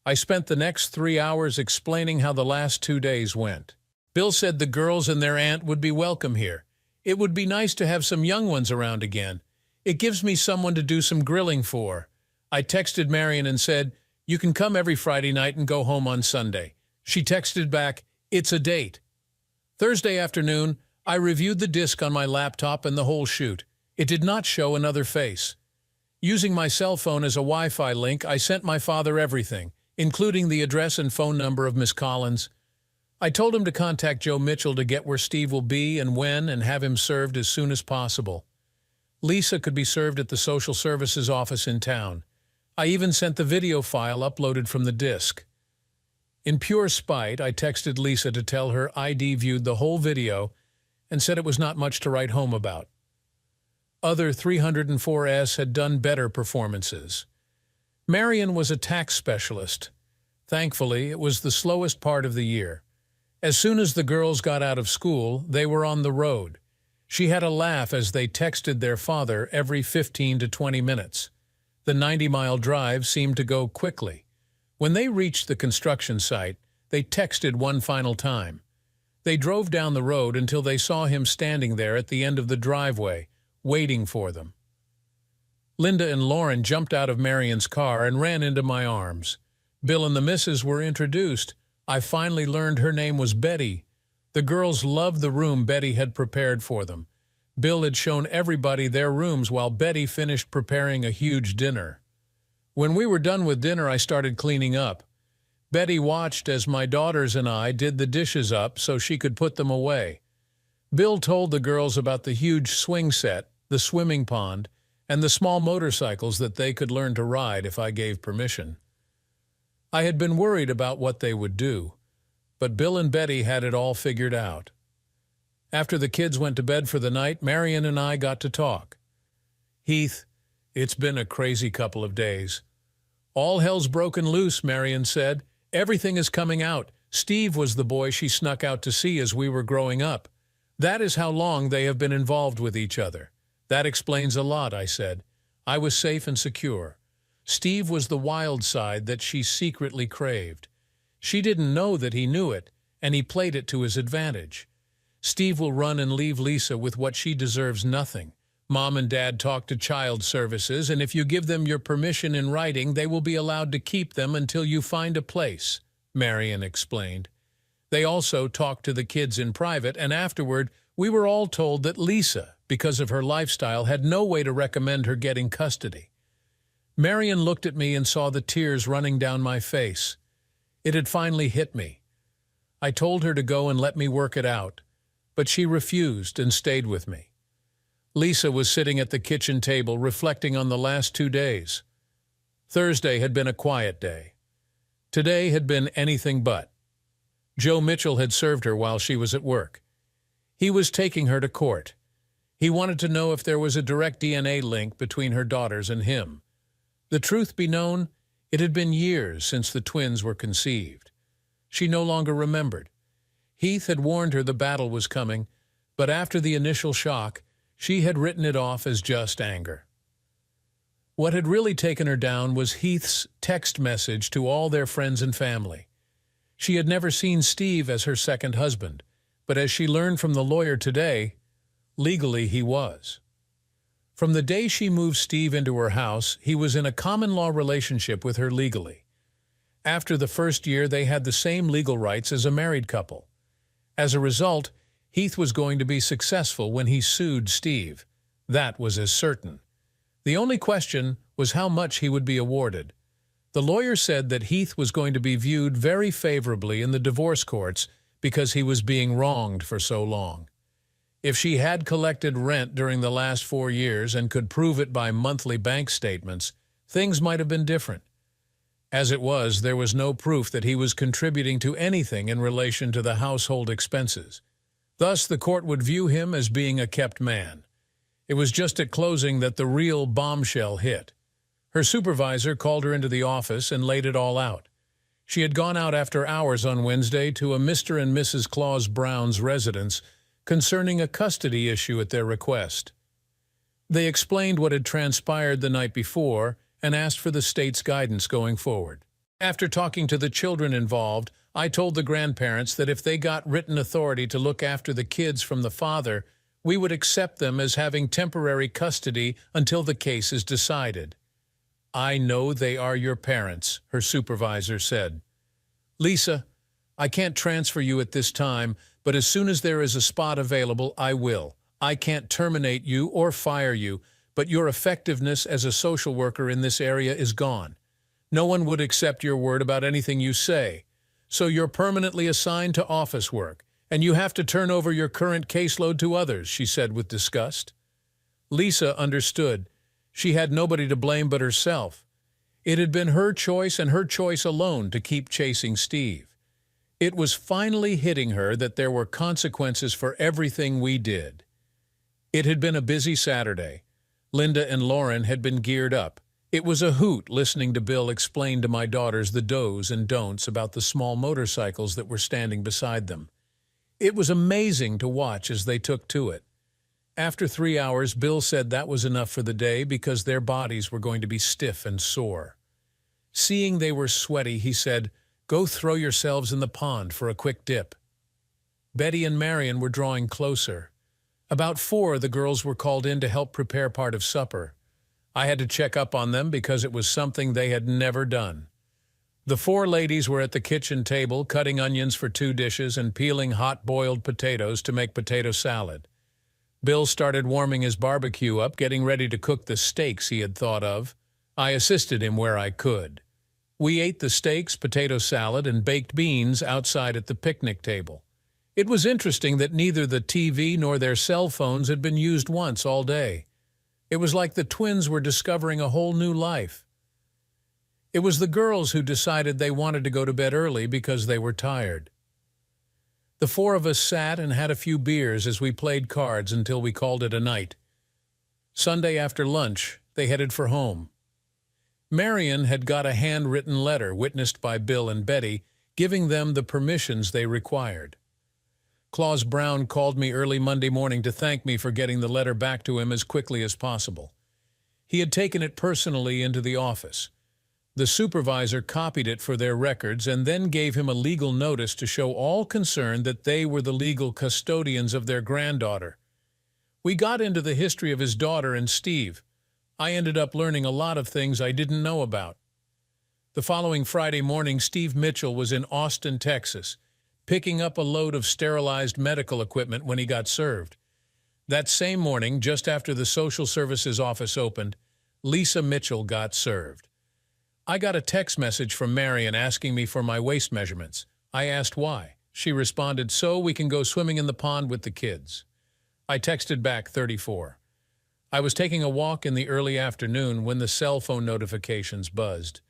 I spent the next 3 hours explaining how the last 2 days went. Bill said the girls and their aunt would be welcome here. It would be nice to have some young ones around again. It gives me someone to do some grilling for. I texted Marion and said, "You can come every Friday night and go home on Sunday." She texted back, "It's a date." Thursday afternoon, I reviewed the disc on my laptop and the whole shoot. It did not show another face. Using my cell phone as a Wi-Fi link, I sent my father everything, including the address and phone number of Miss Collins. I told him to contact Joe Mitchell to get where Steve will be and when and have him served as soon as possible. Lisa could be served at the social services office in town. I even sent the video file uploaded from the disc. In pure spite, I texted Lisa to tell her ID viewed the whole video and said it was not much to write home about. Other 304S had done better performances. Marion was a tax specialist. Thankfully, it was the slowest part of the year. As soon as the girls got out of school, they were on the road. She had a laugh as they texted their father every 15 to 20 minutes. The 90-mile drive seemed to go quickly. When they reached the construction site, they texted one final time. They drove down the road until they saw him standing there at the end of the driveway, waiting for them. Linda and Lauren jumped out of Marion's car and ran into my arms. Bill and the missus were introduced. I finally learned her name was Betty. The girls loved the room Betty had prepared for them. Bill had shown everybody their rooms while Betty finished preparing a huge dinner. When we were done with dinner, I started cleaning up. Betty watched as my daughters and I did the dishes up so she could put them away. Bill told the girls about the huge swing set, the swimming pond, and the small motorcycles that they could learn to ride if I gave permission. I had been worried about what they would do, but Bill and Betty had it all figured out. After the kids went to bed for the night, Marion and I got to talk. "Heath, it's been a crazy couple of days." "All hell's broken loose," Marion said. "Everything is coming out. Steve was the boy she snuck out to see as we were growing up. That is how long they have been involved with each other." "That explains a lot," I said. "I was safe and secure. Steve was the wild side that she secretly craved. She didn't know that he knew it, and he played it to his advantage. Steve will run and leave Lisa with what she deserves nothing. Mom and Dad talk to child services, and if you give them your permission in writing, they will be allowed to keep them until you find a place," Marion explained. "They also talked to the kids in private, and afterward, we were all told that Lisa, because of her lifestyle, had no way to recommend her getting custody." Marion looked at me and saw the tears running down my face. It had finally hit me. I told her to go and let me work it out, but she refused and stayed with me. Lisa was sitting at the kitchen table reflecting on the last 2 days. Thursday had been a quiet day. Today had been anything but. Joe Mitchell had served her while she was at work. He was taking her to court. He wanted to know if there was a direct DNA link between her daughters and him. The truth be known, it had been years since the twins were conceived. She no longer remembered. Heath had warned her the battle was coming, but after the initial shock, she had written it off as just anger. What had really taken her down was Heath's text message to all their friends and family. She had never seen Steve as her second husband, but as she learned from the lawyer today, legally he was. From the day she moved Steve into her house, he was in a common-law relationship with her legally. After the first year, they had the same legal rights as a married couple. As a result, Heath was going to be successful when he sued Steve. That was as certain. The only question was how much he would be awarded. The lawyer said that Heath was going to be viewed very favorably in the divorce courts because he was being wronged for so long. If she had collected rent during the last 4 years and could prove it by monthly bank statements, things might have been different. As it was, there was no proof that he was contributing to anything in relation to the household expenses. Thus, the court would view him as being a kept man. It was just at closing that the real bombshell hit. Her supervisor called her into the office and laid it all out. She had gone out after hours on Wednesday to a Mr. and Mrs. Claus Brown's residence concerning a custody issue at their request. They explained what had transpired the night before and asked for the state's guidance going forward. After talking to the children involved, I told the grandparents that if they got written authority to look after the kids from the father, we would accept them as having temporary custody until the case is decided. I know they are your parents, her supervisor said. Lisa, I can't transfer you at this time, but as soon as there is a spot available, I will. I can't terminate you or fire you, but your effectiveness as a social worker in this area is gone. No one would accept your word about anything you say. So you're permanently assigned to office work, and you have to turn over your current caseload to others, she said with disgust. Lisa understood. She had nobody to blame but herself. It had been her choice and her choice alone to keep chasing Steve. It was finally hitting her that there were consequences for everything we did. It had been a busy Saturday. Linda and Lauren had been geared up. It was a hoot listening to Bill explain to my daughters the do's and don'ts about the small motorcycles that were standing beside them. It was amazing to watch as they took to it. After 3 hours, Bill said that was enough for the day because their bodies were going to be stiff and sore. Seeing they were sweaty, he said, "Go throw yourselves in the pond for a quick dip." Betty and Marion were drawing closer. About 4, the girls were called in to help prepare part of supper. I had to check up on them because it was something they had never done. The 4 ladies were at the kitchen table cutting onions for 2 dishes and peeling hot-boiled potatoes to make potato salad. Bill started warming his barbecue up, getting ready to cook the steaks he had thought of. I assisted him where I could. We ate the steaks, potato salad, and baked beans outside at the picnic table. It was interesting that neither the TV nor their cell phones had been used once all day. It was like the twins were discovering a whole new life. It was the girls who decided they wanted to go to bed early because they were tired. The 4 of us sat and had a few beers as we played cards until we called it a night. Sunday after lunch, they headed for home. Marion had got a handwritten letter witnessed by Bill and Betty, giving them the permissions they required. Claus Brown called me early Monday morning to thank me for getting the letter back to him as quickly as possible. He had taken it personally into the office. The supervisor copied it for their records and then gave him a legal notice to show all concerned that they were the legal custodians of their granddaughter. We got into the history of his daughter and Steve. I ended up learning a lot of things I didn't know about. The following Friday morning, Steve Mitchell was in Austin, Texas, picking up a load of sterilized medical equipment when he got served. That same morning, just after the social services office opened, Lisa Mitchell got served. I got a text message from Marion asking me for my waist measurements. I asked why. She responded, "So we can go swimming in the pond with the kids." I texted back 34. I was taking a walk in the early afternoon when the cell phone notifications buzzed.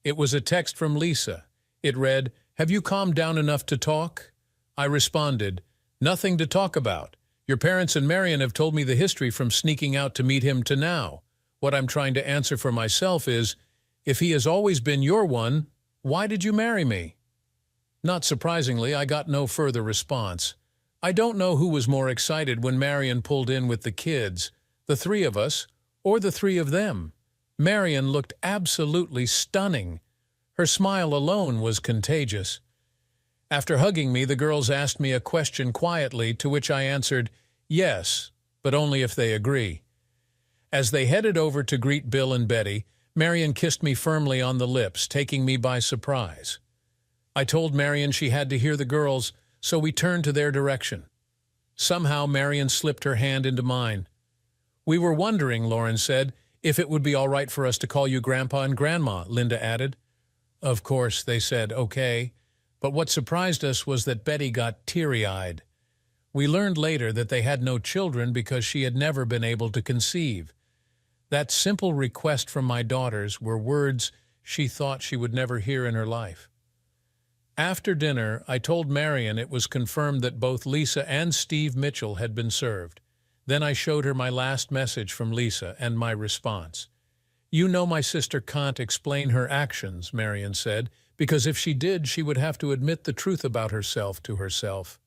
It was a text from Lisa. It read, "Have you calmed down enough to talk?" I responded, "Nothing to talk about. Your parents and Marion have told me the history from sneaking out to meet him to now. What I'm trying to answer for myself is, if he has always been your one, why did you marry me?" Not surprisingly, I got no further response. I don't know who was more excited when Marion pulled in with the kids, the 3 of us, or the 3 of them. Marion looked absolutely stunning. Her smile alone was contagious. After hugging me, the girls asked me a question quietly, to which I answered, yes, but only if they agree. As they headed over to greet Bill and Betty, Marion kissed me firmly on the lips, taking me by surprise. I told Marion she had to hear the girls, so we turned to their direction. Somehow Marion slipped her hand into mine. "We were wondering," Lauren said, "if it would be all right for us to call you Grandpa and Grandma," Linda added. Of course, they said, okay, but what surprised us was that Betty got teary-eyed. We learned later that they had no children because she had never been able to conceive. That simple request from my daughters were words she thought she would never hear in her life. After dinner, I told Marion it was confirmed that both Lisa and Steve Mitchell had been served. Then I showed her my last message from Lisa and my response. "You know my sister can't explain her actions," Marion said, "because if she did, she would have to admit the truth about herself to herself."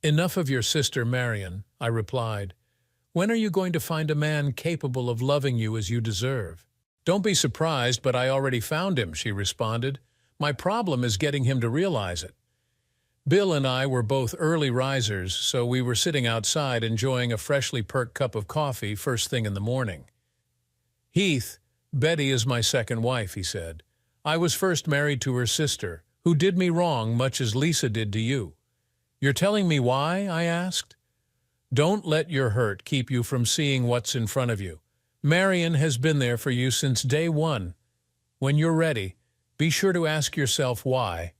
"Enough of your sister, Marion," I replied. "When are you going to find a man capable of loving you as you deserve?" "Don't be surprised, but I already found him," she responded. "My problem is getting him to realize it." Bill and I were both early risers, so we were sitting outside enjoying a freshly perked cup of coffee first thing in the morning. "Heath, Betty is my second wife," he said. "I was first married to her sister, who did me wrong much as Lisa did to you." "You're telling me why?" I asked. "Don't let your hurt keep you from seeing what's in front of you. Marion has been there for you since day one. When you're ready, be sure to ask yourself why."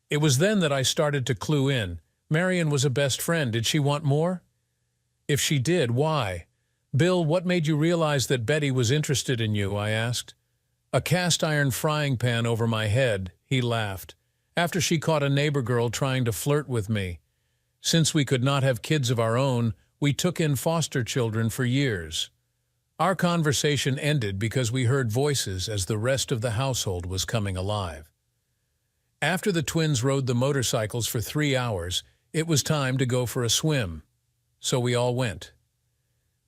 It was then that I started to clue in. Marion was a best friend. Did she want more? If she did, why? "Bill, what made you realize that Betty was interested in you?" I asked. "A cast-iron frying pan over my head," he laughed, "after she caught a neighbor girl trying to flirt with me. Since we could not have kids of our own, we took in foster children for years." Our conversation ended because we heard voices as the rest of the household was coming alive. After the twins rode the motorcycles for 3 hours, it was time to go for a swim. So we all went.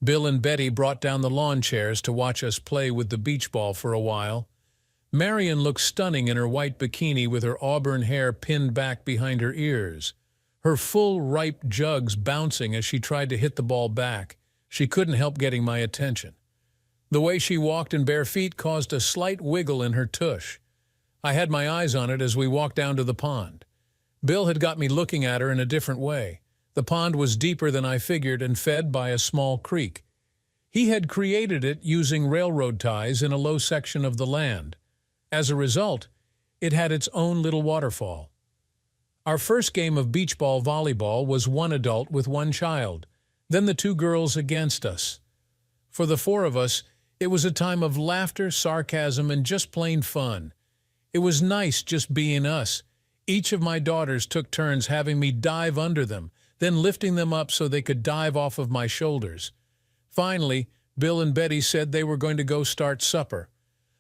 Bill and Betty brought down the lawn chairs to watch us play with the beach ball for a while. Marion looked stunning in her white bikini with her auburn hair pinned back behind her ears. Her full, ripe jugs bouncing as she tried to hit the ball back. She couldn't help getting my attention. The way she walked in bare feet caused a slight wiggle in her tush. I had my eyes on it as we walked down to the pond. Bill had got me looking at her in a different way. The pond was deeper than I figured and fed by a small creek. He had created it using railroad ties in a low section of the land. As a result, it had its own little waterfall. Our first game of beach ball volleyball was one adult with one child, then the 2 girls against us. For the 4 of us, it was a time of laughter, sarcasm, and just plain fun. It was nice just being us. Each of my daughters took turns having me dive under them, then lifting them up so they could dive off of my shoulders. Finally, Bill and Betty said they were going to go start supper.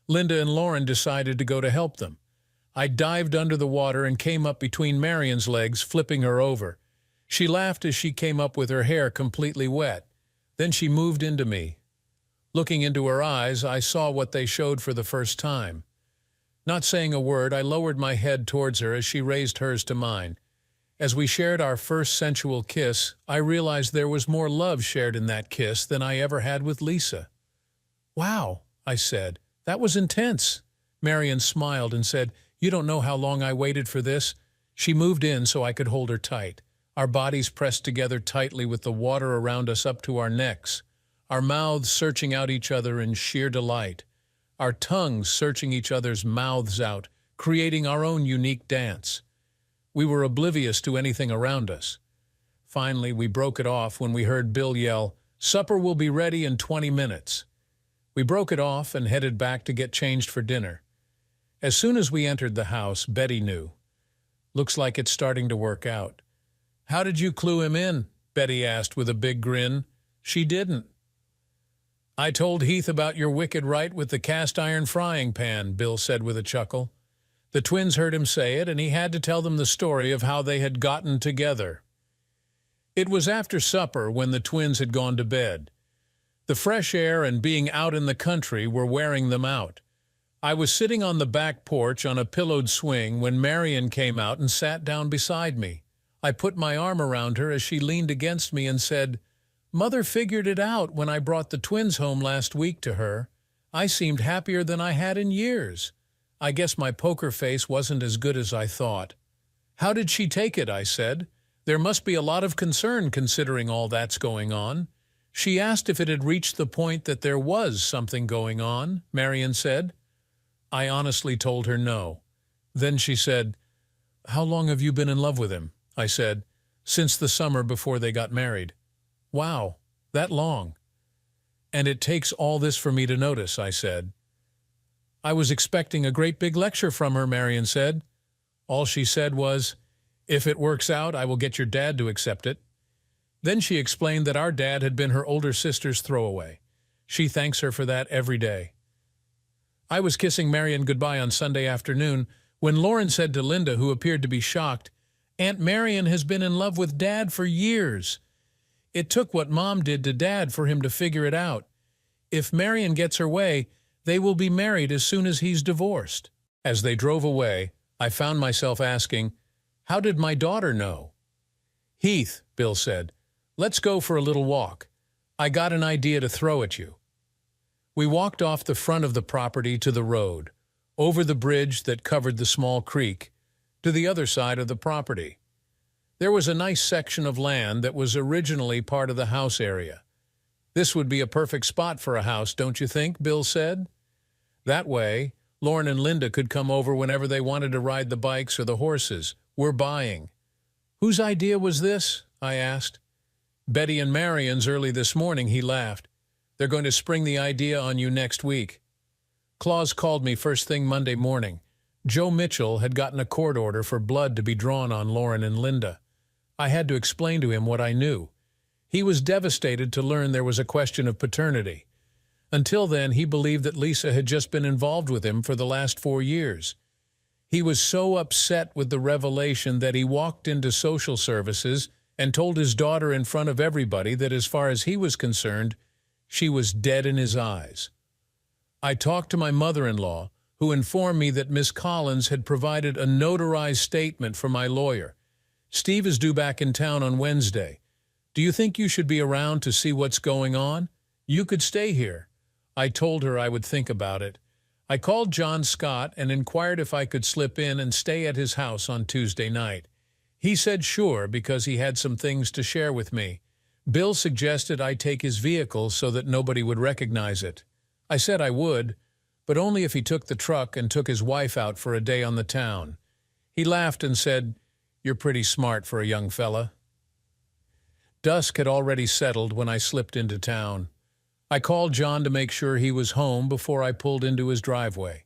Linda and Lauren decided to go to help them. I dived under the water and came up between Marion's legs, flipping her over. She laughed as she came up with her hair completely wet. Then she moved into me. Looking into her eyes, I saw what they showed for the first time. Not saying a word, I lowered my head towards her as she raised hers to mine. As we shared our first sensual kiss, I realized there was more love shared in that kiss than I ever had with Lisa. "Wow," I said, "that was intense." Marion smiled and said, "You don't know how long I waited for this." She moved in so I could hold her tight. Our bodies pressed together tightly with the water around us up to our necks, our mouths searching out each other in sheer delight, our tongues searching each other's mouths out, creating our own unique dance. We were oblivious to anything around us. Finally, we broke it off when we heard Bill yell, "Supper will be ready in 20 minutes." We broke it off and headed back to get changed for dinner. As soon as we entered the house, Betty knew. "Looks like it's starting to work out." "How did you clue him in?" Betty asked with a big grin. "She didn't." "I told Heath about your wicked right with the cast-iron frying pan," Bill said with a chuckle. The twins heard him say it, and he had to tell them the story of how they had gotten together. It was after supper when the twins had gone to bed. The fresh air and being out in the country were wearing them out. I was sitting on the back porch on a pillowed swing when Marion came out and sat down beside me. I put my arm around her as she leaned against me and said, "Mother figured it out when I brought the twins home last week to her. I seemed happier than I had in years. I guess my poker face wasn't as good as I thought." "How did she take it?" I said. "There must be a lot of concern considering all that's going on." "She asked if it had reached the point that there was something going on," Marion said. I honestly told her no. Then she said, "How long have you been in love with him?" I said, "Since the summer before they got married." "Wow, that long." "And it takes all this for me to notice," I said. "I was expecting a great big lecture from her," Marion said. All she said was, "If it works out, I will get your dad to accept it." Then she explained that our dad had been her older sister's throwaway. She thanks her for that every day. I was kissing Marion goodbye on Sunday afternoon when Lauren said to Linda, who appeared to be shocked, "Aunt Marion has been in love with Dad for years. It took what Mom did to Dad for him to figure it out. If Marion gets her way, they will be married as soon as he's divorced." As they drove away, I found myself asking, "How did my daughter know?" "Heath," Bill said, "let's go for a little walk. I got an idea to throw at you." We walked off the front of the property to the road, over the bridge that covered the small creek, to the other side of the property. There was a nice section of land that was originally part of the house area. "This would be a perfect spot for a house, don't you think?" Bill said. That way, Lauren and Linda could come over whenever they wanted to ride the bikes or the horses. "We're buying." "Whose idea was this?" I asked. "Betty and Marion's early this morning," he laughed. "They're going to spring the idea on you next week." Claus called me first thing Monday morning. Joe Mitchell had gotten a court order for blood to be drawn on Lauren and Linda. I had to explain to him what I knew. He was devastated to learn there was a question of paternity. Until then, he believed that Lisa had just been involved with him for the last 4 years. He was so upset with the revelation that he walked into social services and told his daughter in front of everybody that as far as he was concerned, she was dead in his eyes. I talked to my mother-in-law, who informed me that Miss Collins had provided a notarized statement for my lawyer. "Steve is due back in town on Wednesday. Do you think you should be around to see what's going on? You could stay here." I told her I would think about it. I called John Scott and inquired if I could slip in and stay at his house on Tuesday night. He said sure, because he had some things to share with me. Bill suggested I take his vehicle so that nobody would recognize it. I said I would, but only if he took the truck and took his wife out for a day on the town. He laughed and said, "You're pretty smart for a young fella." Dusk had already settled when I slipped into town. I called John to make sure he was home before I pulled into his driveway.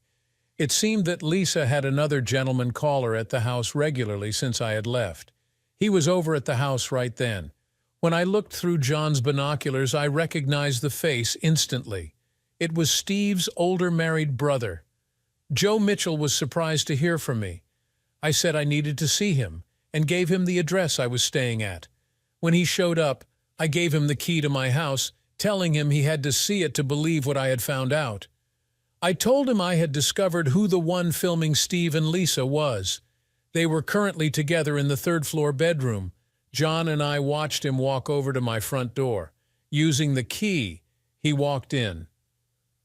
It seemed that Lisa had another gentleman caller at the house regularly since I had left. He was over at the house right then. When I looked through John's binoculars, I recognized the face instantly. It was Steve's older married brother. Joe Mitchell was surprised to hear from me. I said I needed to see him and gave him the address I was staying at. When he showed up, I gave him the key to my house, telling him he had to see it to believe what I had found out. I told him I had discovered who the one filming Steve and Lisa was. They were currently together in the third-floor bedroom. John and I watched him walk over to my front door. Using the key, he walked in.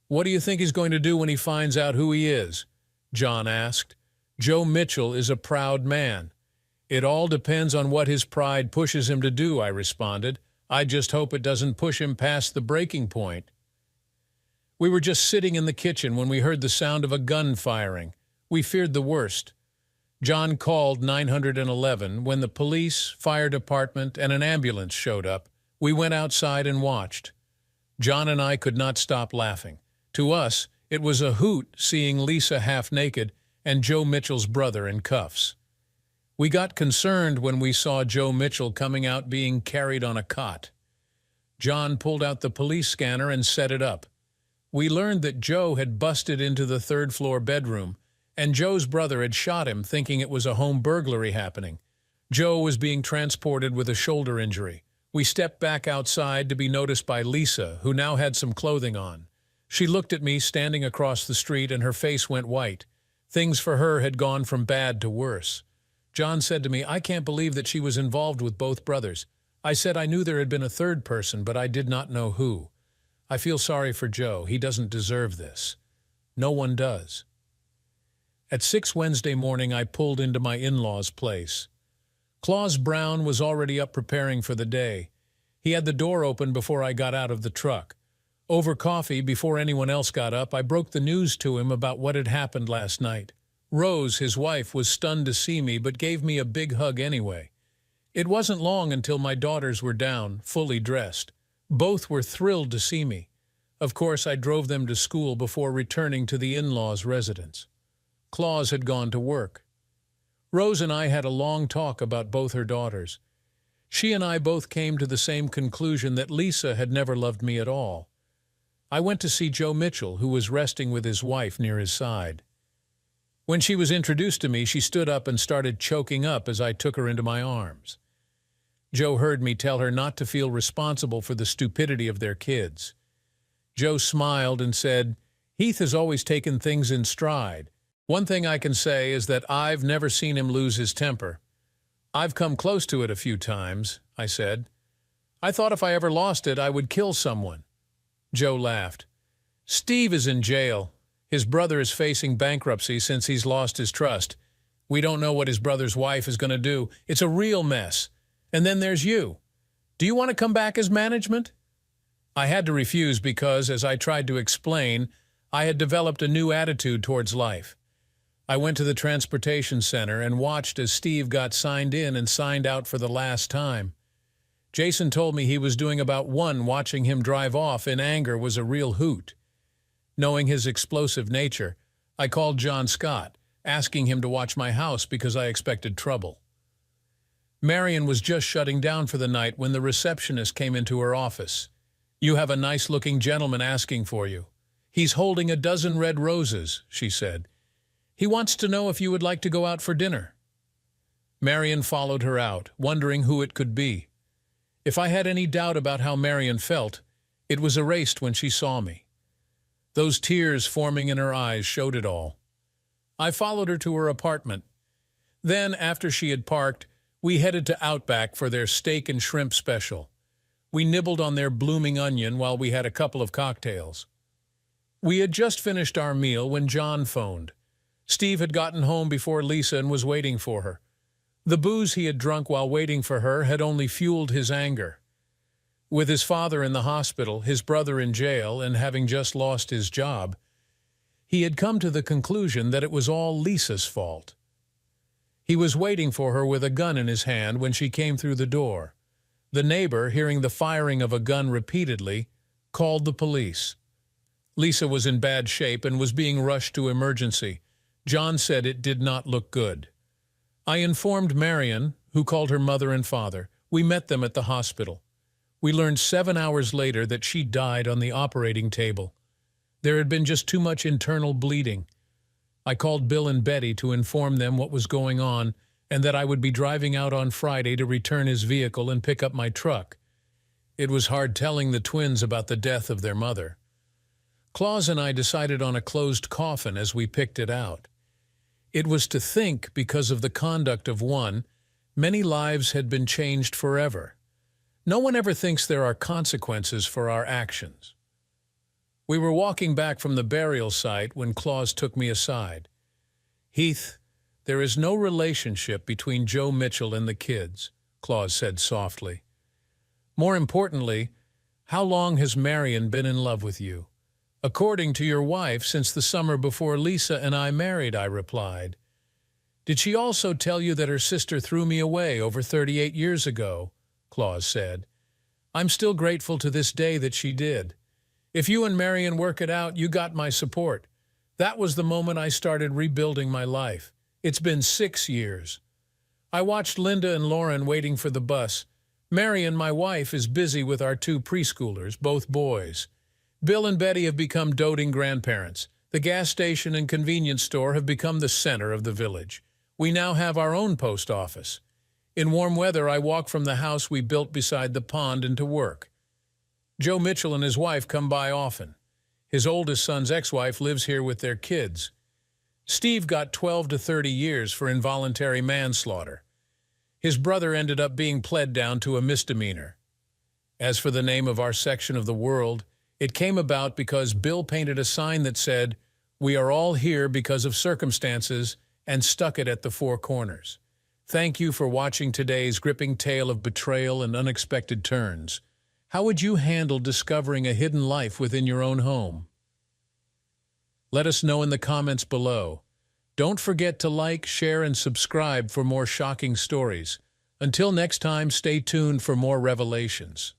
"What do you think he's going to do when he finds out who he is?" John asked. "Joe Mitchell is a proud man." "It all depends on what his pride pushes him to do," I responded. "I just hope it doesn't push him past the breaking point." We were just sitting in the kitchen when we heard the sound of a gun firing. We feared the worst. John called 911 when the police, fire department, and an ambulance showed up. We went outside and watched. John and I could not stop laughing. To us, it was a hoot seeing Lisa half-naked and Joe Mitchell's brother in cuffs. We got concerned when we saw Joe Mitchell coming out being carried on a cot. John pulled out the police scanner and set it up. We learned that Joe had busted into the third-floor bedroom, and Joe's brother had shot him thinking it was a home burglary happening. Joe was being transported with a shoulder injury. We stepped back outside to be noticed by Lisa, who now had some clothing on. She looked at me standing across the street and her face went white. Things for her had gone from bad to worse. John said to me, "I can't believe that she was involved with both brothers." I said I knew there had been a third person, but I did not know who. "I feel sorry for Joe. He doesn't deserve this." No one does. At 6 Wednesday morning, I pulled into my in-laws' place. Claus Brown was already up preparing for the day. He had the door open before I got out of the truck. Over coffee, before anyone else got up, I broke the news to him about what had happened last night. Rose, his wife, was stunned to see me, but gave me a big hug anyway. It wasn't long until my daughters were down, fully dressed. Both were thrilled to see me. Of course, I drove them to school before returning to the in-laws' residence. Claus had gone to work. Rose and I had a long talk about both her daughters. She and I both came to the same conclusion that Lisa had never loved me at all. I went to see Joe Mitchell, who was resting with his wife near his side. When she was introduced to me, she stood up and started choking up as I took her into my arms. Joe heard me tell her not to feel responsible for the stupidity of their kids. Joe smiled and said, "Heath has always taken things in stride. One thing I can say is that I've never seen him lose his temper." "I've come close to it a few times," I said. "I thought if I ever lost it, I would kill someone." Joe laughed. "Steve is in jail. His brother is facing bankruptcy since he's lost his trust. We don't know what his brother's wife is going to do. It's a real mess. And then there's you. Do you want to come back as management?" I had to refuse because, as I tried to explain, I had developed a new attitude towards life. I went to the transportation center and watched as Steve got signed in and signed out for the last time. Jason told me he was doing about one. Watching him drive off in anger was a real hoot. Knowing his explosive nature, I called John Scott, asking him to watch my house because I expected trouble. Marion was just shutting down for the night when the receptionist came into her office. "You have a nice-looking gentleman asking for you. He's holding a dozen red roses," she said. "He wants to know if you would like to go out for dinner." Marion followed her out, wondering who it could be. If I had any doubt about how Marion felt, it was erased when she saw me. Those tears forming in her eyes showed it all. I followed her to her apartment. Then, after she had parked, we headed to Outback for their steak and shrimp special. We nibbled on their blooming onion while we had a couple of cocktails. We had just finished our meal when John phoned. Steve had gotten home before Lisa and was waiting for her. The booze he had drunk while waiting for her had only fueled his anger. With his father in the hospital, his brother in jail, and having just lost his job, he had come to the conclusion that it was all Lisa's fault. He was waiting for her with a gun in his hand when she came through the door. The neighbor, hearing the firing of a gun repeatedly, called the police. Lisa was in bad shape and was being rushed to emergency. John said it did not look good. I informed Marion, who called her mother and father. We met them at the hospital. We learned 7 hours later that she died on the operating table. There had been just too much internal bleeding. I called Bill and Betty to inform them what was going on and that I would be driving out on Friday to return his vehicle and pick up my truck. It was hard telling the twins about the death of their mother. Claus and I decided on a closed coffin as we picked it out. It was to think, because of the conduct of one, many lives had been changed forever. No one ever thinks there are consequences for our actions. We were walking back from the burial site when Claus took me aside. "Heath, there is no relationship between Joe Mitchell and the kids," Claus said softly. "More importantly, how long has Marion been in love with you?" "According to your wife, since the summer before Lisa and I married," I replied. "Did she also tell you that her sister threw me away over 38 years ago?" Claus said. "I'm still grateful to this day that she did. If you and Marion work it out, you got my support. That was the moment I started rebuilding my life. It's been 6 years. I watched Linda and Lauren waiting for the bus. Marion, my wife, is busy with our 2 preschoolers, both boys. Bill and Betty have become doting grandparents. The gas station and convenience store have become the center of the village. We now have our own post office. In warm weather, I walk from the house we built beside the pond into work. Joe Mitchell and his wife come by often. His oldest son's ex-wife lives here with their kids. Steve got 12 to 30 years for involuntary manslaughter. His brother ended up being pled down to a misdemeanor. As for the name of our section of the world, it came about because Bill painted a sign that said, "We are all here because of circumstances," and stuck it at the four corners. Thank you for watching today's gripping tale of betrayal and unexpected turns. How would you handle discovering a hidden life within your own home? Let us know in the comments below. Don't forget to like, share, and subscribe for more shocking stories. Until next time, stay tuned for more revelations.